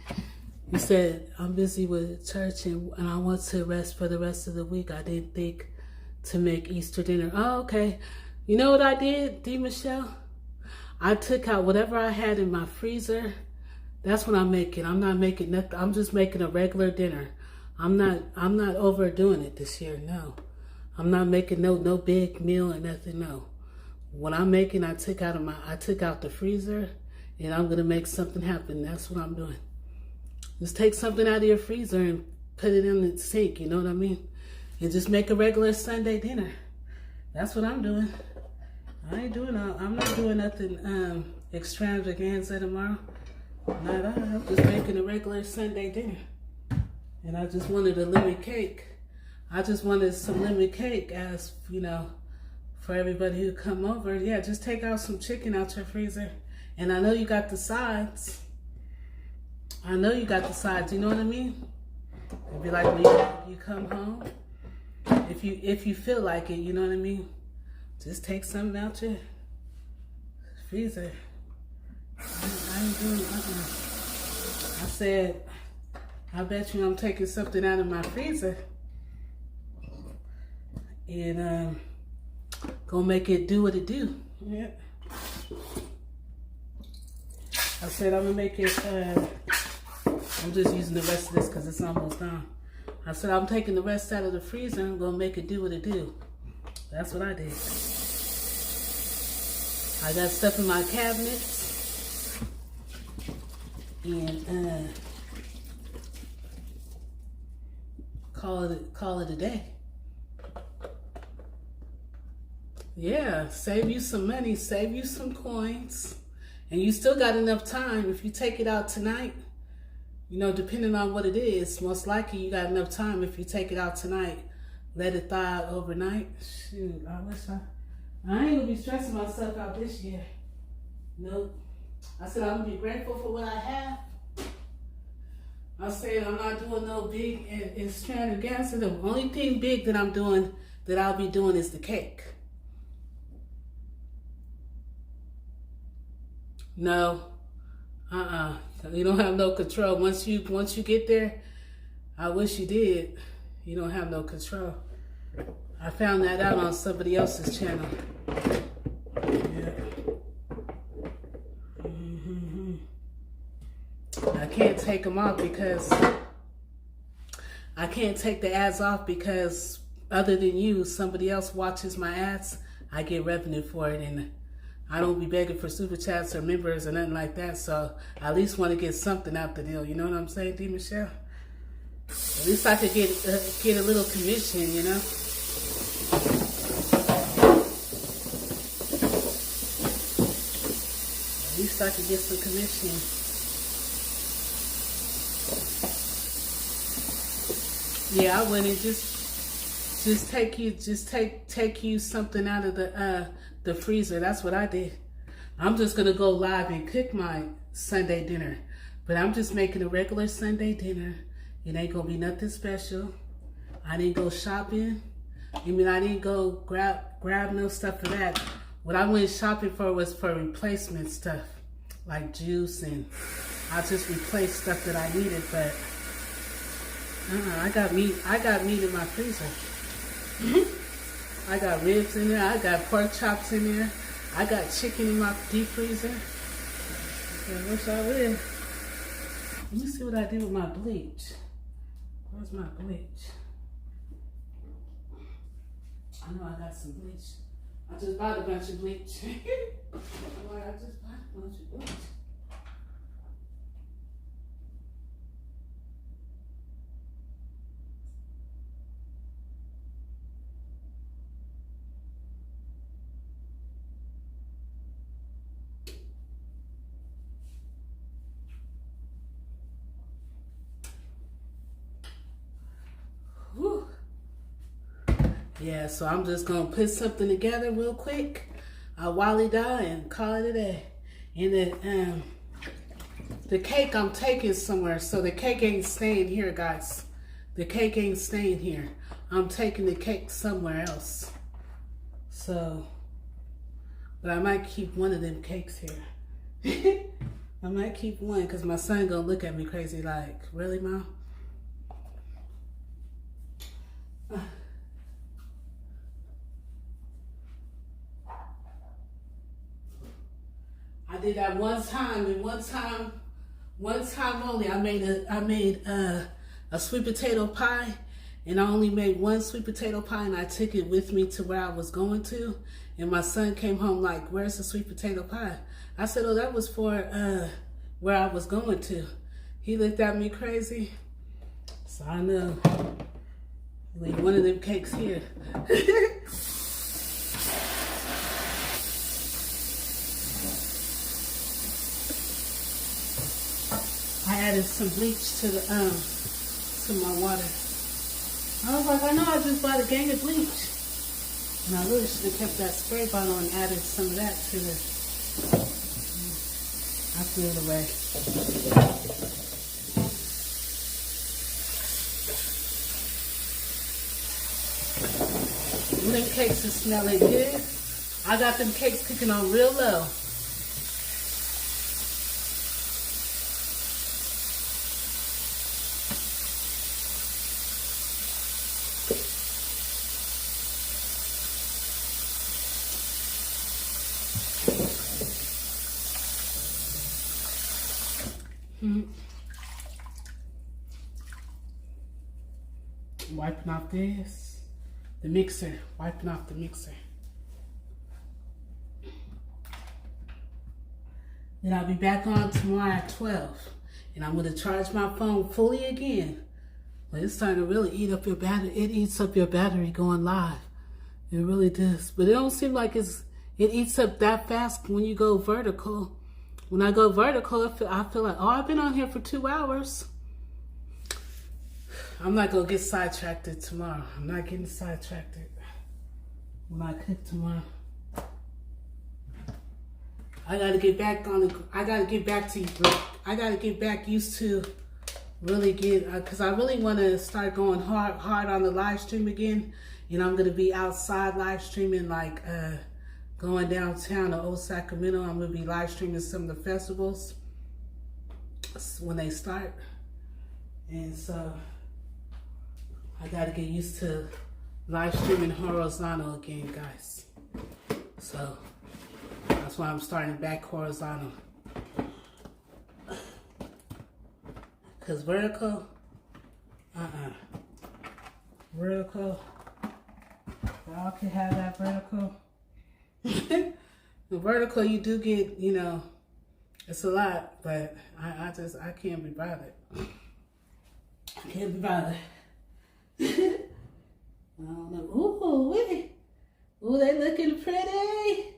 You said, I'm busy with church and I want to rest for the rest of the week. I didn't think to make Easter dinner. Oh, okay. You know what I did, D. Michelle? I took out whatever I had in my freezer. That's what I'm making. I'm not making nothing. I'm just making a regular dinner. I'm not overdoing it this year. No. I'm not making no big meal or nothing. No. What I'm making, I took out the freezer and I'm gonna make something happen. That's what I'm doing. Just take something out of your freezer and put it in the sink, you know what I mean? And just make a regular Sunday dinner. That's what I'm doing. I'm not doing nothing extravaganza tomorrow. Not at all. I'm just making a regular Sunday dinner. And I just wanted a lemon cake. I just wanted some lemon cake as, you know, for everybody who come over. Yeah, just take out some chicken out your freezer. And I know you got the sides. You know what I mean? It'd be like when you come home. If you feel like it, you know what I mean? Just take something out your freezer. I ain't doing I said, I bet you I'm taking something out of my freezer and gonna make it do what it do. Yeah. I said I'm gonna make it. I'm just using the rest of this because it's almost done. I said I'm taking the rest out of the freezer and I'm gonna make it do what it do. That's what I did. I got stuff in my cabinets and call it a day. Yeah, save you some money, save you some coins, and you still got enough time. If you take it out tonight, you know, depending on what it is, most likely you got enough time. If you take it out tonight, let it thaw out overnight. Shoot, I ain't gonna be stressing myself out this year. Nope. I said I'm gonna be grateful for what I have. I said I'm not doing no big extravaganza. The only thing big that I'm doing, that I'll be doing, is the cake. No. You don't have no control. Once you get there, I wish you did. You don't have no control. I found that out on somebody else's channel. Yeah. I can't take them off because I can't take the ads off because other than you, somebody else watches my ads. I get revenue for it, and I don't be begging for super chats or members or nothing like that. So I at least want to get something out the deal. You know what I'm saying, D. Michelle? At least I could get a little commission, you know. At least I could get some commission. Yeah, I wouldn't just take you something out of the freezer. That's what I did. I'm just gonna go live and cook my Sunday dinner, but I'm just making a regular Sunday dinner. It ain't gonna be nothing special. I didn't go shopping. I didn't go grab no stuff for that. What I went shopping for was for replacement stuff, like juice, and I just replaced stuff that I needed. But I got meat in my freezer. I got ribs in there. I got pork chops in there. I got chicken in my deep freezer. I wish I would. Let me see what I did with my bleach. Where's my bleach? I know I got some bleach. I just bought a bunch of bleach. I'm like, I just bought a bunch of bleach. Whew. Yeah, so I'm just gonna put something together real quick. I'll wally die and call it a day. And the cake I'm taking somewhere, so the cake ain't staying here, guys. The cake ain't staying here. I'm taking the cake somewhere else. So, but I might keep one of them cakes here. I might keep one because my son gonna look at me crazy like, really, Mom? I did that one time, and one time only. I made a sweet potato pie, and I only made one sweet potato pie, and I took it with me to where I was going to. And my son came home like, "Where's the sweet potato pie?" I said, "Oh, that was for where I was going to." He looked at me crazy, so I know. Leave one of them cakes here. I added some bleach to the to my water. I was like, I know I just bought a gang of bleach. And I really should have kept that spray bottle and added some of that to the, I threw it away. Them cakes are smelling good. I got them cakes cooking on real low. Wiping off this, the mixer, wiping off the mixer. Then I'll be back on tomorrow at 12. And I'm going to charge my phone fully again. But it's starting to really eat up your battery. It eats up your battery going live. It really does. But it don't seem like it eats up that fast when you go vertical. When I go vertical, I feel like, oh, I've been on here for 2 hours. I'm not going to get sidetracked tomorrow. I'm not getting sidetracked when I cook tomorrow. I got to get back on the, I got to get back to, I got to get back used to really get, because I really want to start going hard on the live stream again. And I'm going to be outside live streaming, like going downtown to Old Sacramento. I'm going to be live streaming some of the festivals when they start. And so I got to get used to live streaming horizontal again, guys. So that's why I'm starting back horizontal. Because vertical, vertical, y'all can have that vertical. The vertical, you do get, you know, it's a lot, but I can't be bothered. I can't be bothered. I don't know. Ooh, wait. Ooh, they looking pretty.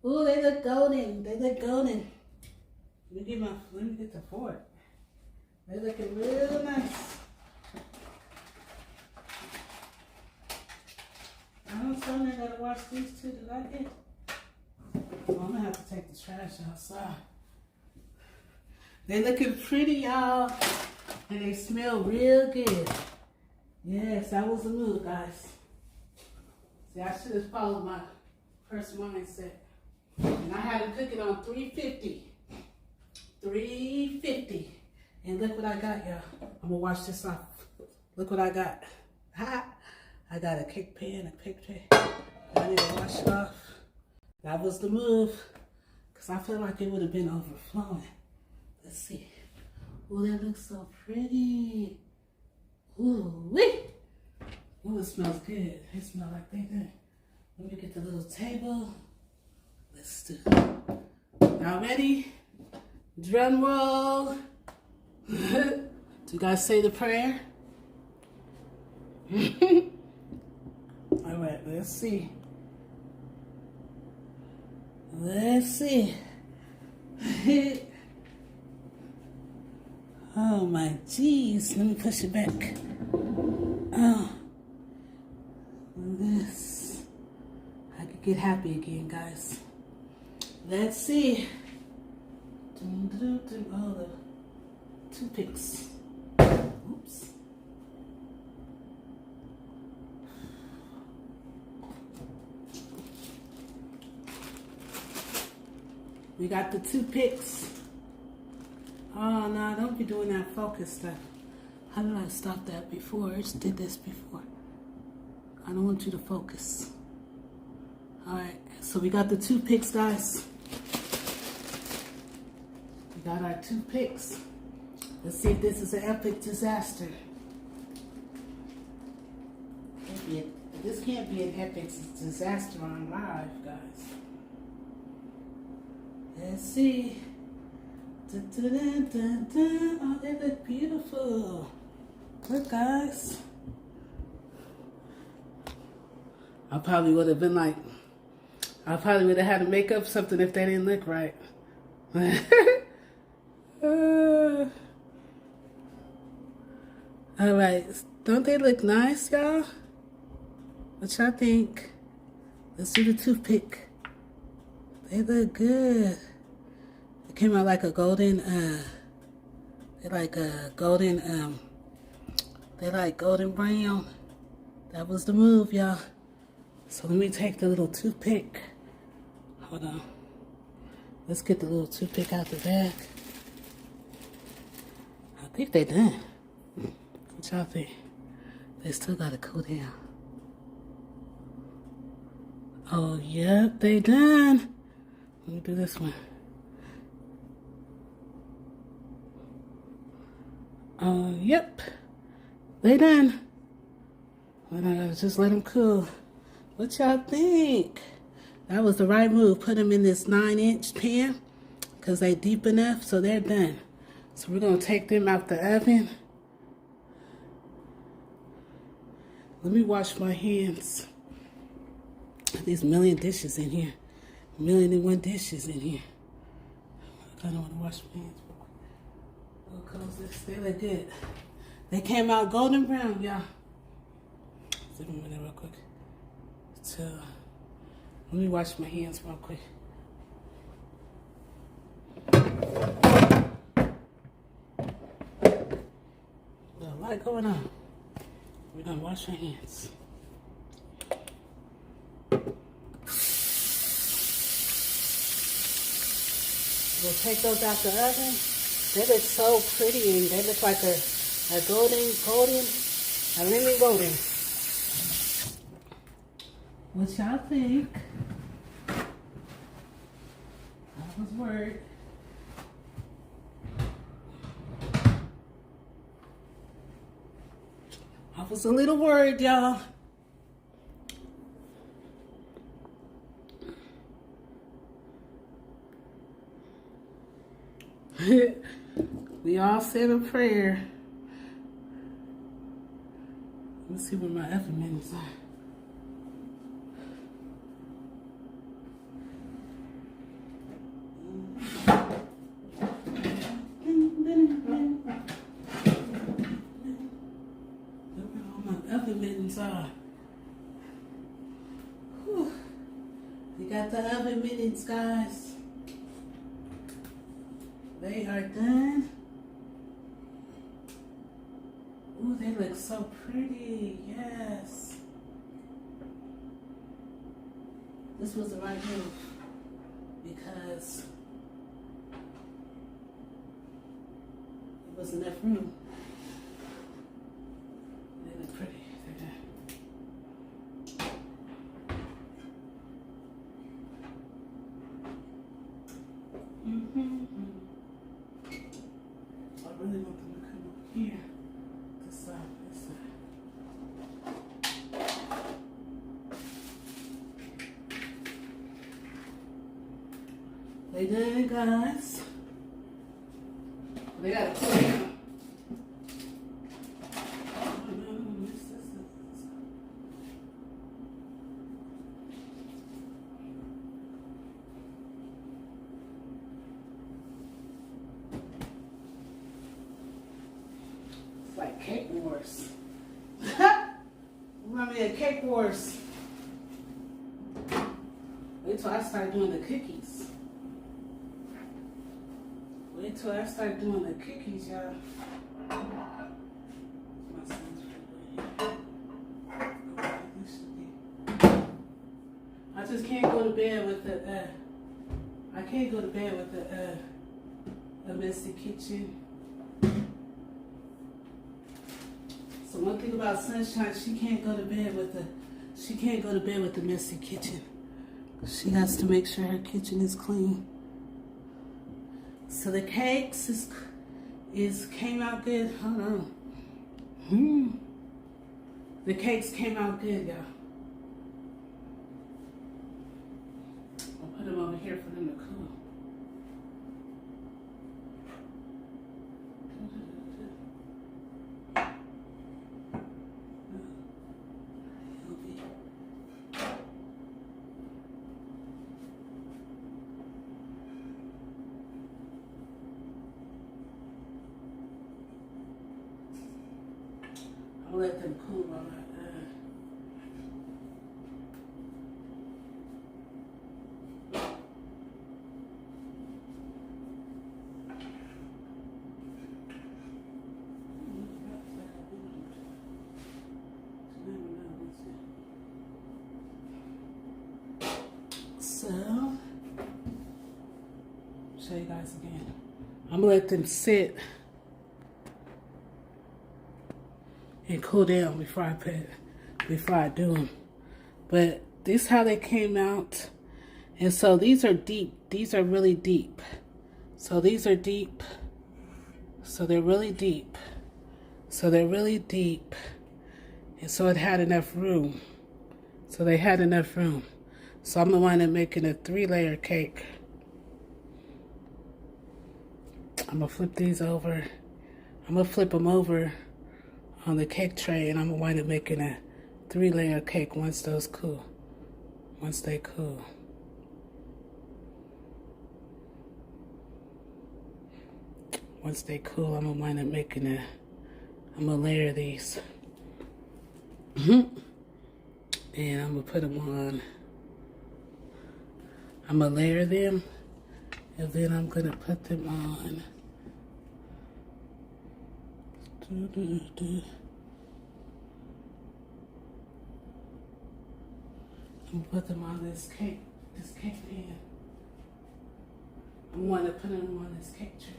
Ooh, they look golden. They look golden. Let me get the fork. They looking real nice. I don't tell me I gotta wash these two that I did. Well, I'm gonna have to take the trash outside. They looking pretty, y'all. And they smell real good. Yes, that was the move, guys. See, I should have followed my first mindset. And I had to cook it on 350. 350. And look what I got, y'all. I'm gonna wash this off. Look what I got. Ha! I got a cake pan, a cake tray. I need to wash it off. That was the move. Because I feel like it would have been overflowing. Let's see. Oh, that looks so pretty. Ooh, wee. Oh, it smells good. It smells like they did. Let me get the little table. Let's do it. Y'all ready? Drum roll. Do you guys say the prayer? All right, let's see. Let's see. Oh my geez, let me push it back. Oh, this. I could get happy again, guys. Let's see. Oh, the toothpicks. Oops. We got the toothpicks. Oh no, don't be doing that focus stuff. How did I stop that before? I just did this before. I don't want you to focus. Alright, so we got the toothpicks, guys. We got our toothpicks. Let's see if this is an epic disaster. This can't be an epic disaster on live, guys. Let's see. Dun, dun, dun, dun, dun. Oh, they look beautiful. Look, guys. I probably would have been like, I probably would have had to make up something if they didn't look right. All right. Don't they look nice, y'all? What y'all think? Let's do the toothpick. They look good. It came out like a golden, they like golden brown. That was the move, y'all. So let me take the little toothpick. Hold on. Let's get the little toothpick out the bag. I think they done. What y'all think? They still gotta cool down. Oh, yep, they done. Let me do this one. Oh, yep. They done. Well, I gotta just let them cool. What y'all think? That was the right move. Put them in this 9-inch pan because they deep enough, so they're done. So we're gonna take them out the oven. Let me wash my hands. These million dishes in here. 1,000,001 dishes in here. I kind of want to wash my hands. We'll close this. They look good. They came out golden brown, y'all. Give me a minute real quick. So, let me wash my hands real quick. There's a lot going on. We're going to wash our hands. We'll take those out the oven. They look so pretty and they look like a lemon golden. What y'all think? I was worried. I was a little worried, y'all. We all said a prayer. Let's see where my effing minutes are. Look where all my oven mittens are. Whew. We got the oven mittens, guys. They are done. Ooh, they look so pretty. Yes. This was the right move because there was enough room. They look pretty. They're done. I really want them to come over here. This side, this side. done, guys. They gotta cool down. It's like cake wars. Remind me of cake wars. Wait till I start doing the cookies. Wait till I start doing the cookies, y'all. I just can't go to bed with the, I can't go to bed with a messy kitchen. So one thing about Sunshine, she can't go to bed with the messy kitchen. She has to make sure her kitchen is clean. So the cakes came out good. Hold on. The cakes came out good, y'all. I'll put them over here for them to cool. I'll let them cool while So, show you guys again. I'm gonna let them sit and cool down before I do them. But this is how they came out. And so these are deep. These are really deep. So these are deep. So they're really deep. So they're really deep. And so it had enough room. So they had enough room. So I'm gonna wind up making a 3-layer cake. I'm gonna flip these over. I'm gonna flip them over on the cake tray, and I'm gonna wind up making a 3-layer cake once those cool. Once they cool. Once they cool, I'm gonna wind up making I'm gonna layer these. And I'm gonna put them on. I'm gonna layer them, and then I'm gonna put them on. I'm gonna put them on this cake pan. I want to put them on this cake tray.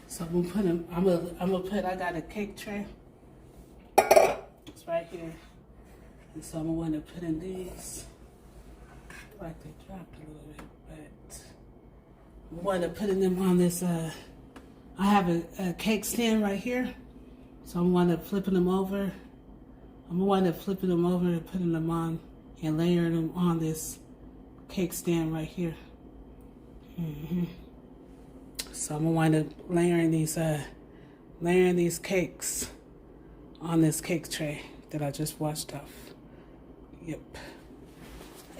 So I'm gonna put them. I'm gonna put. I got a cake tray. It's right here, and so I'm gonna want to put in these. Like they dropped a little bit, but I want to put them on this. I have a cake stand right here, so I'm gonna flipping them over. I'm gonna wind up flipping them over and putting them on and layering them on this cake stand right here. So I'm gonna wind up layering these cakes on this cake tray that I just washed off. Yep.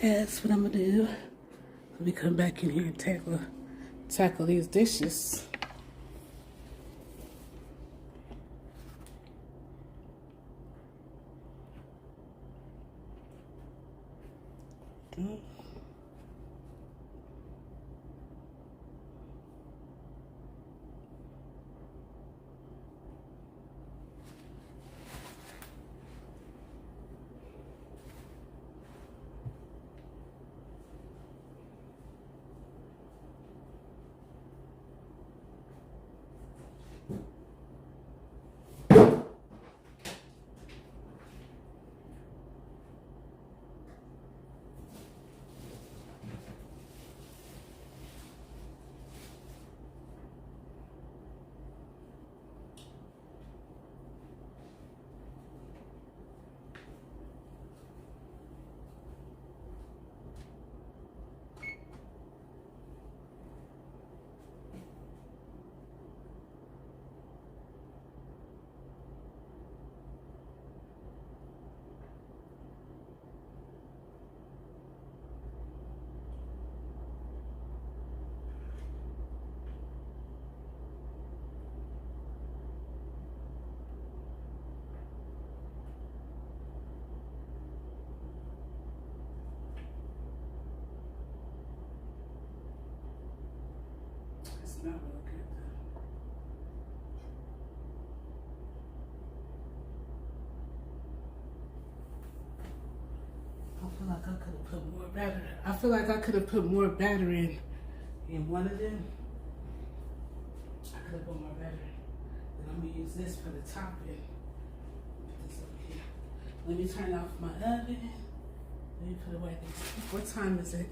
That's what I'm gonna do. Let me come back in here and tackle these dishes. smell real good though. I feel like I could have put more batter. I feel like I could have put more batter in one of them. I could have put more batter. And I'm gonna use this for the topping. Put this over here. Let me turn off my oven. Let me put away these. What time is it?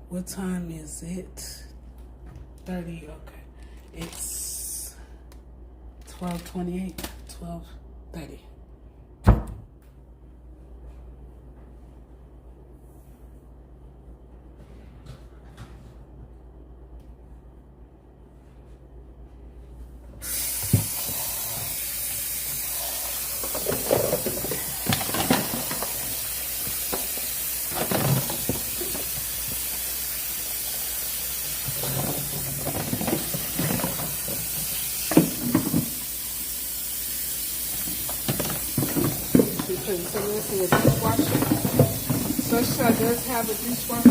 What time is it? 30, okay. It's 12:28, 12:30. Putting some of this in the dishwasher. Sunshine does have a dishwasher.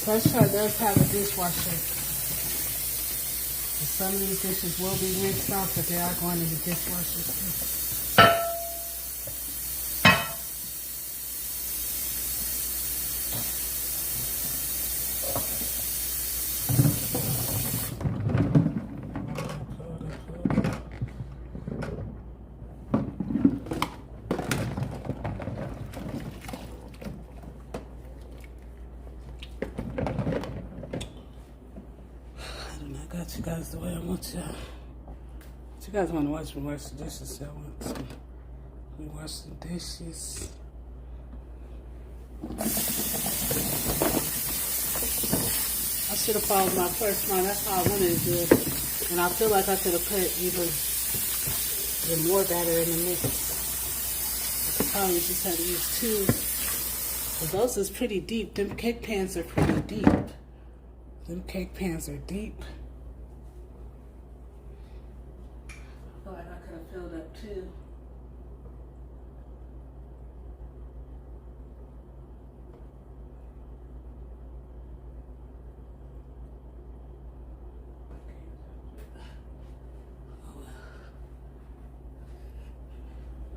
Sunshine does have a dishwasher. And some of these dishes will be rinsed off, but they are going in the dishwasher too. You guys the way I want y'all. But you guys want to watch me wash the dishes, so I want to. We wash the dishes. I should have followed my first mind. That's how I wanted to do it. And I feel like I could have put even more batter in the mix. I could probably just had to use two. But those is pretty deep. Them cake pans are pretty deep. Them cake pans are deep. I feel like I could have filled up too.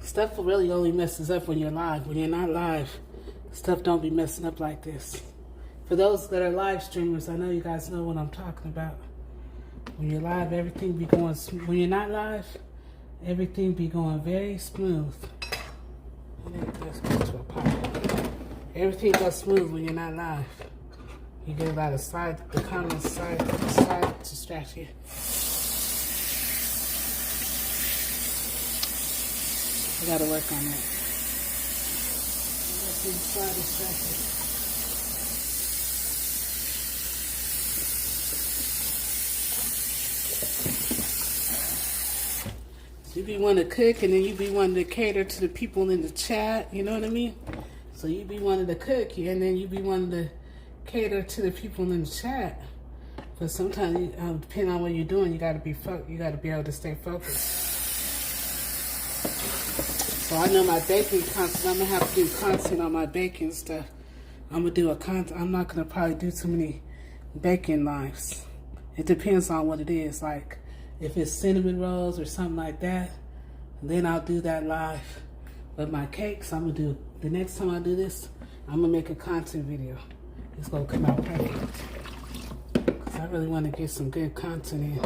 Stuff really only messes up when you're live. When you're not live, stuff don't be messing up like this. For those that are live streamers, I know you guys know what I'm talking about. When you're live, everything be going smooth. When you're not live, everything be going very smooth. Everything goes smooth when you're not live. You get a lot of the comments side distract you. I gotta work on that. Side distraction. You be wanting to cook, and then you be wanting to cater to the people in the chat, you know what I mean? So you be wanting to cook, and then you be wanting to cater to the people in the chat. But sometimes, depending on what you're doing, you gotta be able to stay focused. So I know my baking content. I'm gonna have to do content on my baking stuff. I'm gonna do I'm not gonna probably do too many baking lives. It depends on what it is, like. If it's cinnamon rolls or something like that, then I'll do that live. But my cakes, I'm gonna do, the next time I do this, I'm gonna make a content video. It's gonna come out perfect. Because I really wanna get some good content in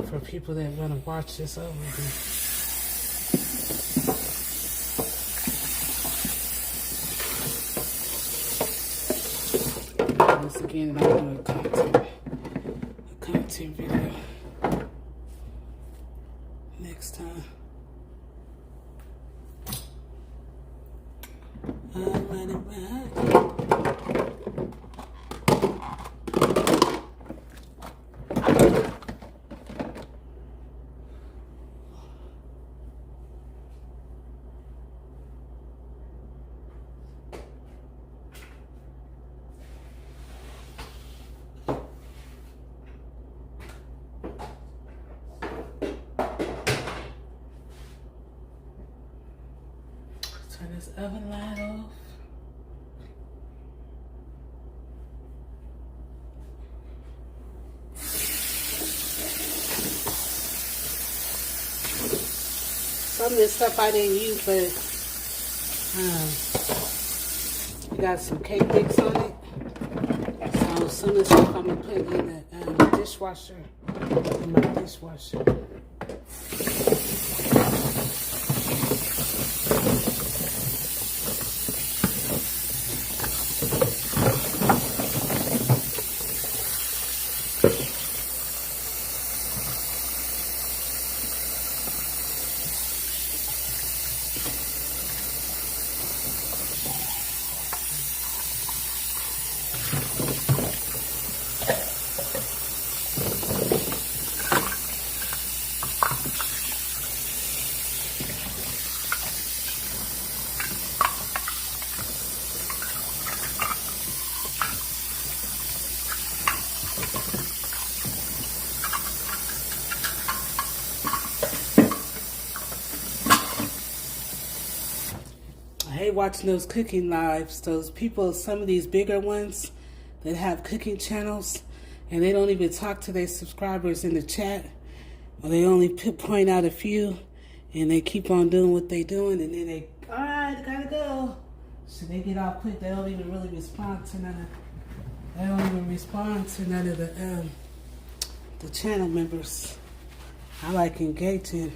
for people that wanna watch this over again. Once again, I'm doing a content video. Next time. I'll let it back. this oven light off. Some of this stuff I didn't use, but we got some cake mix on it. So some of the stuff I'm gonna put in the dishwasher, in my dishwasher. I hate watching those cooking lives. Those people, some of these bigger ones that have cooking channels, and they don't even talk to their subscribers in the chat, or they only point out a few, and they keep on doing what they're doing, and then they, all right, gotta go. So they get off quick. They don't even really respond to none of. They don't even respond to none of the channel members. I like engaging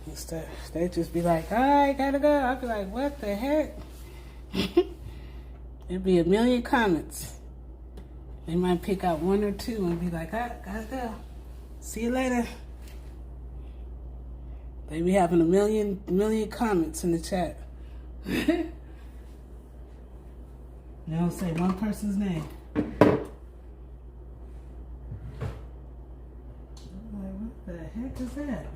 and stuff. They just be like, all right, gotta go. I'll be like, what the heck? It'd be a million comments. They might pick out one or two and be like, ah, gotta go. See you later. They be having a million comments in the chat. They don't say one person's name. I'm like, what the heck is that?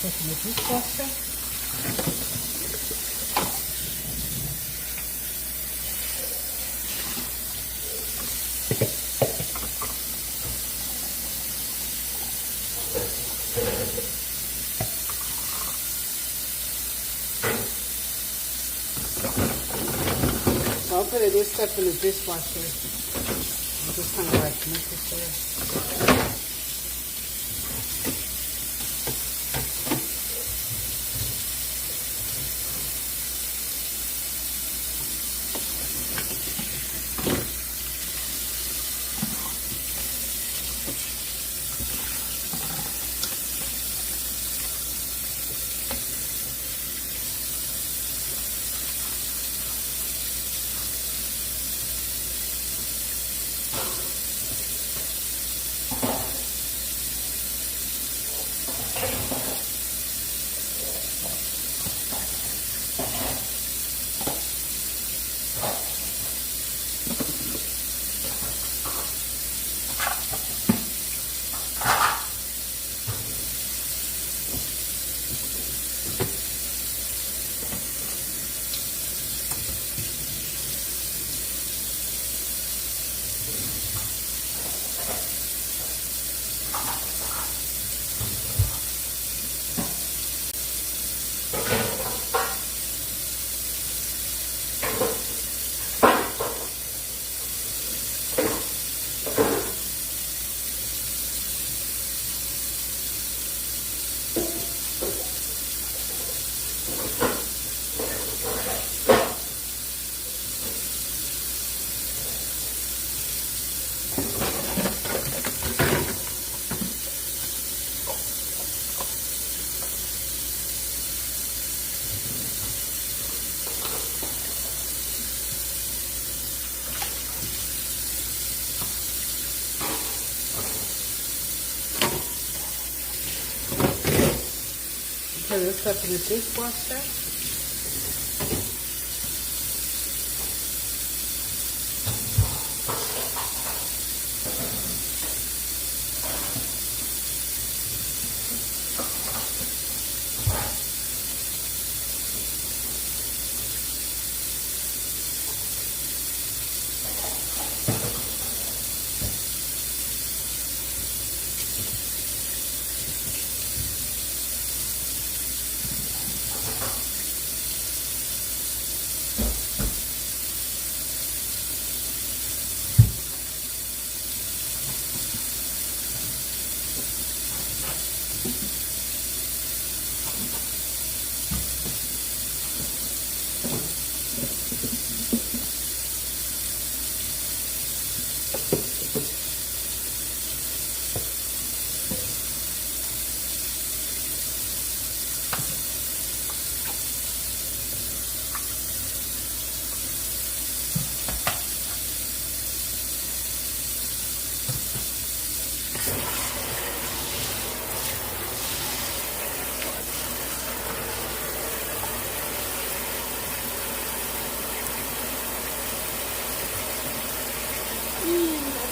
Taking the dishwasher. So I'll put this stuff in the dishwasher. I'll just kind of like mix it there. put this up in the dishwasher.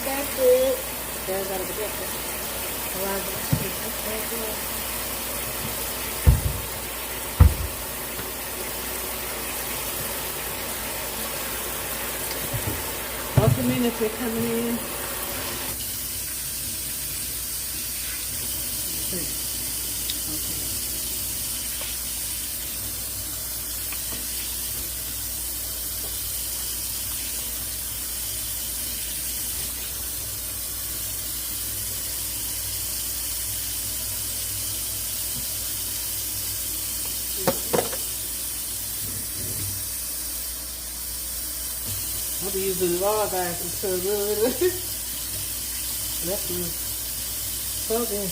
That's it. There's gotta be different. Welcome in if you're coming in. I'll be using raw guys until really that smells so good.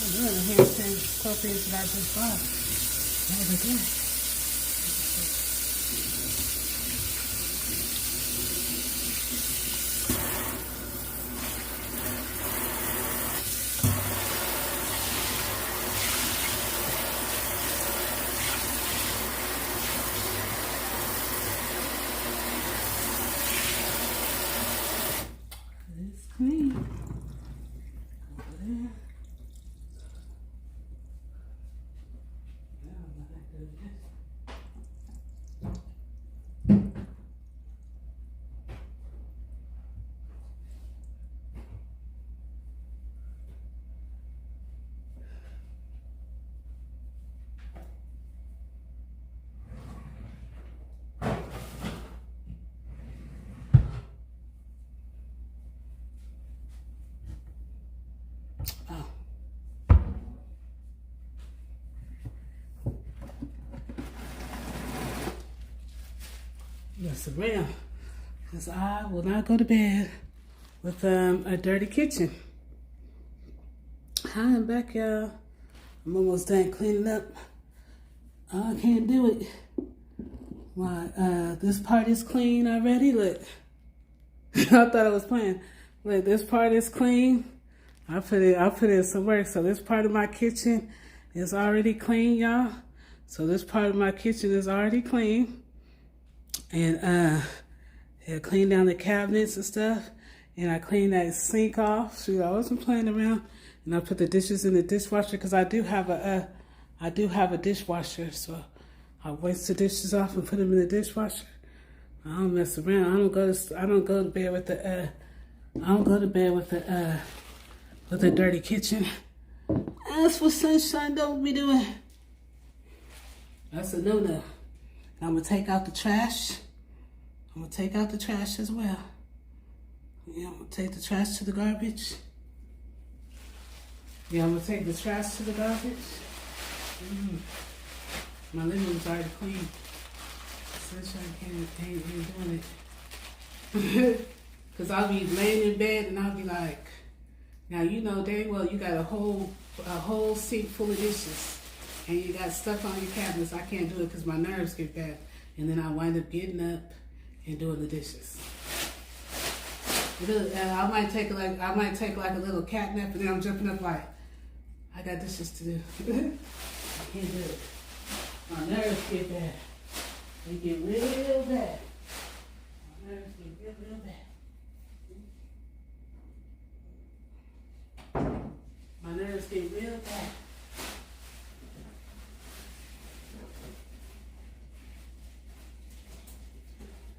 I'm really here saying coffees that I just bought. That was good. It's clean. Over there. Oh. Yes, real. Because I will not go to bed with a dirty kitchen. Hi, I'm back, y'all. I'm almost done cleaning up. I can't do it My this part is clean already. Look, I thought I was playing. Look, this part is clean. I put in some work. So this part of my kitchen is already clean, y'all. So this part of my kitchen is already clean. And I cleaned down the cabinets and stuff. And I cleaned that sink off. Shoot, I wasn't playing around. And I put the dishes in the dishwasher because I do have a dishwasher. So I rinse the dishes off and put them in the dishwasher. I don't mess around. I don't go to bed with the dirty kitchen. That's what Sunshine don't be doing. That's a no-no. I'm gonna take out the trash. I'm gonna take out the trash as well. Yeah, I'm gonna take the trash to the garbage. Yeah, I'm gonna take the trash to the garbage. My living room's already clean. Sunshine ain't doing it. Cause I'll be laying in bed and I'll be like, now you know dang well you got a whole sink full of dishes and you got stuff on your cabinets. I can't do it because my nerves get bad. And then I wind up getting up and doing the dishes. I might take like a little cat nap and then I'm jumping up like, I got dishes to do. I can't do it. My nerves get bad. They get real bad. My nerves get real bad. My nerves get real bad.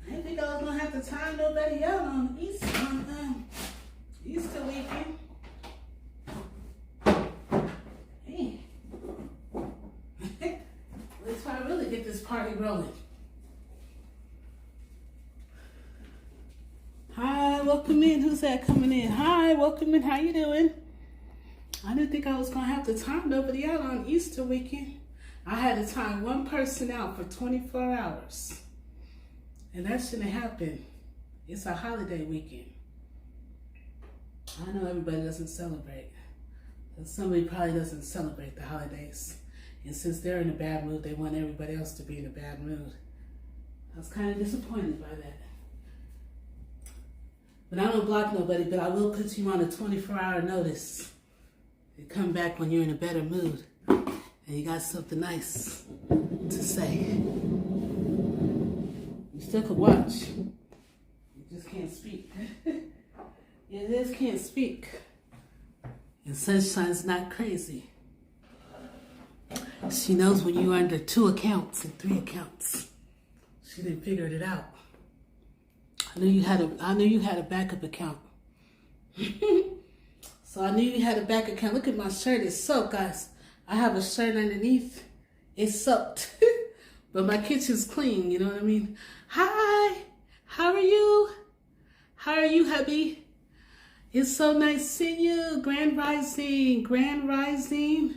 I didn't think I was gonna have to time nobody out on Easter weekend. Hey. Let's try to really get this party rolling. Hi, welcome in. Who's that coming in? Hi, welcome in. How you doing? I didn't think I was gonna have to time nobody out on Easter weekend. I had to time one person out for 24 hours. And that shouldn't happen. It's a holiday weekend. I know everybody doesn't celebrate. Somebody probably doesn't celebrate the holidays. And since they're in a bad mood, they want everybody else to be in a bad mood. I was kind of disappointed by that. But I don't block nobody, but I will put you on a 24-hour notice. You come back when you're in a better mood and you got something nice to say. You still could watch. You just can't speak. You just can't speak. And Sunshine's not crazy. She knows when you're under 2 accounts and 3 accounts. She didn't figure it out. I knew you had a backup account. So I knew you had a back account. Look at my shirt. It's soaked, guys. I have a shirt underneath. It's soaked. But my kitchen's clean, you know what I mean? Hi. How are you? How are you, hubby? It's so nice seeing you. Grand Rising. Grand Rising.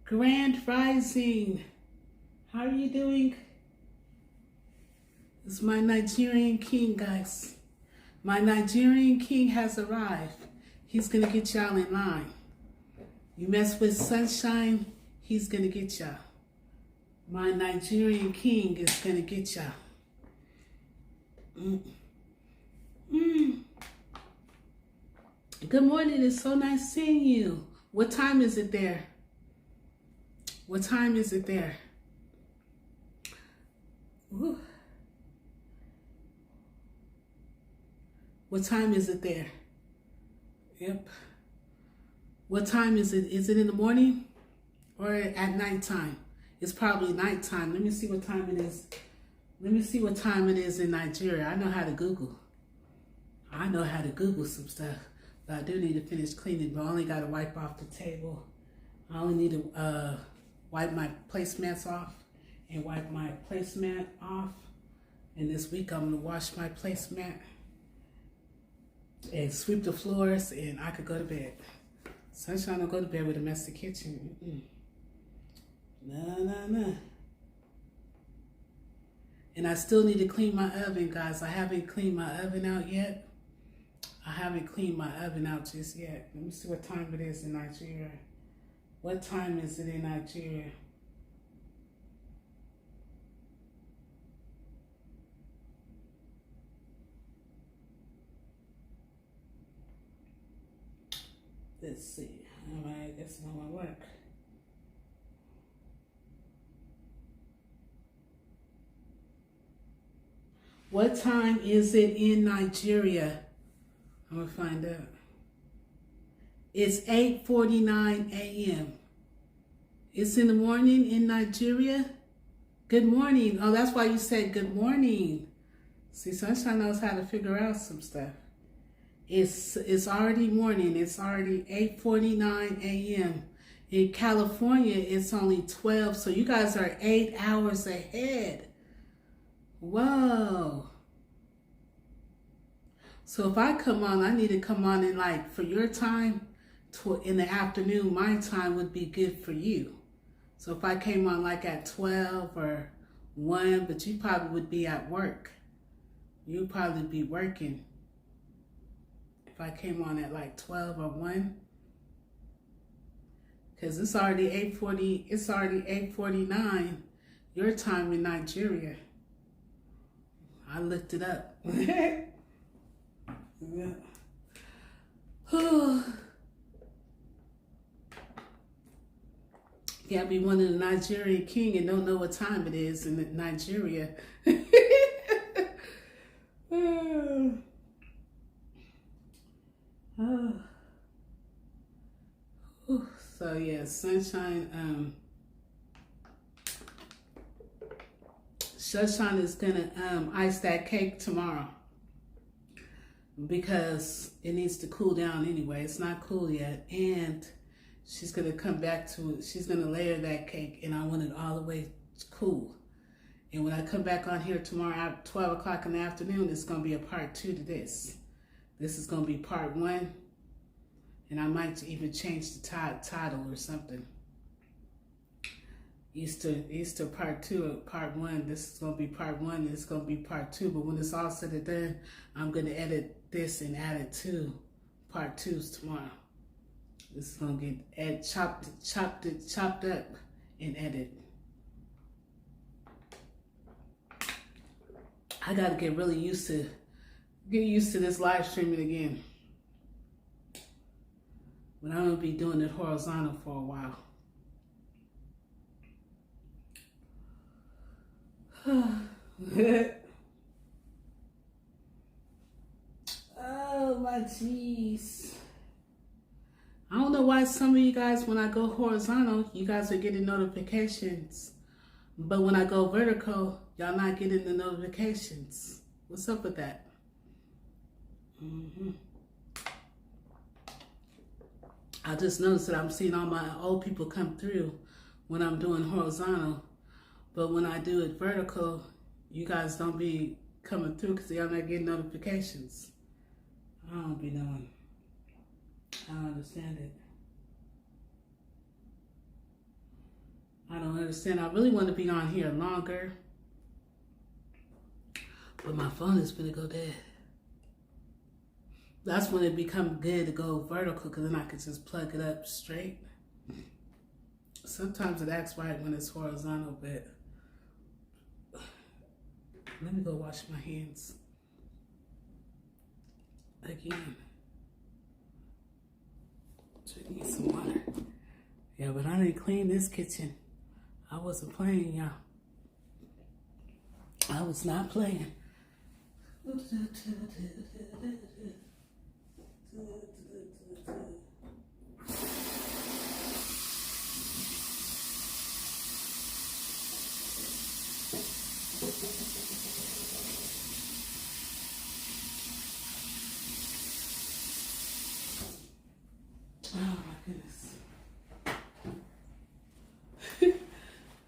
Grand Rising. How are you doing? It's my Nigerian king, guys. My Nigerian king has arrived. He's going to get y'all in line. You mess with Sunshine, he's going to get y'all. My Nigerian king is going to get y'all. Good morning. It's so nice seeing you. What time is it there? What time is it there? Ooh. What time is it there? Yep. What time is it? Is it in the morning or at nighttime? It's probably nighttime. Let me see what time it is. Let me see what time it is in Nigeria. I know how to Google. I know how to Google some stuff. But I do need to finish cleaning, but I only got to wipe off the table. I only need to wipe my placemats off and wipe my placemat off. And this week I'm going to wash my placemat and sweep the floors, and I could go to bed. Sunshine don't go to bed with a messy kitchen. No. And I still need to clean my oven, guys. I haven't cleaned my oven out yet. I haven't cleaned my oven out just yet. Let me see what time it is in Nigeria. What time is it in Nigeria? Let's see. All right, that's not gonna work. What time is it in Nigeria? I'm gonna find out. It's 8:49 a.m. It's in the morning in Nigeria. Good morning. Oh, that's why you said good morning. See, Sunshine knows how to figure out some stuff. It's already morning. It's already 8:49 a.m. In California, it's only 12, so you guys are 8 hours ahead. Whoa. So if I come on, I need to come on in like for your time, in the afternoon, my time would be good for you. So if I came on like at 12 or 1, but you probably would be at work. You'd probably be working. If I came on at like 12 or 1. Because it's already 8:40, it's already 8:49 your time in Nigeria. I looked it up. Yeah. You gotta be one of the Nigerian king and don't know what time it is in Nigeria. So yeah, Sunshine. Sunshine is gonna ice that cake tomorrow because it needs to cool down anyway. It's not cool yet, and she's gonna come back to it. She's gonna layer that cake, and I want it all the way cool. And when I come back on here tomorrow at 12 o'clock in the afternoon, it's gonna be a part 2 to this. This is gonna be part 1, and I might even change the title or something. Easter part 2 or part 1. This is gonna be part 1. It's gonna be part 2. But when it's all said and done, I'm gonna edit this and add it to part 2s tomorrow. This is gonna get chopped up and edited. I gotta get used to this live streaming again. But I'm gonna be doing it horizontal for a while. Oh my jeez. I don't know why some of you guys, when I go horizontal, you guys are getting notifications. But when I go vertical, y'all not getting the notifications. What's up with that? I just noticed that I'm seeing all my old people come through when I'm doing horizontal. But when I do it vertical, you guys don't be coming through because y'all not getting notifications. I don't be knowing. I don't understand it. I don't understand. I really want to be on here longer. But my phone is going to go dead. That's when it becomes good to go vertical because then I can just plug it up straight. Sometimes it acts right when it's horizontal, but let me go wash my hands again. Need some water. Yeah, but I didn't clean this kitchen. I wasn't playing, y'all. I was not playing.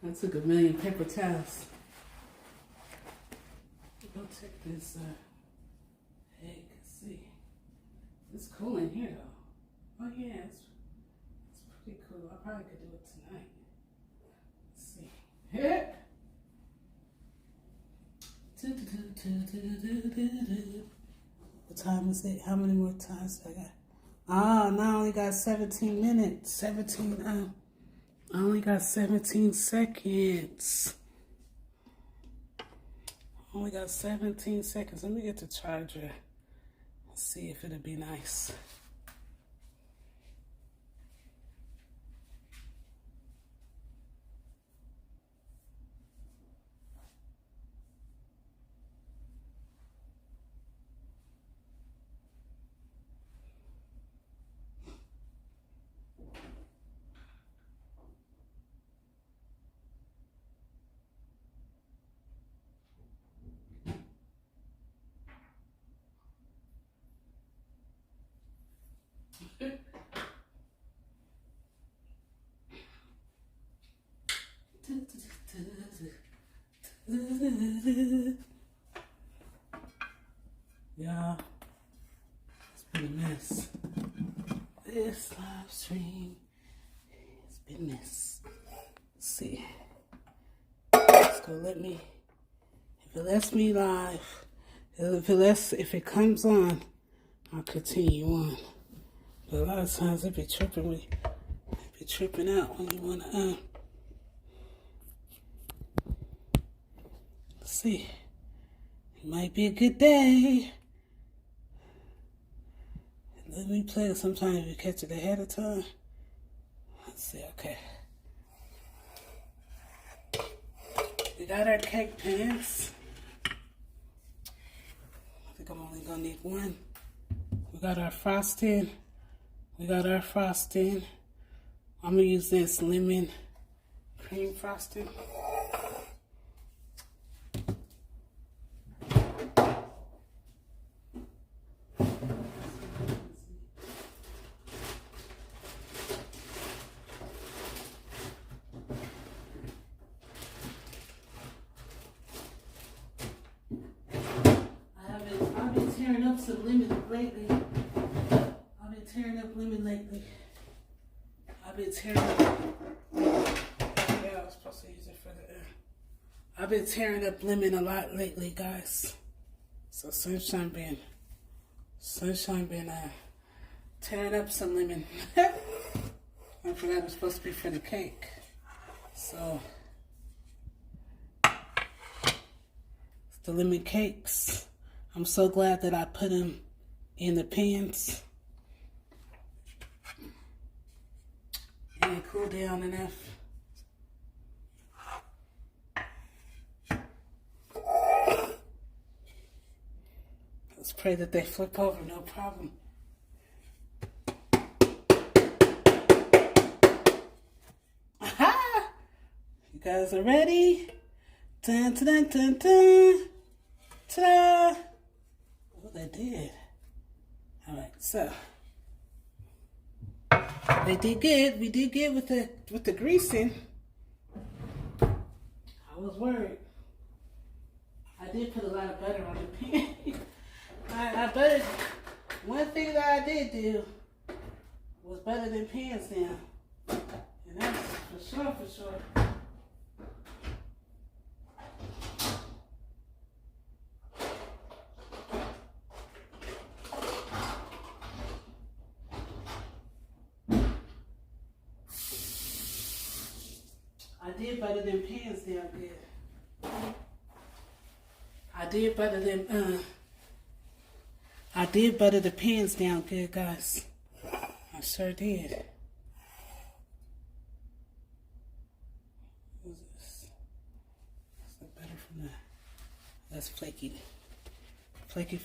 I took 1,000,000 paper towels. Go take this egg. See, it's cool in here though. Oh yeah, it's pretty cool. I probably could do it tonight. Let's see. What time is it? How many more times do I got? Ah, now I only got 17 minutes. I only got 17 seconds. Only got 17 seconds. Let me get the charger. Let's see if it'll be nice. Y'all, it's been a mess. This live stream has been a mess. Let's see. It's gonna let me, if it lets me live, if it comes on, I'll continue on. But a lot of times it be tripping out when you wanna let's see. It might be a good day. Let me play it sometime if you catch it ahead of time. Let's see, okay. We got our cake pans. I think I'm only gonna need one. We got our frosting. I'm gonna use this lemon cream frosting. I've been tearing up some lemon lately. I've been tearing up lemon a lot lately, guys. So Sunshine been tearing up some lemon. I forgot it was supposed to be for the cake. So the lemon cakes. I'm so glad that I put them in the pans. And they cool down enough. Let's pray that they flip over, no problem. Aha! You guys are ready? Dun dun dun dun dun. Ta-da! Oh, they did. All right, so they did good. We did good with the greasing. I was worried. I did put a lot of butter on the pan. I buttered. One thing that I did do was butter them pans down, and that's for sure. I did butter them pans down good. I did butter the pans down good, guys. I sure did. What is this? That's the butter from that. That's flaky. Fake.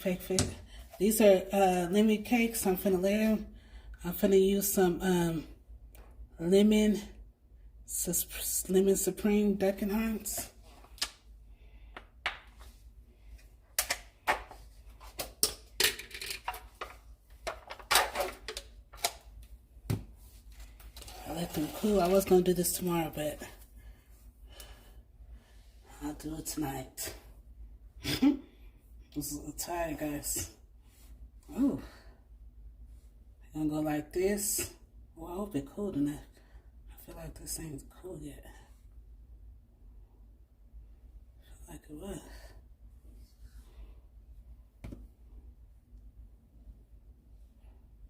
These are lemon cakes. I'm finna use some lemon supreme Duncan Hines. I let them cool. I was gonna do this tomorrow, but I'll do it tonight. I'm tired, guys. Ooh. I'm gonna go like this. Oh, I hope it's cool enough. I feel like this ain't cool yet. I feel like it was.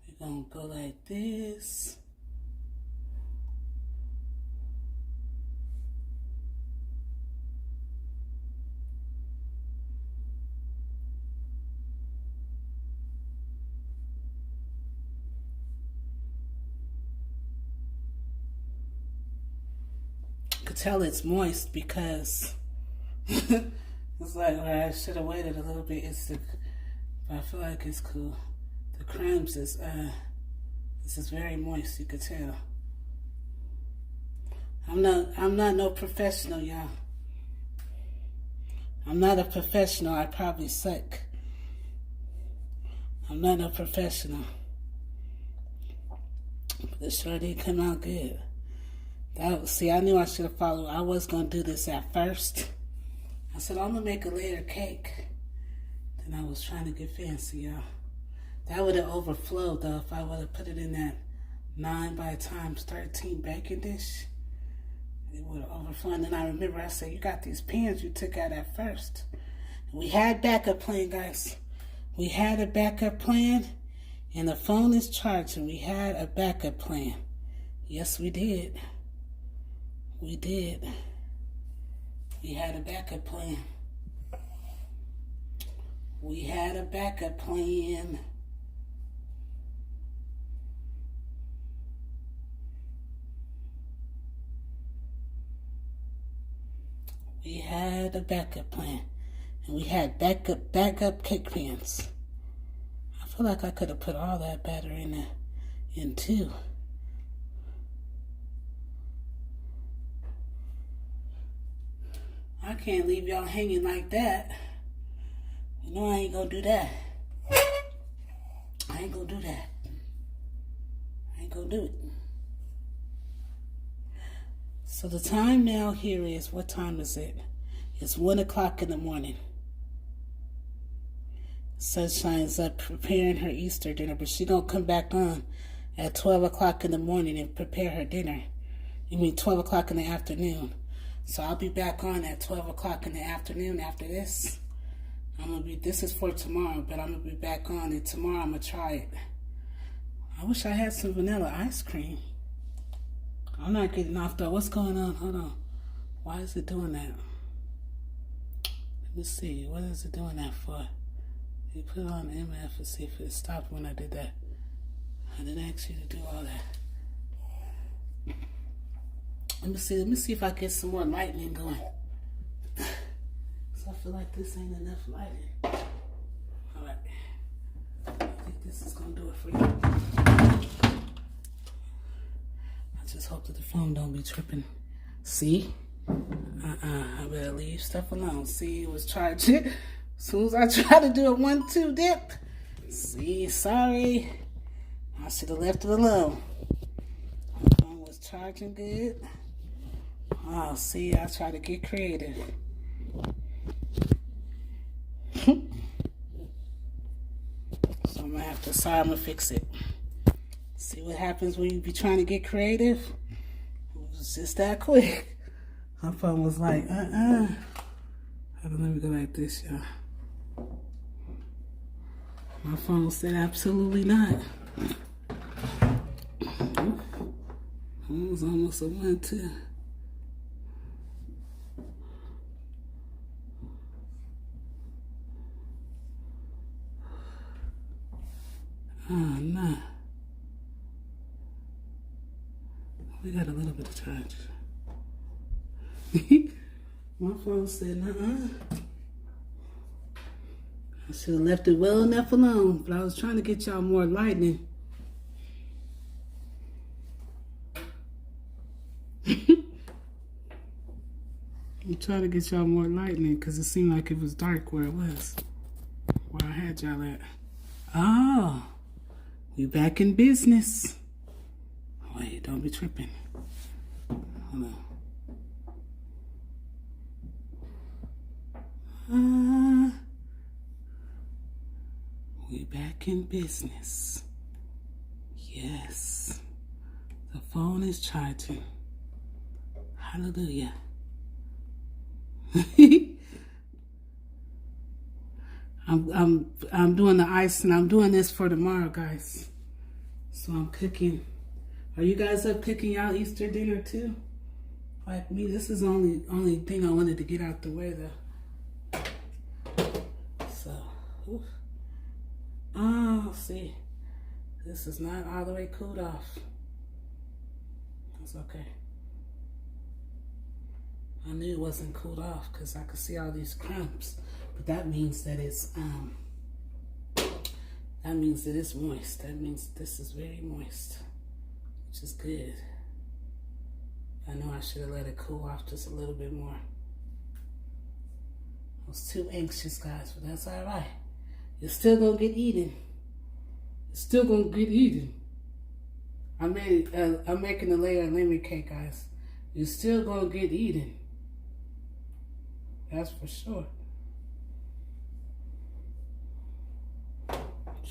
We're gonna go like this. Tell it's moist because it's like, well, I should have waited a little bit. But I feel like it's cool. The crumbs is this is very moist. You could tell. I'm not no professional, y'all. I'm not a professional. I probably suck. I'm not no professional. But it sure did come out good. See, I knew I should have followed. I was going to do this at first. I said, I'm going to make a layer cake. Then I was trying to get fancy, y'all. That would have overflowed, though, if I would have put it in that 9 by times 13 baking dish. It would have overflowed. And then I remember I said, you got these pans you took out at first. And we had backup plan, guys. We had a backup plan. And the phone is charging. We had a backup plan. Yes, we did. We did. We had a backup plan. We had a backup plan. We had a backup plan. And we had backup cake pans. I feel like I could have put all that batter in too. I can't leave y'all hanging like that. You know I ain't gonna do that. I ain't gonna do that. I ain't gonna do it. So the time now here is, what time is it? It's 1 o'clock in the morning. Sunshine's up preparing her Easter dinner, but she gonna come back on at 12 o'clock in the morning and prepare her dinner. 12 o'clock in the afternoon. So I'll be back on at 12 o'clock in the afternoon after this. This is for tomorrow, but I'm gonna be back on, and tomorrow I'm gonna try it. I wish I had some vanilla ice cream. I'm not getting off though. What's going on? Hold on. Why is it doing that? Let me see. What is it doing that for? You put it on MF and see if it stopped when I did that. I didn't ask you to do all that. Let me see if I get some more lightning going. So I feel like this ain't enough lighting. Alright. I think this is gonna do it for you. I just hope that the phone don't be tripping. See? I better leave stuff alone. See, it was charging. As soon as I try to do a 1-2 dip. See, sorry. I should have left it alone. My phone was charging good. Oh, see, I try to get creative. So I'm gonna have to, sorry, I'm gonna fix it. See what happens when you be trying to get creative? It was just that quick. My phone was like, Hold on, let me go like this, y'all. My phone said absolutely not. It was almost a 1-2. Oh, no. We got a little bit of charge. My phone said, I should have left it well enough alone, but I was trying to get y'all more lightning. I'm trying to get y'all more lightning because it seemed like it was dark where it was. Where I had y'all at. Oh, we back in business. Wait, don't be tripping. Hold on. We back in business. Yes. The phone is charging. Hallelujah. I'm doing the ice, and I'm doing this for tomorrow, guys. So I'm cooking. Are you guys up cooking y'all Easter dinner too? Like me, this is the only thing I wanted to get out the way though. So, oof. Oh, see, this is not all the way cooled off. That's okay. I knew it wasn't cooled off because I could see all these crumbs. But that means that it's moist. That means this is very moist, which is good. I know I should have let it cool off just a little bit more. I was too anxious, guys, but that's all right. You're still gonna get eaten. You're still gonna get eaten. I'm making a layer of lemon cake, guys. you're still gonna get eaten. That's for sure. I'm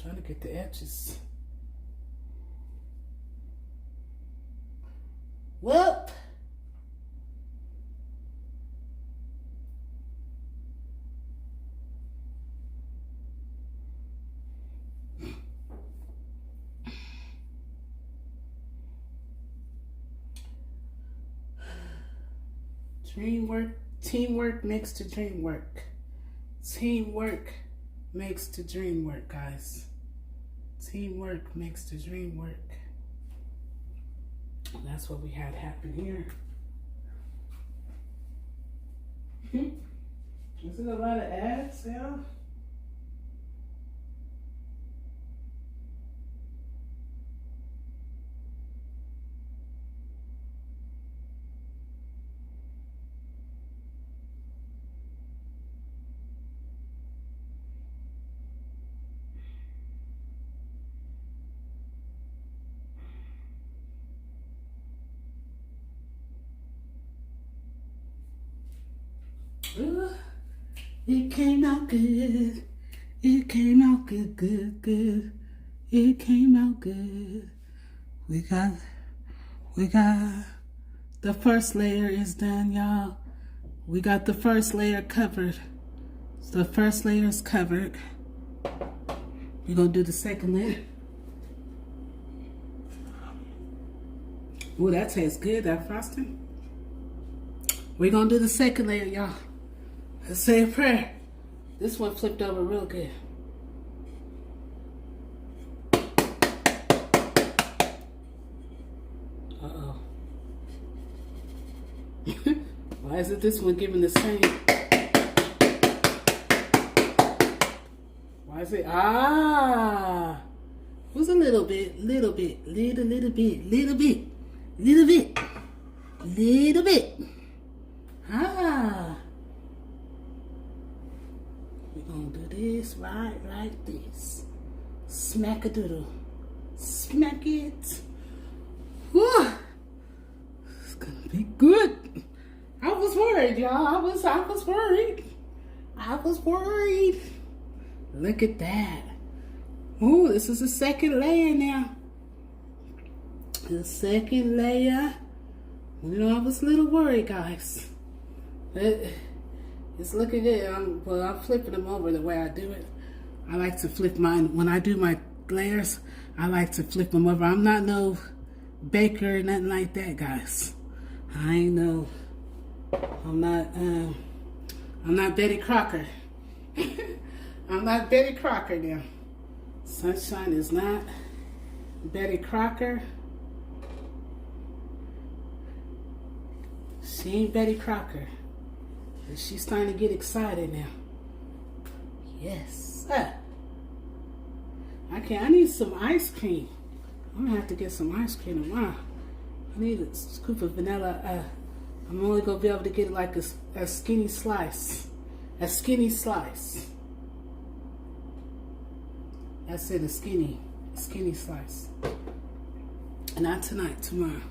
trying to get the edges. Whoop! Teamwork makes the dream work. Teamwork makes the dream work, guys. Teamwork makes the dream work. That's what we had happen here. Is it a lot of ads, y'all? Ooh, it came out good. It came out good, good, good. It came out good. We got the first layer is done, y'all. We got the first layer covered. So the first layer is covered. We're gonna do the second layer. Ooh, that tastes good, that frosting. We're gonna do the second layer, y'all. Let's say a prayer. This one flipped over real good. Uh-oh. Why isn't this one giving the same? Why is it? Ah! It was a little bit. Little bit. Ah! We're gonna do this right like this. Smack-a-doodle. Smack it. Whew. It's gonna be good. I was worried, y'all. I was worried. I was worried. Look at that. Ooh, this is the second layer now. The second layer. You know, I was a little worried, guys. It's looking good. I'm flipping them over the way I do it. I like to flip mine. When I do my layers, I like to flip them over. I'm not no baker or nothing like that, guys. I ain't no, I'm not Betty Crocker. I'm not Betty Crocker now. Sunshine is not Betty Crocker. She ain't Betty Crocker. She's starting to get excited now. Yes. I need some ice cream. I'm gonna have to get some ice cream tomorrow. I need a scoop of vanilla. I'm only gonna be able to get like a skinny slice. A skinny slice. That's it, a skinny slice. Not tonight, tomorrow.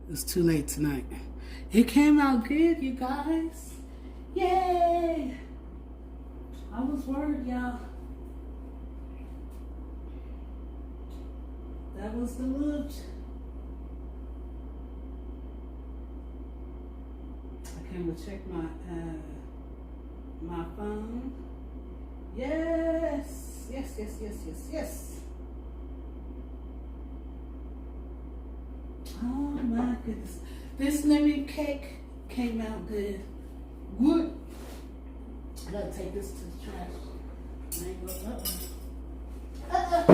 It's too late tonight. It came out good, you guys. Yay! I was worried, y'all. That was the look. I came to check my phone. Yes. Oh my goodness. This lemon cake came out good. Good. I gotta take this to the trash. I ain't gonna let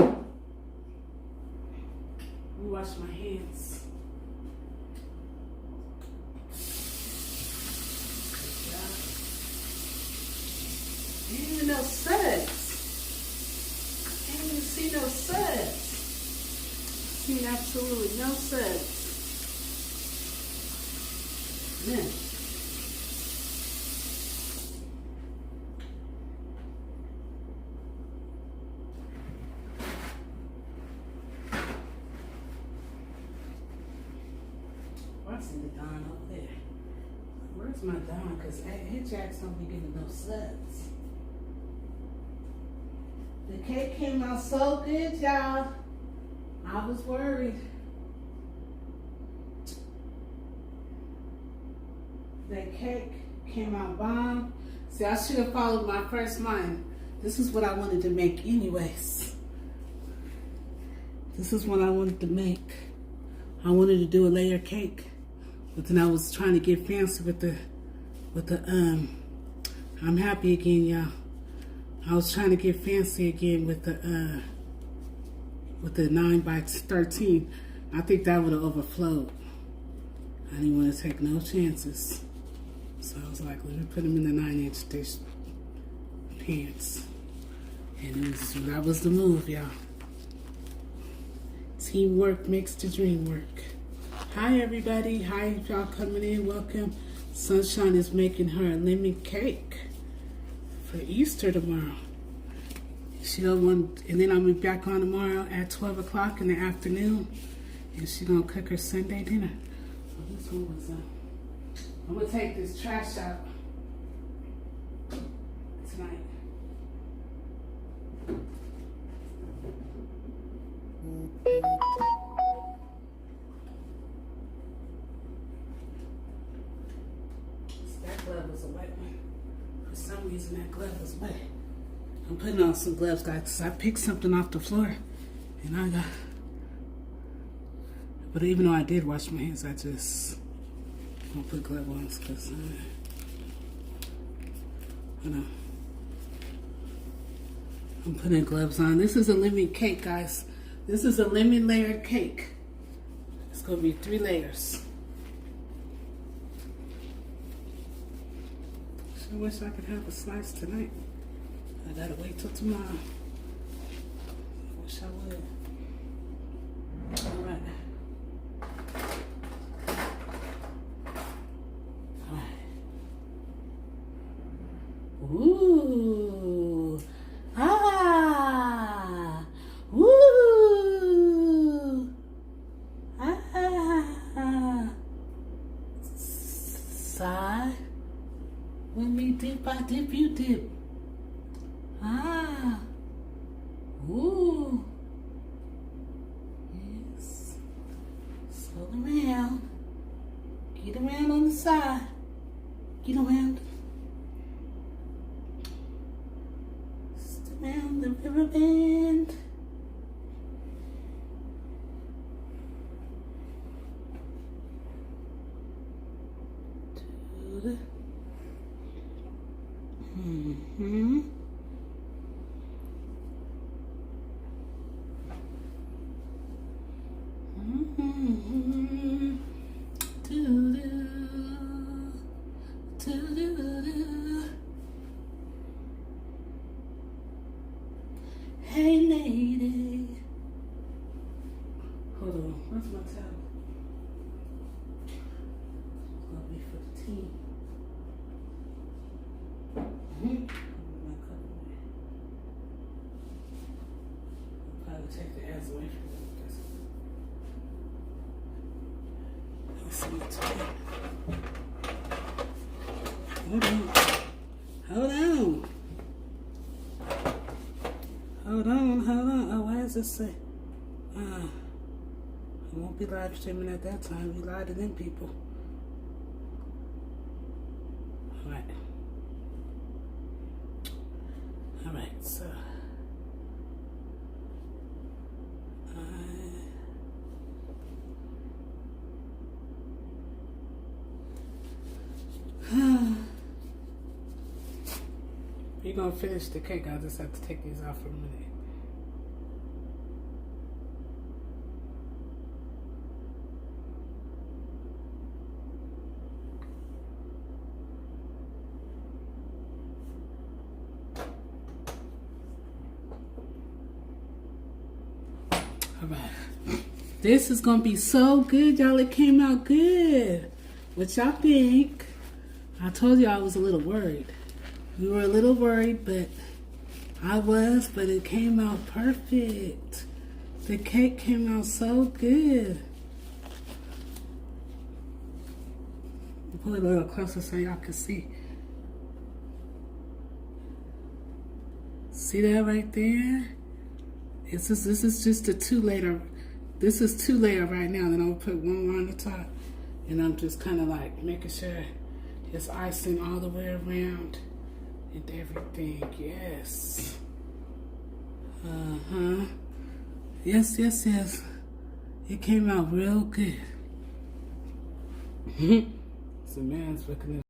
me wash my hands. Ain't even no suds. Ain't even see no suds. Seen absolutely no suds. Man. Where's my Dawn? Because Hitchhikers don't be getting no suds. The cake came out so good, y'all. I was worried. The cake came out bomb. See, I should have followed my first mind. This is what I wanted to make anyways. This is what I wanted to make. I wanted to do a layer cake. But then I was trying to get fancy with the I'm happy again, y'all. I was trying to get fancy again with the 9 by 13. I think that would have overflowed. I didn't want to take no chances. So I was like, let me put them in the 9-inch dish pants. And that was the move, y'all. Teamwork makes the dream work. Hi, everybody. Hi, y'all coming in. Welcome. Sunshine is making her a lemon cake for Easter tomorrow. She don't want, and then I'll be back on tomorrow at 12 o'clock in the afternoon, and she's gonna cook her Sunday dinner. Oh, this one was I'm gonna take this trash out tonight. That glove was a wet one. For some reason, that glove was wet. I'm putting on some gloves, guys, because I picked something off the floor, and I got. But even though I did wash my hands, I just won't put glove on because I'm putting gloves on. This is a lemon cake, guys. This is a lemon layered cake. It's gonna be 3 layers. I wish I could have a slice tonight. I gotta wait till tomorrow. I wish I would. All right. All right. Ooh. Ah. Ooh. Ah. Sigh. When we dip, I dip, you dip. Ah. Ooh. Yes. Swirl around. Get around on the side. Get around. Just around the river bend. To the mm-hmm. Mm-hmm. Hey lady. Hold on, where's my towel? It's gonna be for the tea. Probably take the ass away from me. Let's see what's here. Hold on. Hold on. Hold on, hold on. Oh, why does this say? I won't be live streaming at that time. We lied to them people. All right. All right, so you're gonna finish the cake. I'll just have to take these off for a minute. All right. This is gonna be so good, y'all. It came out good. What y'all think? I told you I was a little worried. We were a little worried, but but it came out perfect. The cake came out so good. pull it a little closer so y'all can see. See that right there? This is just a 2-layer. This is 2-layer right now. Then I'll put one more on the top, and I'm just kind of like making sure it's icing all the way around and everything. Yes. Yes, yes, yes. It came out real good. So man's looking at.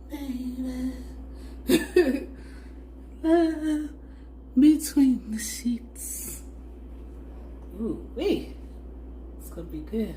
Baby, love between the sheets. Ooh, wait. It's gonna be good.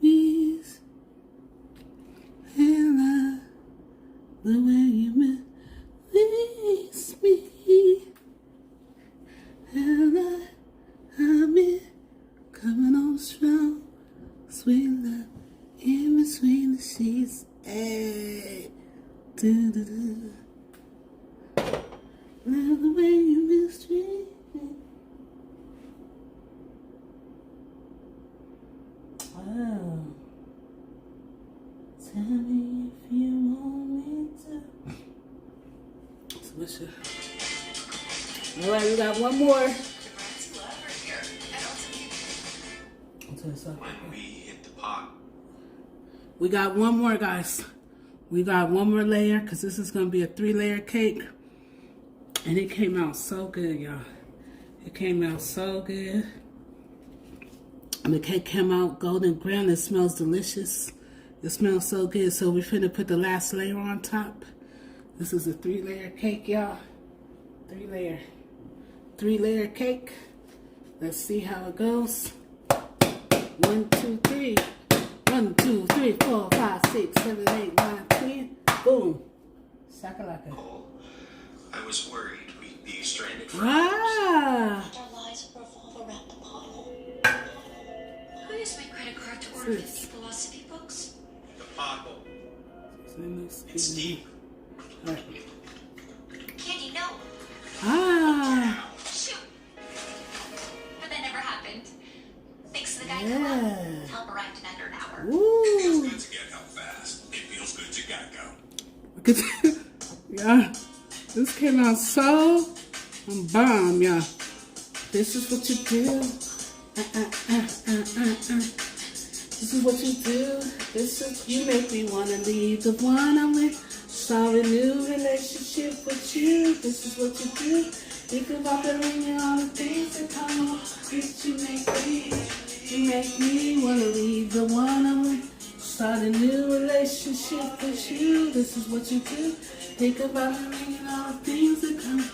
Please, and love the way you release me. you mistreat me. Oh. Tell me if you want me to. So what's your... All right, we got one more. When we hit the pot. We got one more, guys. We got one more layer because this is going to be a 3-layer cake. And it came out so good, y'all. It came out so good. And the cake came out golden brown. It smells delicious. It smells so good. So we're finna put the last layer on top. This is a 3-layer cake, y'all. 3-layer cake. Let's see how it goes. 1, 2, 3. 1, 2, 3, 4, 5, 6, 7, 8, 9, 10. Boom. Sakalaka. Oh, I was worried we'd be stranded for Ah. hours. Our lives revolve around the pothole. Who used my credit card to order 50 philosophy books? The pothole. It's deep. Right. Candy, no. Ah. Shoot. But that never happened. Thanks to the guy who Yeah. help arrived in under an hour. Woo. Good to get help fast. It feels good to gotta go. Yeah, this came out so bomb, yeah. This is what you do. This is what you do. This is you make me wanna leave the one I'm with. Start a new relationship with you. This is what you do. Think about the ring and all the things that come on. Bitch, you make me wanna leave the one I'm with. Start a new relationship with you. This is what you do. Think about the ring and all the things that come.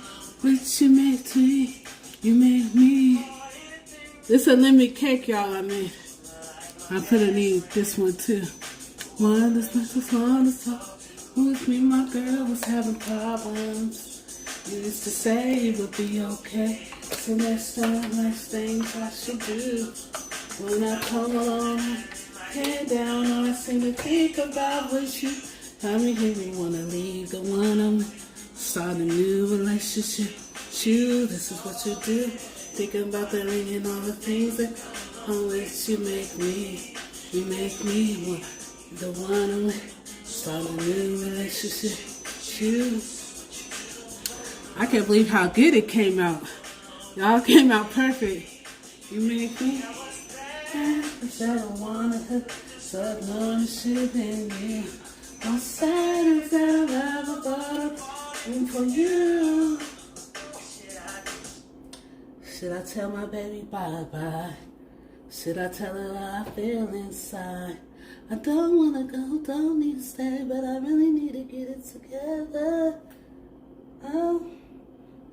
Which you make me. You make me. This a lemon cake, y'all. I made. I put in this one too. One is one is with me, my girl was having problems. You used to say it would be okay. So next things I should do. When I come along, head down, all I seem to think about was you. I mean, here we wanna leave the one I'm with. Start a new relationship. You, this is what you do. Thinking about the ring and all the things that on which you make me want the one I'm with. Start a new relationship. You. I can't believe how good it came out. Y'all came out perfect. You make me. Cause I don't wanna hurt. So I know it should have been you. I'm sad that I've ever thought of for you. Should I tell my baby bye-bye? Should I tell her how I feel inside? I don't wanna go, don't need to stay, but I really need to get it together. Oh,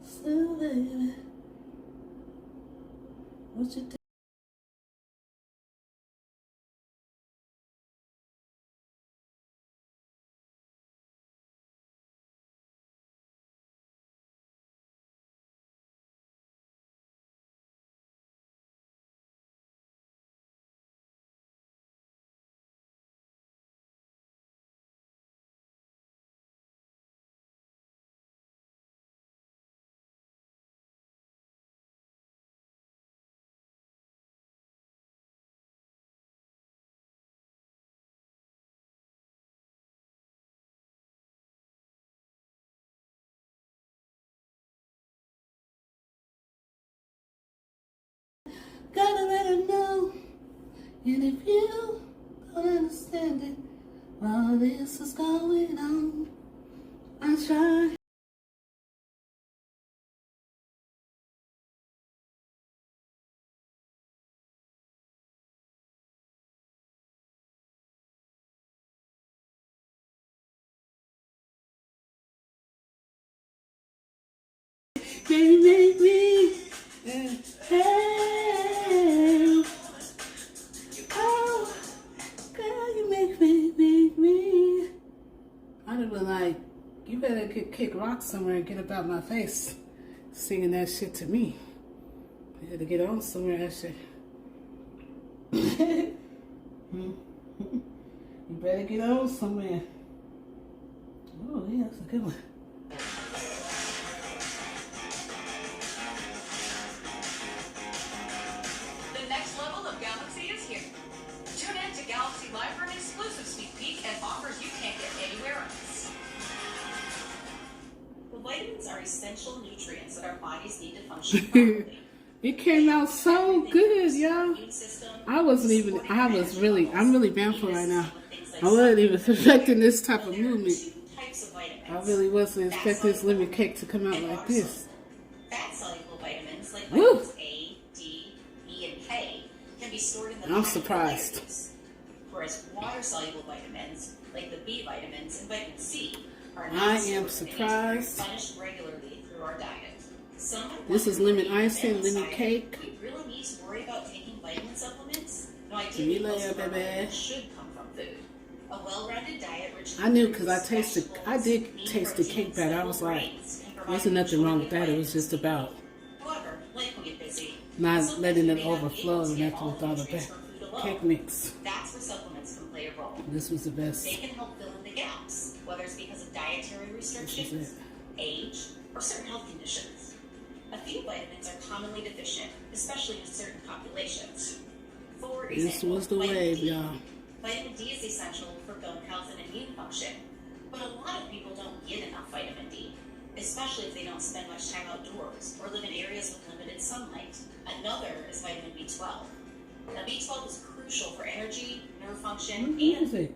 so baby, what you do? Gotta let her know. And if you don't understand it, while this is going on, I try. Baby, make me. Hey. Oh, girl, you make me. I'd have been like, you better kick rocks somewhere and get up out my face, singing that shit to me. I had to get on somewhere, that shit. You better get on somewhere. Oh, yeah, that's a good one. essential nutrients that our bodies need to function properly. It came out so good, y'all. I'm really thankful right now. I wasn't even expecting this type of movement. I really wasn't expecting this lemon cake to come out like this. Fat-soluble vitamins like Woo! vitamins A, D, E, and K can be stored in the I'm fat surprised. layers, whereas water-soluble vitamins like the B vitamins and vitamin C are not I am stored in surprised. replenished regularly through our diet. Some might This is wonder lemon if we icing, even lemon decide cake. we really need to worry about taking vitamin supplements. No, I Give do me think most layer, of our baby. vitamins should come from food. A well-rounded diet rich in I knew because fruits, I did vegetables, taste the lean cake batter. I was proteins, like, grains, and provide wasn't nothing wrong with that. It was vitamins. just about However, life will get busy. not Sometimes letting we it may not be overflow able to and get that's all with the all the nutrients from food alone. cake mix. That's where supplements can play a role. This was the best. They can help fill in the gaps, whether it's because of dietary This restrictions, is it. age, or certain health conditions. A few vitamins are commonly deficient, especially in certain populations. For This example, was the vitamin wave, D. y'all. Vitamin D is essential for bone health and immune function, but a lot of people don't get enough vitamin D, especially if they don't spend much time outdoors or live in areas with limited sunlight. Another is vitamin B12. Now, B12 is crucial for energy, nerve function, What and is it?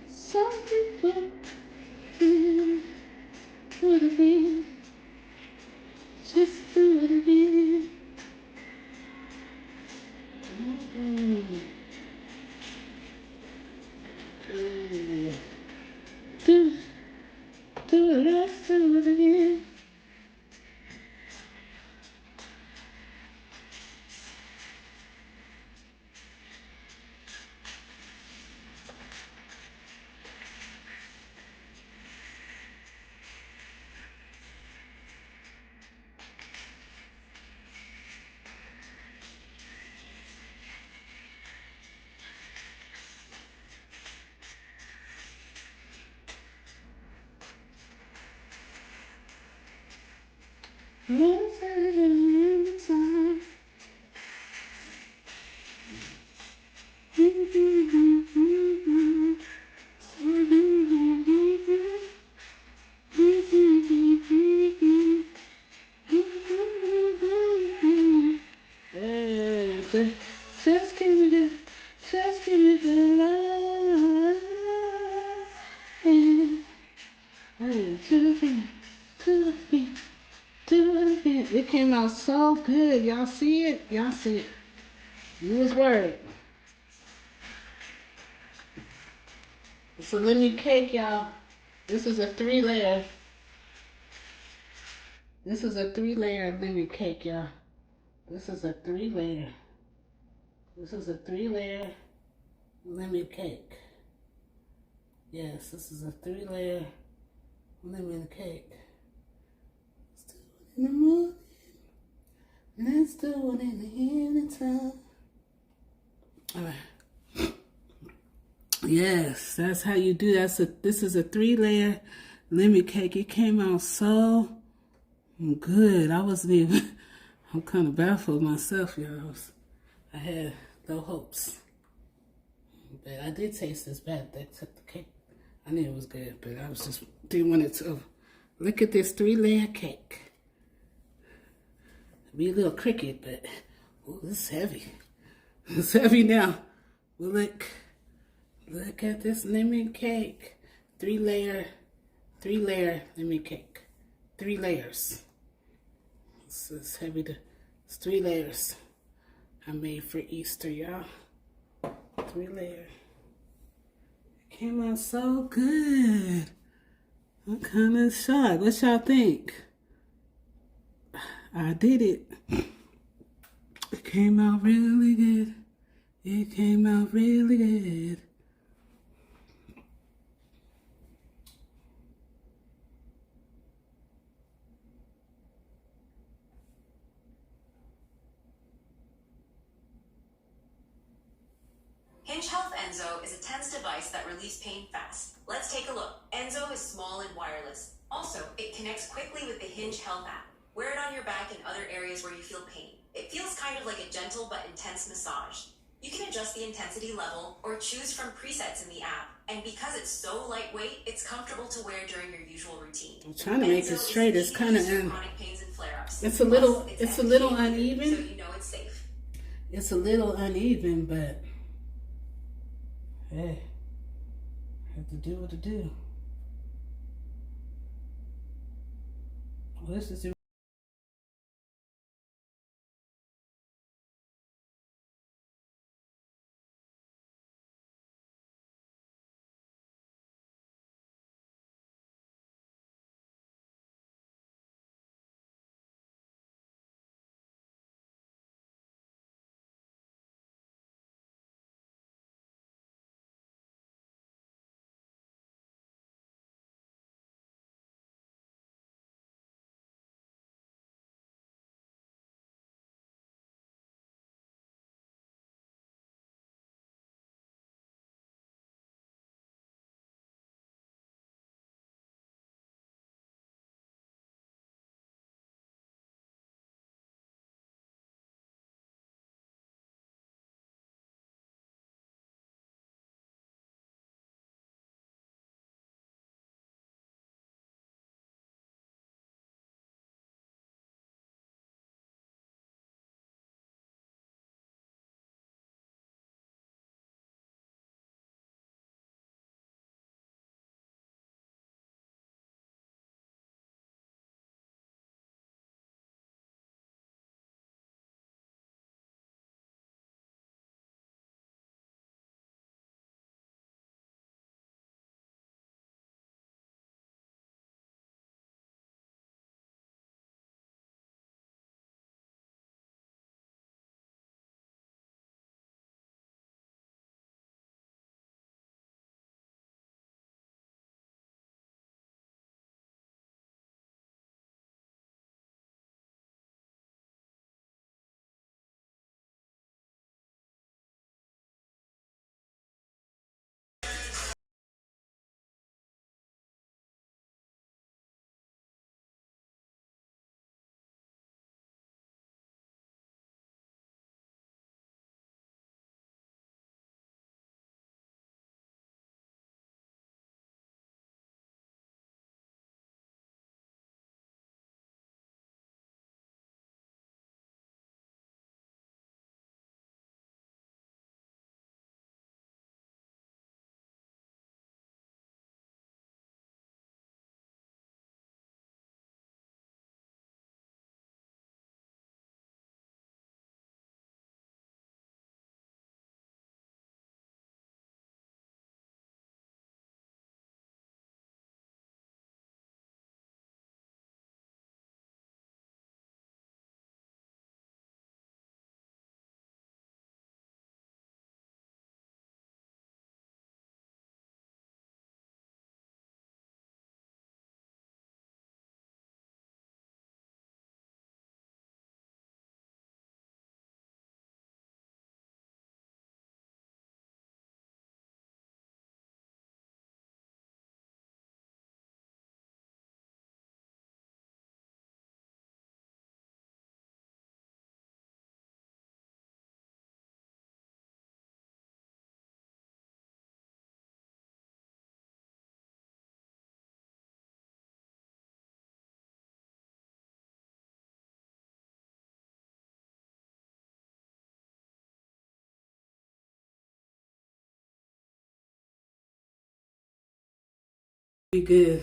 Some people do it again. Just do it again. Let's do it again. Let's do it again. Just give me the, just give me the love. Do it again. It came out so good. Y'all see it? Y'all see it? Use word. It's a lemon cake, y'all. This is a 3-layer. This is a 3-layer lemon cake, y'all. This is a 3-layer. This is a 3-layer lemon cake. Yes, this is a 3-layer lemon cake. Let's do it in the morning. Let's do it in the evening time. All right. Yes, that's how you do that. This is a 3-layer lemon cake. It came out so good. I wasn't even, I'm kind of baffled myself, y'all. I had no hopes. But I did taste this bad. They took the cake. I knew it was good, but I was just didn't want it to. Look at this 3-layer cake. Be a little cricket, but ooh, this is heavy. It's heavy now. Well, look at this lemon cake. 3-layer lemon cake. 3 layers. It's heavy. It's 3 layers. I made for Easter, y'all. 3-layer. It came out so good. I'm kind of shocked. What y'all think? I did it. It came out really good. It came out really good. Hinge Health Enzo is a tense device that relieves pain fast. Let's take a look. Enzo is small and wireless. Also, it connects quickly with the Hinge Health app. Wear it on your back and other areas where you feel pain. It feels kind of like a gentle but intense massage. You can adjust the intensity level or choose from presets in the app. And because it's so lightweight, it's comfortable to wear during your usual routine. I'm trying to make it straight. It's kind of chronic pains and flare-ups. it's a little Plus, it's a little FDA approved, uneven. so you know it's safe. It's a little uneven, but hey, I have to do what to do. Well, this is be good.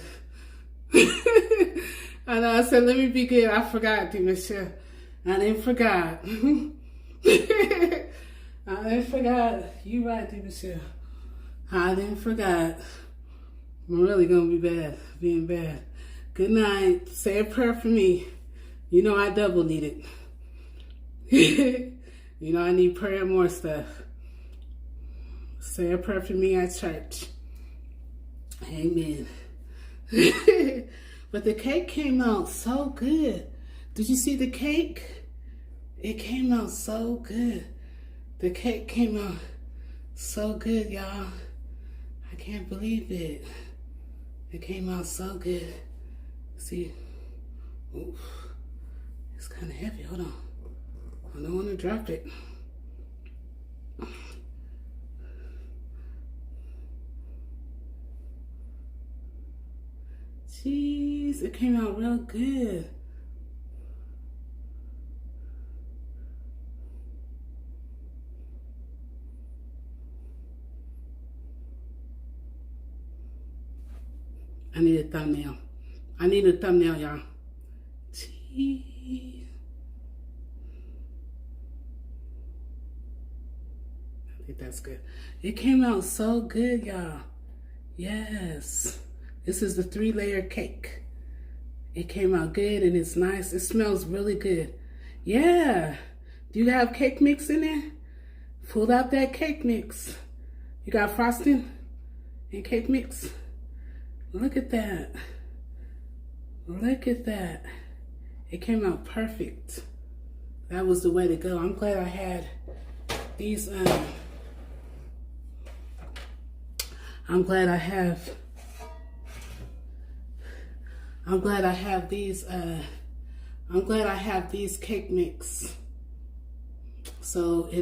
I know. I said, let me be good. I forgot, Michelle. I didn't forgot. I didn't forgot. You right, Michelle. I didn't forgot. I'm really gonna be bad, being bad. Good night. Say a prayer for me. You know I double need it. You know I need prayer and more stuff. Say a prayer for me at church. Amen. But the cake came out so good. Did you see the cake? It came out so good. The cake came out So good, y'all. I can't believe it. It came out so good. See, oof, it's kind of heavy. Hold on. I don't want to drop it. Jeez, it came out real good. I need a thumbnail. I need a thumbnail, y'all. Jeez. I think that's good. It came out so good, y'all. Yes. This is the 3-layer cake. It came out good and it's nice. It smells really good. Yeah. Do you have cake mix in there? Pull out that cake mix. You got frosting and cake mix? Look at that. Look at that. It came out perfect. That was the way to go. I'm glad I had these, I'm glad I have these cake mix. So, it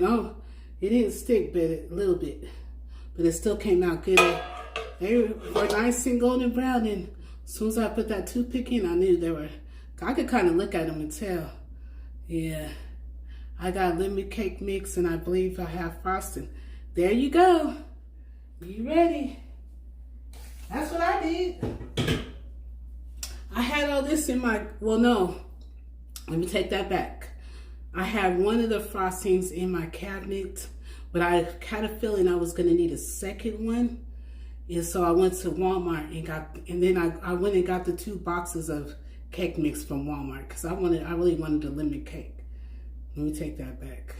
didn't stick, but a little bit. But it still came out good. They were nice and golden brown, and as soon as I put that toothpick in, I knew they were. I could kind of look at them and tell. Yeah, I got lemon cake mix, and I believe I have frosting. There you go. You ready? That's what I did. I had all this in my, well, no. Let me take that back. I had one of the frostings in my cabinet, but I had a feeling I was going to need a second one. And so I went to Walmart and then I went and got the 2 boxes of cake mix from Walmart because I really wanted a lemon cake. Let me take that back.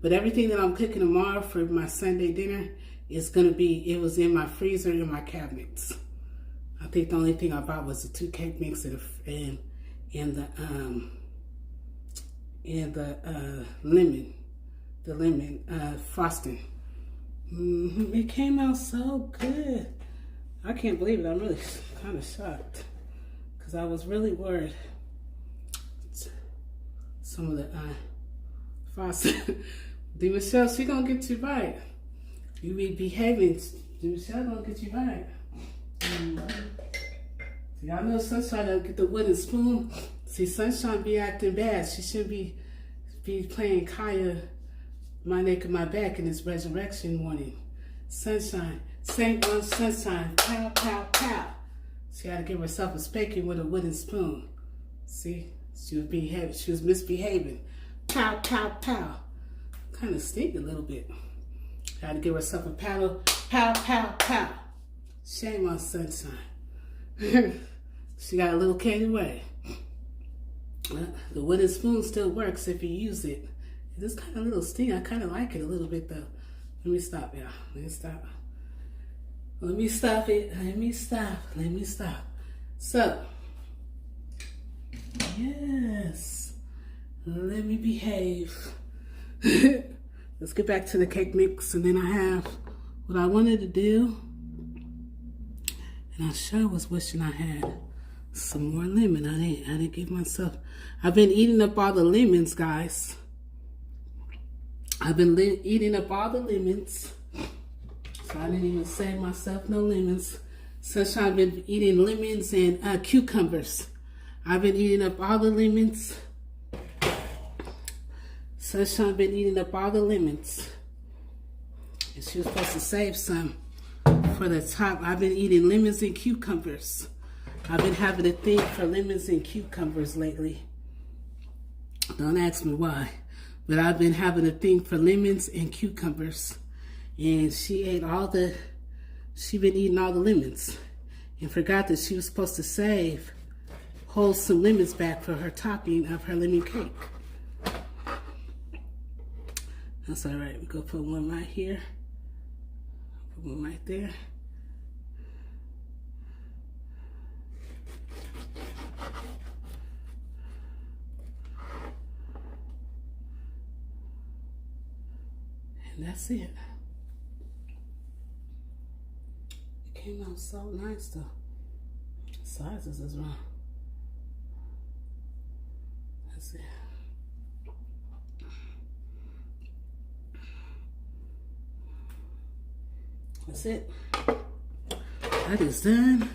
But everything that I'm cooking tomorrow for my Sunday dinner is gonna be, it was in my freezer in my cabinets. I think the only thing I bought was the 2 cake mix and the lemon frosting. It came out so good. I can't believe it. I'm really kind of shocked because I was really worried. Some of the frosting. Michelle, she gonna get you right. You be behaving. Michelle gonna get you right. See, I know Sunshine will get the wooden spoon. See, Sunshine be acting bad. She shouldn't be playing Kaya, my neck and my back in this resurrection morning. Sunshine, Saint One Sunshine, pow, pow, pow. She had to give herself a spanking with a wooden spoon. See, she was misbehaving. Pow, pow, pow. Kind of stink a little bit. Had to give herself a paddle. Pow, pow, pow. Shame on Sunshine. She got a little carried away. The wooden spoon still works if you use it. This kind of little sting, I kind of like it a little bit though. Let me stop, y'all. Let me stop. Let me stop it. Let me stop. Let me stop. So, yes. Let me behave. Let's get back to the cake mix, and then I have what I wanted to do. And I sure was wishing I had some more lemon. I didn't give myself. I've been eating up all the lemons, guys. I've been eating up all the lemons. So I didn't even save myself no lemons. Sunshine, I've been eating lemons and cucumbers. I've been eating up all the lemons. Sunshine been eating up all the lemons. And she was supposed to save some for the top. I've been eating lemons and cucumbers. I've been having a thing for lemons and cucumbers lately. Don't ask me why. But I've been having a thing for lemons and cucumbers. And she been eating all the lemons. And forgot that she was supposed to hold some lemons back for her topping of her lemon cake. That's all right. We're going to put one right here. Put one right there. And that's it. came out so nice though. The sizes is wrong. Let's see. That's it. That is done.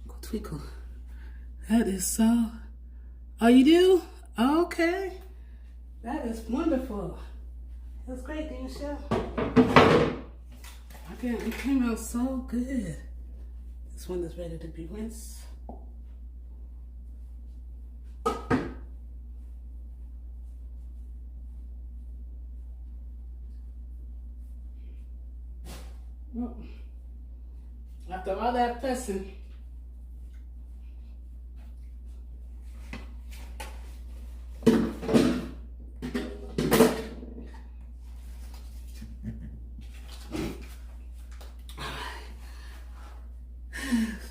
Go twinkle. That is so. Oh, you do? Okay. That is wonderful. That's great, Michelle. Again, it came out so good. This one is ready to be rinsed. Well, after all that fussing,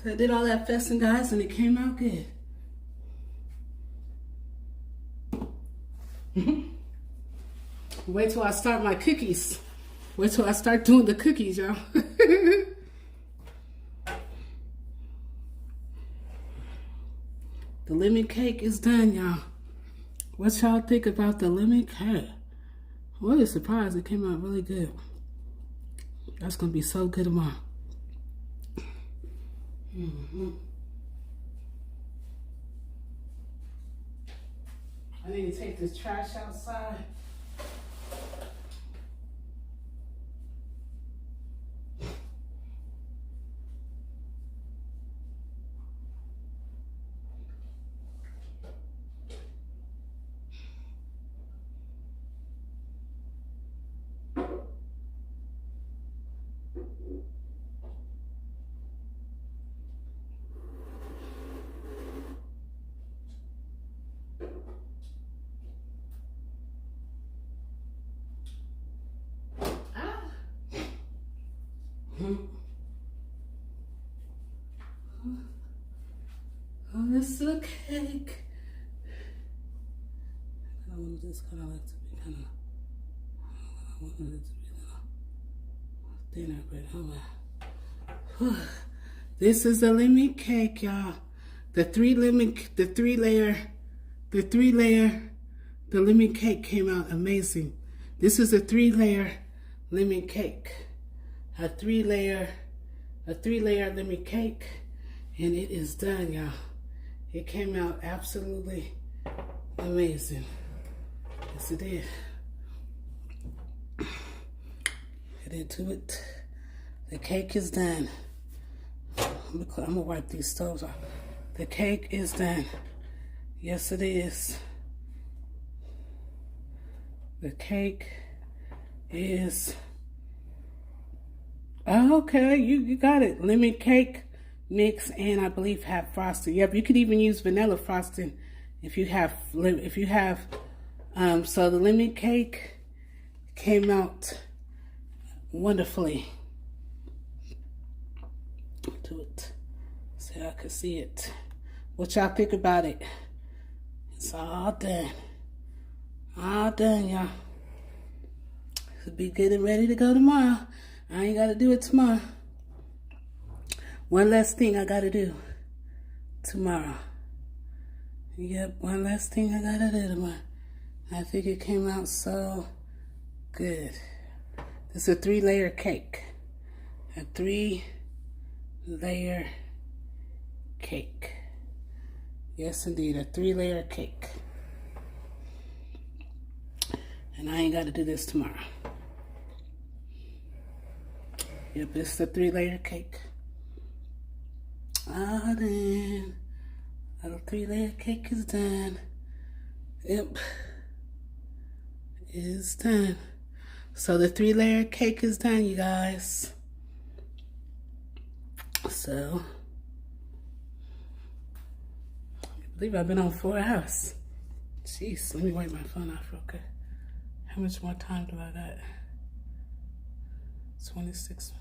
I did all that fussing, guys, and it came out good. Wait till I start my cookies. Wait till I start doing the cookies, y'all. The lemon cake is done, y'all. What y'all think about the lemon cake? I'm really surprised it came out really good. That's gonna be so good tomorrow. I need to take this trash outside. Oh, this is a cake. I want this kind of like to be kind of. I want it to be a little thinner, but hold on. This is a lemon cake, y'all. The three lemon cake came out amazing. This is a 3-layer lemon cake. A three layer lemon cake, and it is done, y'all. It came out absolutely amazing. Yes, it did. Get into it. The cake is done. I'm gonna wipe these stoves off. The cake is done. Yes, it is. The cake is. Oh, okay, you got it. Lemon cake mix, and I believe have frosting. Yep, you could even use vanilla frosting if you have. So the lemon cake came out wonderfully. Do it so I can see it. What y'all think about it? It's all done. All done, y'all. It'll be good and ready to go tomorrow. I ain't got to do it tomorrow. One last thing I got to do tomorrow. Yep, one last thing I got to do tomorrow. I think it came out so good. This is a 3-layer cake. A 3-layer cake. Yes, indeed, a 3-layer cake. And I ain't got to do this tomorrow. Yep, it's a 3-layer cake. Ah, then. The 3-layer cake is done. Yep. It's done. So the 3-layer cake is done, you guys. So, I believe I've been on 4 hours. Jeez, let me wipe my phone off real quick. How much more time do I got? 26.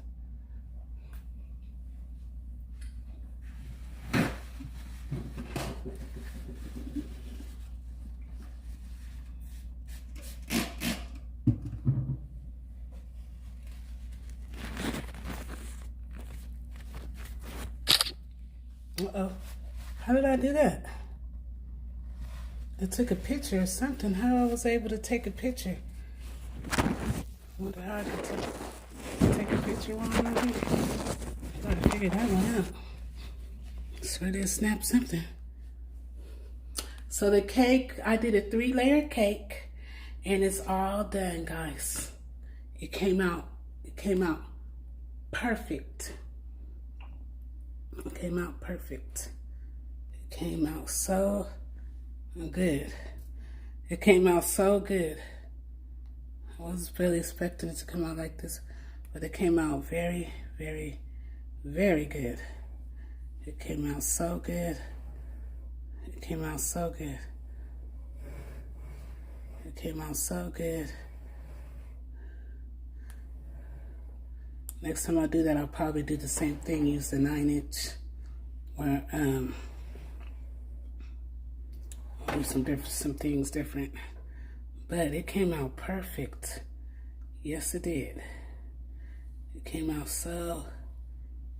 Uh-oh. How did I do that? I took a picture or something. How I was able to take a picture? I wonder how I could take a picture while I'm here. I gotta figure that one out. So I did snap something. So the cake, I did a 3-layer cake, and it's all done, guys. It came out perfect. It came out perfect. It came out so good. It came out so good. I wasn't really expecting it to come out like this, but it came out very, very, very good. It came out so good. It came out so good. It came out so good. Next time I do that, I'll probably do the same thing, use the 9-inch, where I'll do some things different. But it came out perfect. Yes, it did. It came out so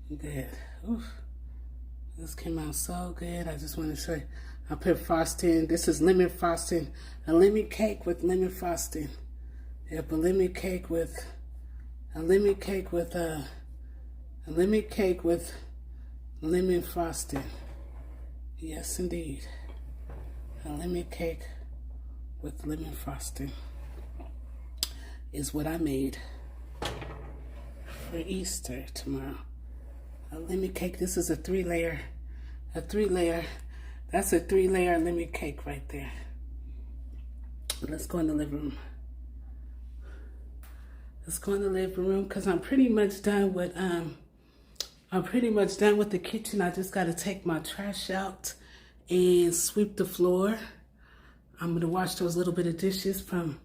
good. Oof. This came out so good. I just want to show you. I put frosting. This is lemon frosting. A lemon cake with lemon frosting. Yep, a lemon cake with lemon frosting. Yes, indeed. A lemon cake with lemon frosting is what I made for Easter tomorrow. A lemon cake. This is a 3-layer. That's a 3-layer lemon cake right there. Let's go in the living room. Let's go in the living room because I'm pretty much done with the kitchen. I just got to take my trash out and sweep the floor. I'm gonna wash those little bit of dishes from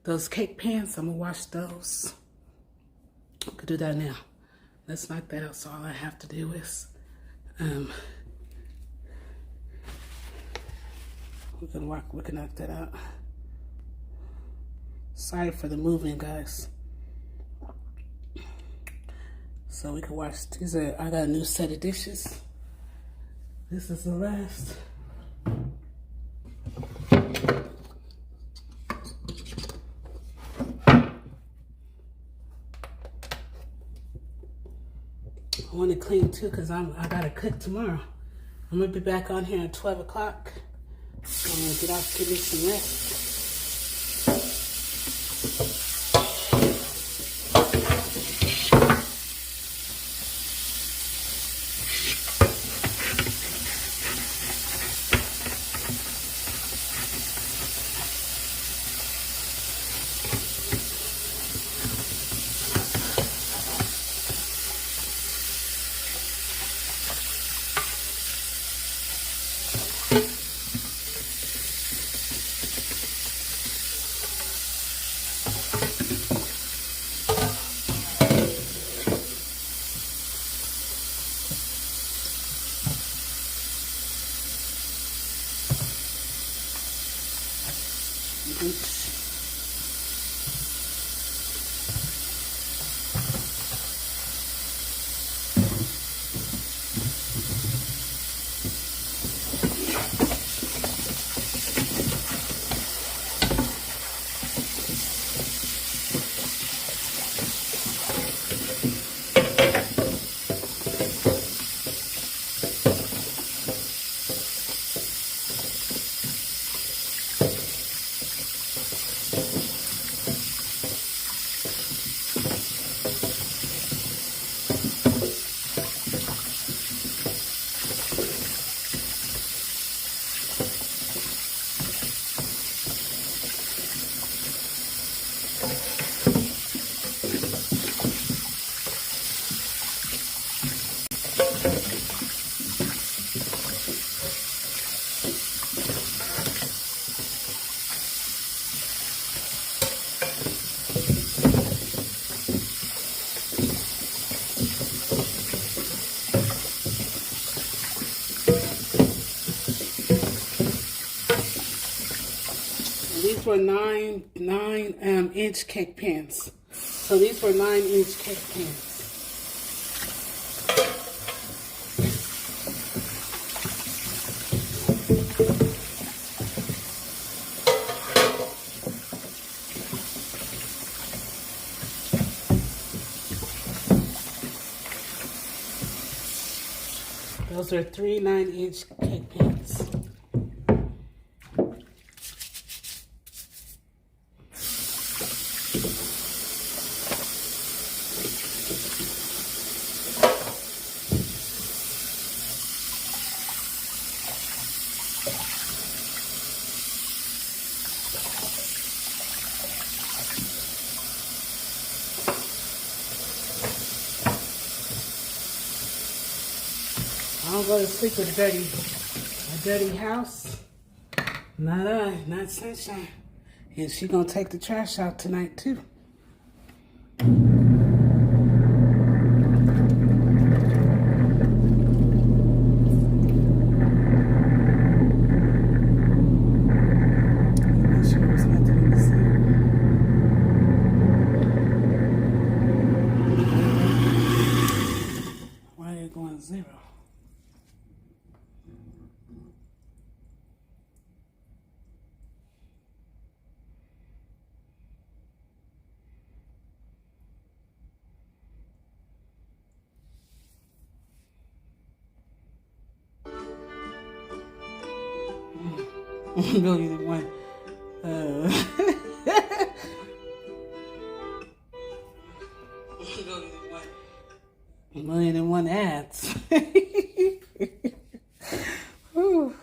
those cake pans. I'm gonna wash those. I could do that now. Let's knock that out. So all I have to do is we can knock that out. Sorry for the moving, guys. So we can wash these. I got a new set of dishes. This is the last. I want to clean too because I gotta cook tomorrow. I'm gonna be back on here at 12 o'clock. I'm gonna get off, give me some rest. These were 9-inch cake pans. So these were 9-inch cake pans. Those are 3 9-inch cake pans. I don't go to sleep with a dirty house. Not Sunshine. And she gonna take the trash out tonight too. Why are they going 0? Really the one. $1,000,001 ads. Ooh.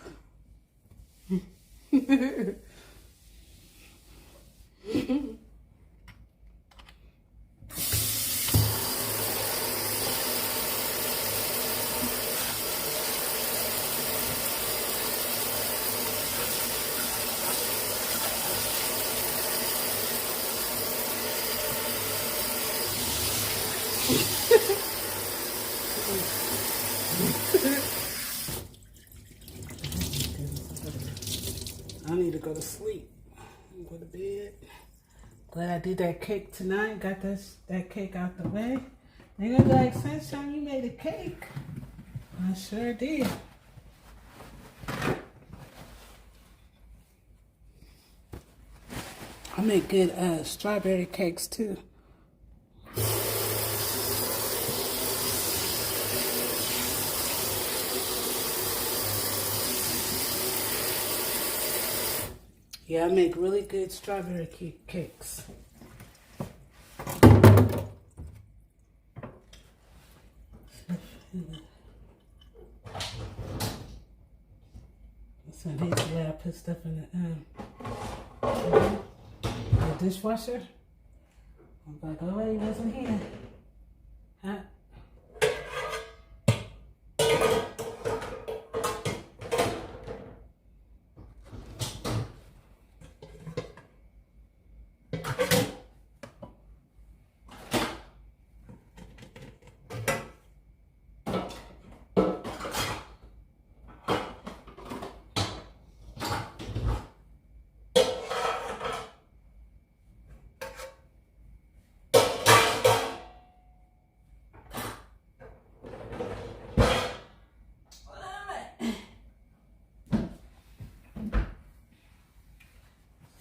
I need to go to sleep. Go to bed. Glad I did that cake tonight. Got that cake out the way. They're gonna be like, Sunshine, you made a cake. I sure did. I make good strawberry cakes too. Yeah, I make really good strawberry cakes. So I hate the way I put stuff in the dishwasher. I'm like, oh, wait, it wasn't here. Huh?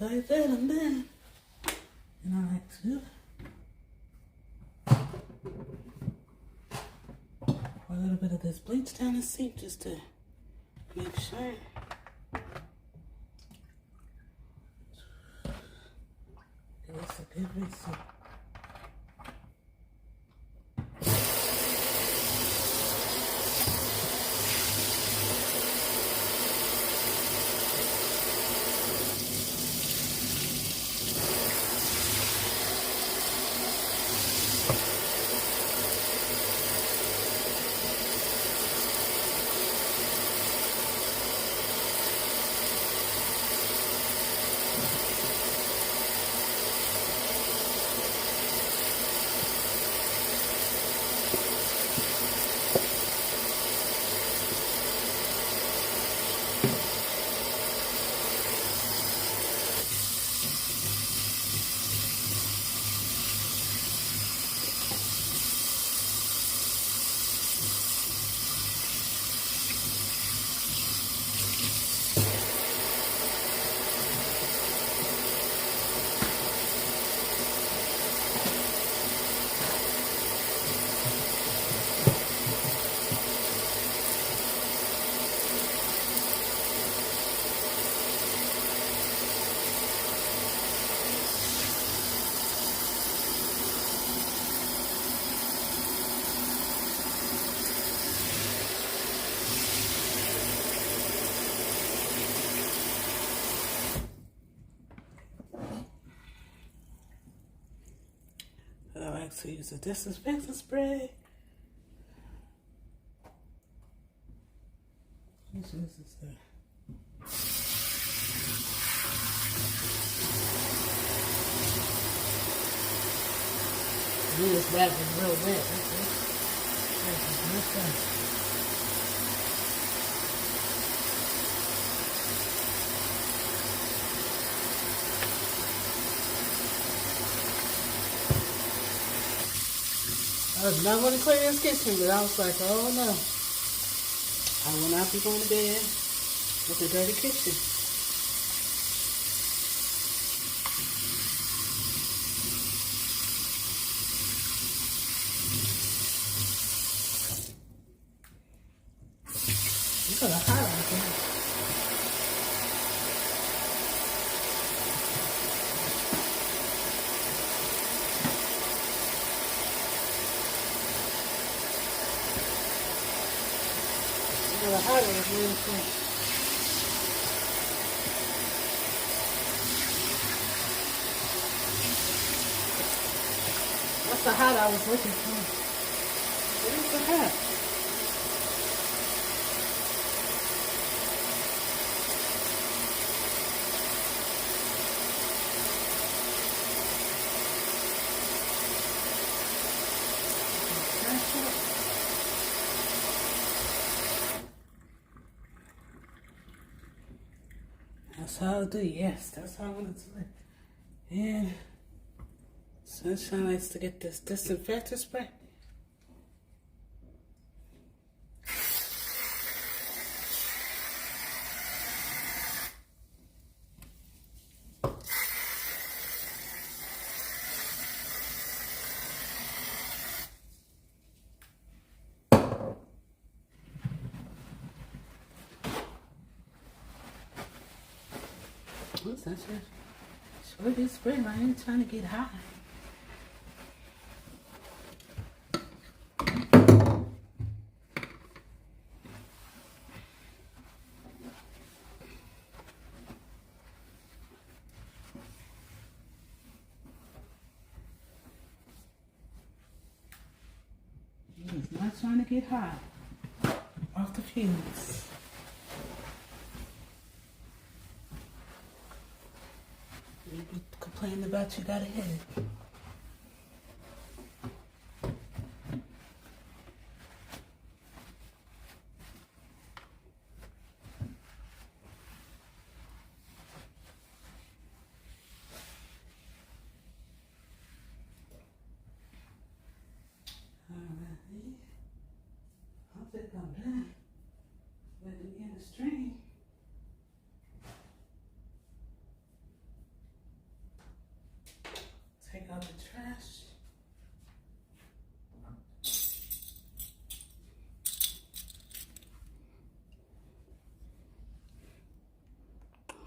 Like that, I'm done. And I like to pour a little bit of this bleach down the sink just to make sure. Give us a good rinse. So use a disinfectant spray. This is the this wrap is real wet. This is real fun. I was not going to clean this kitchen, but I was like, oh no. I will not be going to bed with a dirty kitchen. Look at the highlight there. The highlight is really cool. That's the hat I was looking for. Where's the hat? That's how I'll do it. Yes, that's how I want to do it. And Sunshine likes to get this disinfectant spray. What's that shit? Sure did spray. I ain't trying to get high. He's not trying to get high off the fumes. You complain about you got a headache. I think I'm done. Let me get a string. Take out the trash.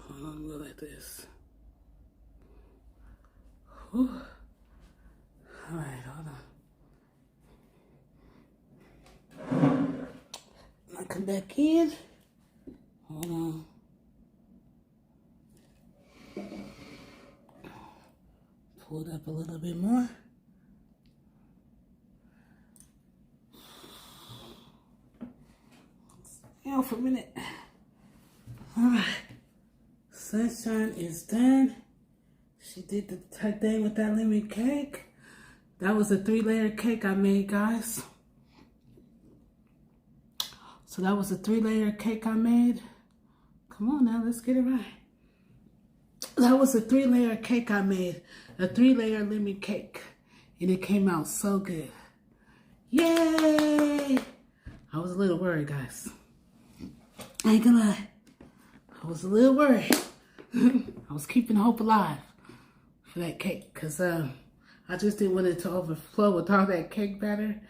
Hold on, go like this. Whew. All right, hold on. I come back in. Hold on. Pull it up a little bit more. Hang on for a minute. All right. Sunshine is done. She did her thing with that lemon cake. That was a 3-layer cake I made, guys. So that was a 3-layer cake I made. Come on now, let's get it right. That was a 3-layer cake I made. A 3-layer lemon cake. And it came out so good. Yay! I was a little worried, guys. I ain't gonna lie. I was a little worried. I was keeping hope alive for that cake. Because I just didn't want it to overflow with all that cake batter.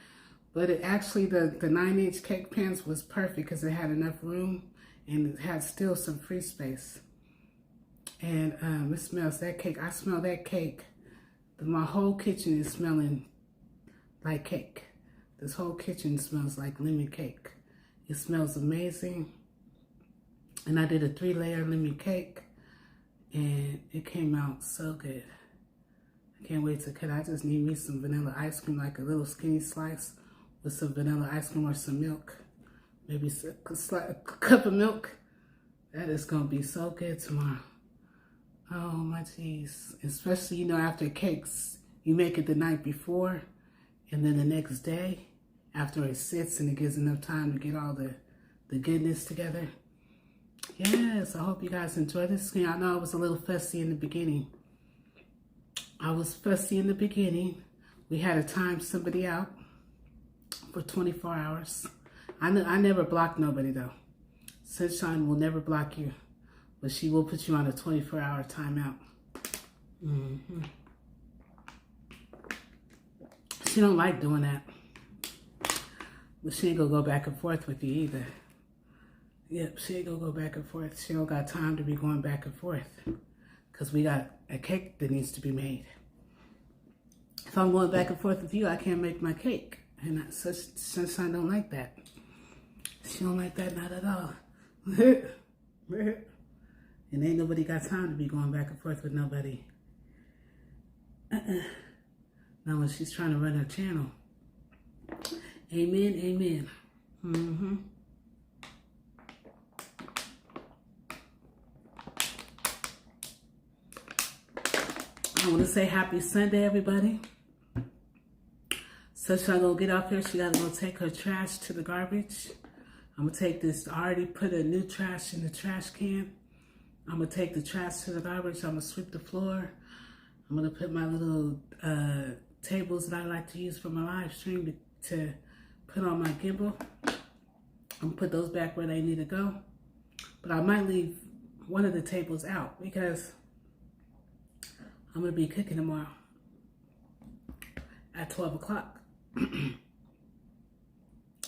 But it actually, the 9-inch cake pans was perfect because it had enough room. And it had still some free space. And it smells that cake. I smell that cake. My whole kitchen is smelling like cake. This whole kitchen smells like lemon cake. It smells amazing. And I did a 3-layer lemon cake. And it came out so good. Can't wait to cut. I just need me some vanilla ice cream, like a little skinny slice with some vanilla ice cream or some milk. Maybe a cup of milk. That is going to be so good tomorrow. Oh, my geez. Especially, you know, after cakes, you make it the night before, and then the next day, after it sits and it gives enough time to get all the goodness together. Yes, I hope you guys enjoy this. I know I was a little fussy in the beginning. We had to time somebody out for 24 hours. I never block nobody, though. Sunshine will never block you, but she will put you on a 24-hour timeout. She don't like doing that. But she ain't gonna go back and forth with you either. Yep, she ain't gonna go back and forth. She don't got time to be going back and forth. Because we got a cake that needs to be made. If I'm going back and forth with you, I can't make my cake. And Sunshine don't like that. She don't like that, not at all. And ain't nobody got time to be going back and forth with nobody. Not when she's trying to run her channel. Amen, amen. I want to say happy Sunday, everybody. Sunshine gonna get off here. She gotta go take her trash to the garbage. I'm gonna take this. I already put a new trash in the trash can. I'm gonna take the trash to the garbage. I'm gonna sweep the floor. I'm gonna put my little tables that I like to use for my live stream to put on my gimbal. I'm gonna put those back where they need to go. But I might leave one of the tables out because I'm gonna be cooking tomorrow at 12 o'clock.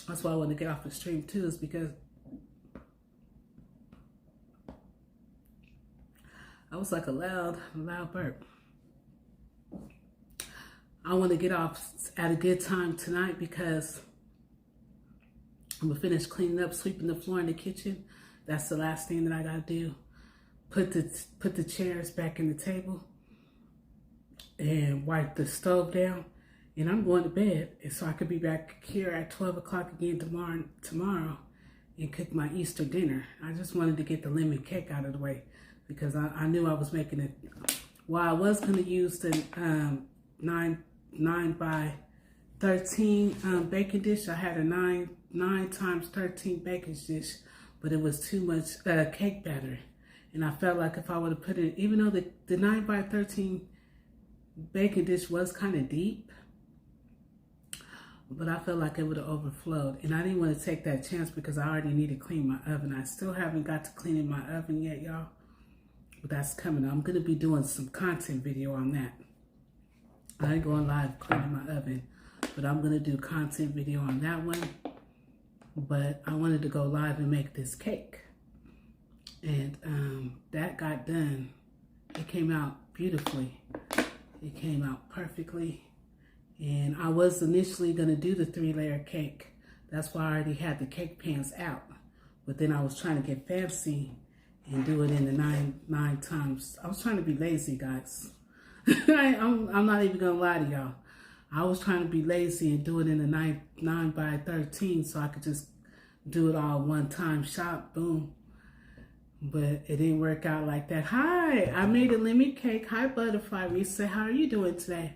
That's why I want to get off the stream too, is because I was like a loud burp. I want to get off at a good time tonight because I'm gonna finish cleaning up, sweeping the floor in the kitchen. That's the last thing that I gotta do. Put the chairs back in the table and wipe the stove down. And I'm going to bed, and so I could be back here at 12 o'clock again tomorrow and cook my Easter dinner. I just wanted to get the lemon cake out of the way because I knew I was making it. While I was going to use the 9 by 13 baking dish, I had a 9 times 13 baking dish, but it was too much cake batter. And I felt like if I would have put it, even though the 9 by 13 baking dish was kind of deep, but I felt like it would have overflowed. And I didn't want to take that chance because I already need to clean my oven. I still haven't got to cleaning my oven yet, y'all. But that's coming. I'm going to be doing some content video on that. I ain't going live cleaning my oven, but I'm going to do content video on that one. But I wanted to go live and make this cake. And that got done. It came out beautifully. It came out perfectly. And I was initially going to do the 3-layer cake. That's why I already had the cake pans out. But then I was trying to get fancy and do it in the 9 times. I was trying to be lazy, guys. I'm not even going to lie to y'all. I was trying to be lazy and do it in the 9 by 13 so I could just do it all one time shot, boom. But it didn't work out like that. Hi, I made a lemon cake. Hi, Butterfly Risa. How are you doing today?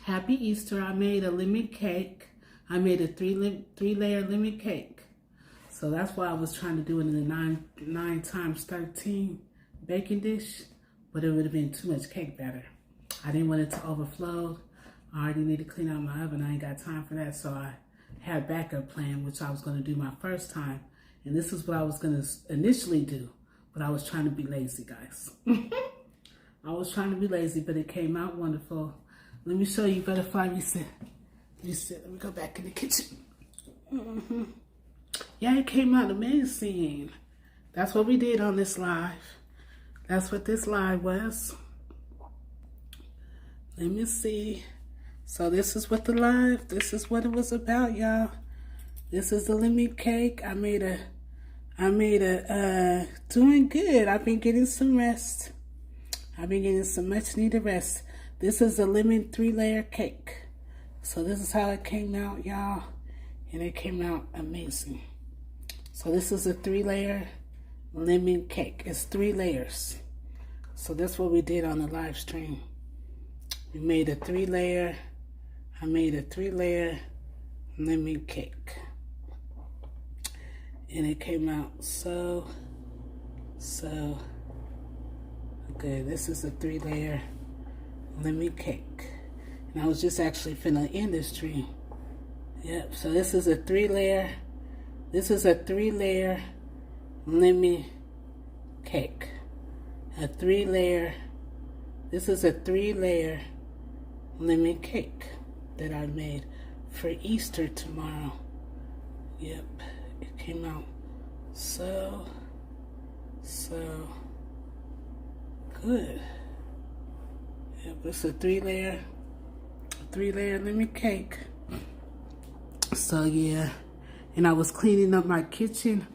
Happy Easter. I made a lemon cake. I made a 3-layer lemon cake. So that's why I was trying to do it in the 9 times 13 baking dish, but it would have been too much cake batter. I didn't want it to overflow. I already need to clean out my oven. I ain't got time for that. So I had a backup plan, which I was going to do my first time. And this is what I was going to initially do. But I was trying to be lazy, guys. I was trying to be lazy, but it came out wonderful. Let me show you Butterfly Reset. Let me go back in the kitchen. Yeah, it came out amazing. That's what we did on this live. That's what this live was. Let me see. So this is what this is what it was about, y'all. This is the lemon cake. I made a doing good. I've been getting some rest. I've been getting some much needed rest. This is a lemon 3-layer cake. So this is how it came out, y'all. And it came out amazing. So this is a 3-layer lemon cake. It's 3 layers. So that's what we did on the live stream. We made a 3-layer. I made a 3-layer lemon cake. And it came out so good. This is a 3-layer lemon cake. And I was just actually finna end this stream. Yep, so this is a 3-layer. This is a 3-layer lemon cake. A 3-layer. This is a 3-layer lemon cake that I made for Easter tomorrow. Yep, it came out so good. Yep, it's a 3-layer lemon cake. So yeah, and I was cleaning up my kitchen.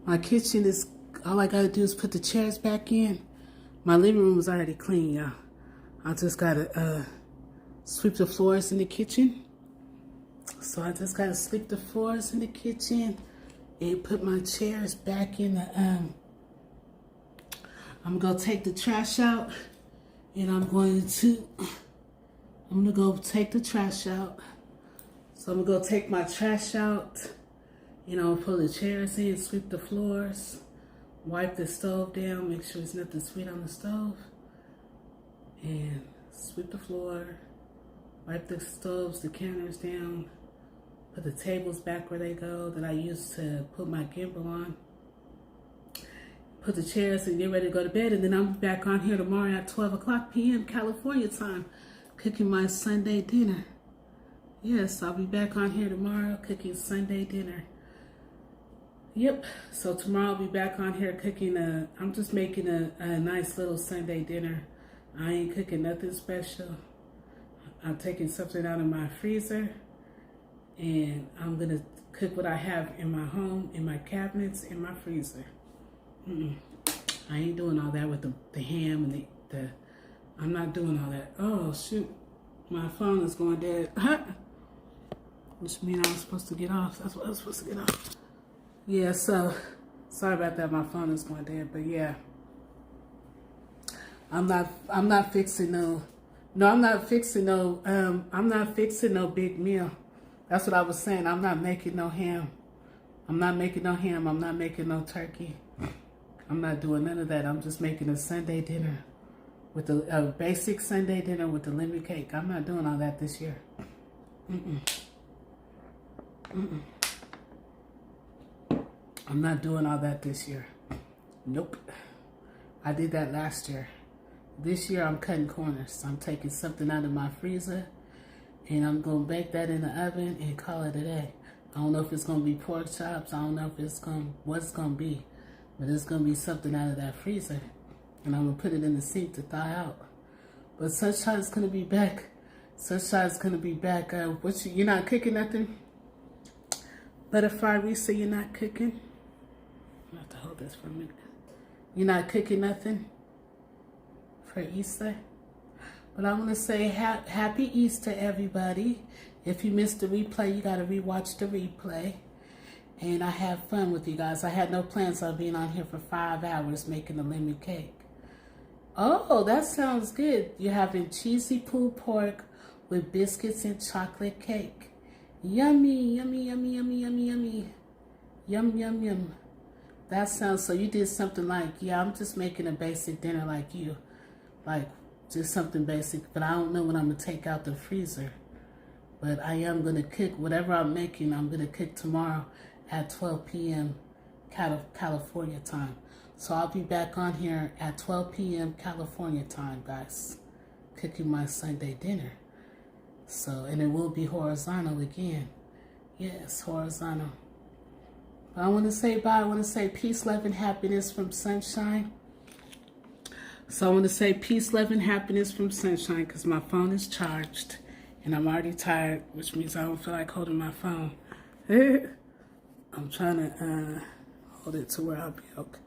My kitchen is, all I gotta do is put the chairs back in. My living room is already clean, y'all. I just gotta sweep the floors in the kitchen. So I just gotta sweep the floors in the kitchen and put my chairs back in the, I'm gonna take the trash out, and I'm gonna go take the trash out. So I'm gonna go take my trash out, pull the chairs in, sweep the floors, wipe the stove down, make sure there's nothing sweet on the stove, and sweep the floor, wipe the stoves, the counters down, put the tables back where they go that I used to put my gimbal on, put the chairs and get ready to go to bed, and then I'm back on here tomorrow at 12 o'clock p.m. California time, cooking my Sunday dinner. Yes, I'll be back on here tomorrow cooking Sunday dinner. Yep, so tomorrow I'll be back on here cooking I'm just making a nice little Sunday dinner. I ain't cooking nothing special. I'm taking something out of my freezer, and I'm gonna cook what I have in my home, in my cabinets, in my freezer. I ain't doing all that with the ham and the I'm not doing all that. Oh shoot, my phone is going dead. Which means I was supposed to get off. That's what I was supposed to get off. Yeah, so sorry about that. My phone is going dead, but yeah, I'm not fixing no big meal. That's what I was saying. I'm not making no ham. I'm not making no ham. I'm not making no turkey. I'm not doing none of that. I'm just making a Sunday dinner with a basic Sunday dinner with the lemon cake. I'm not doing all that this year. I'm not doing all that this year. Nope. I did that last year. This year I'm cutting corners. I'm taking something out of my freezer, and I'm going to bake that in the oven and call it a day. I don't know if it's going to be pork chops. I don't know if it's what it's going to be. But it's going to be something out of that freezer. And I'm going to put it in the sink to thaw out. But Sunshine's going to be back. Sunshine's going to be back. You're not cooking nothing? Butterfly Risa, you're not cooking? I have to hold this for a minute. You're not cooking nothing for Easter? But I want to say happy Easter, everybody. If you missed the replay, you got to rewatch the replay. And I have fun with you guys. I had no plans on being on here for 5 hours making a lemon cake. Oh, that sounds good. You're having cheesy pulled pork with biscuits and chocolate cake. Yummy, yummy, yummy, yummy, yummy, yummy. Yum, yum, yum. That sounds, so you did something like, yeah, I'm just making a basic dinner like you. Like, just something basic. But I don't know what I'm going to take out the freezer. But I am going to cook, whatever I'm making, I'm going to cook tomorrow at 12 p.m. California time. So I'll be back on here at 12 p.m. California time, guys, cooking my Sunday dinner. So, and it will be horizontal again. Yes, horizontal. But I want to say bye. I want to say peace, love, and happiness from Sunshine. So I want to say peace, love, and happiness from Sunshine because my phone is charged. And I'm already tired, which means I don't feel like holding my phone. I'm trying to hold it to where I'll be okay,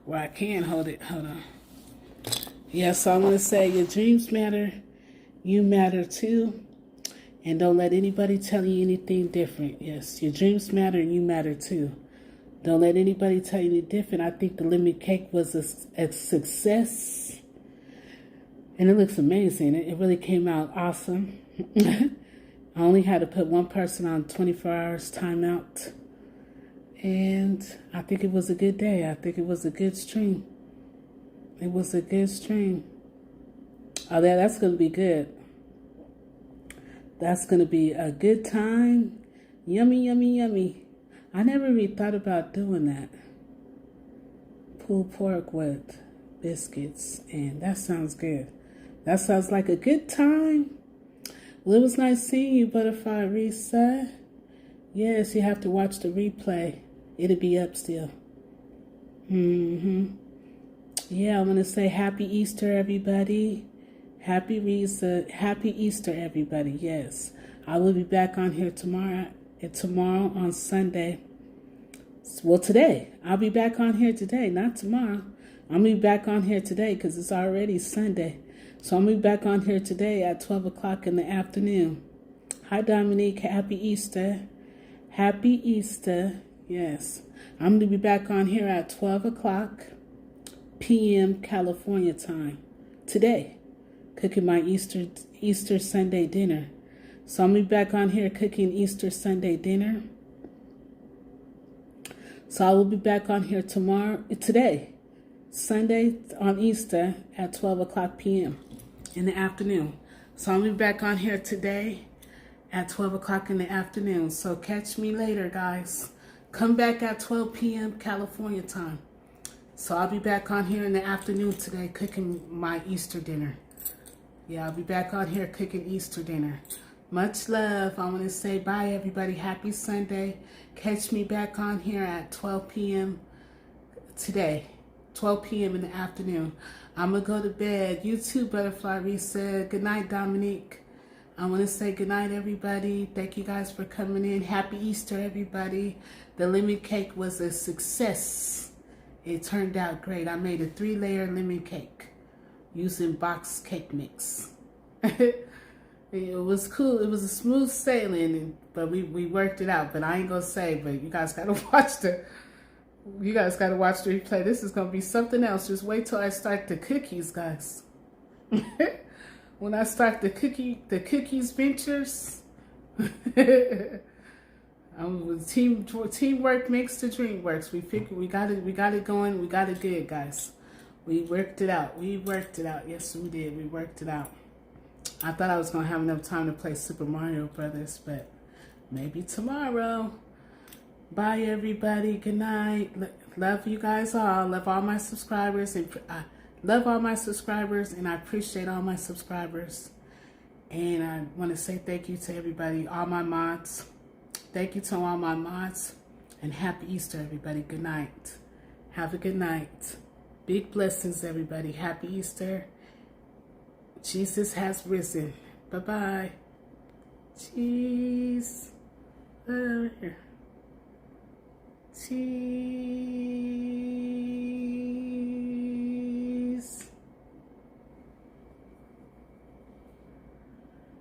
where I can hold it. Hold on. Yeah, so I'm going to say your dreams matter, You matter too. And don't let anybody tell you anything different. Yes, your dreams matter and you matter too. Don't let anybody tell you any different. I think the lemon cake was a success. And it looks amazing. It really came out awesome. I only had to put one person on 24 hours timeout. And I think it was a good day. I think it was a good stream. It was a good stream. Oh, that's going to be good. That's going to be a good time. Yummy, yummy, yummy. I never really thought about doing that. Pulled pork with biscuits. And that sounds good. That sounds like a good time. Well, it was nice seeing you, Butterfly Risa. Yes, you have to watch the replay. It'll be up still. Yeah, I want to say Happy Easter, everybody. Happy Easter, everybody. Yes, I will be back on here tomorrow on Sunday. Well, today. I'll be back on here today, not tomorrow. I'm going to be back on here today because it's already Sunday. So I'm going to be back on here today at 12 o'clock in the afternoon. Hi, Dominique. Happy Easter. Happy Easter. Yes. I'm going to be back on here at 12 o'clock p.m. California time today, cooking my Easter Sunday dinner. So I'm going to be back on here cooking Easter Sunday dinner. So I will be back on here today, Sunday on Easter at 12 o'clock p.m. in the afternoon. So I'll be back on here today at 12 o'clock in the afternoon. So catch me later, guys. Come back at 12 p.m. California time. So I'll be back on here in the afternoon today cooking my Easter dinner. Yeah, I'll be back on here cooking Easter dinner. Much love. I want to say bye, everybody. Happy Sunday. Catch me back on here at 12 p.m. today. 12 p.m. in the afternoon. I'm going to go to bed. You too, Butterfly Risa. Good night, Dominique. I want to say good night, everybody. Thank you guys for coming in. Happy Easter, everybody. The lemon cake was a success. It turned out great. I made a 3-layer lemon cake using box cake mix. It was cool. It was a smooth sailing, but we worked it out. But I ain't gonna say. But you guys gotta watch the replay. This is gonna be something else. Just wait till I start the cookies, guys. When I start the cookies ventures, teamwork makes the dream works. We figured we got it going. We got it good, guys. We worked it out. Yes, we did. We worked it out. I thought I was going to have enough time to play Super Mario Brothers, but maybe tomorrow. Bye, everybody. Good night. Love you guys all. Love all my subscribers. And I appreciate all my subscribers. And I want to say thank you to everybody, all my mods. Thank you to all my mods. And happy Easter, everybody. Good night. Have a good night. Big blessings, everybody. Happy Easter. Jesus has risen. Bye-bye. Cheese. Over here. Cheese.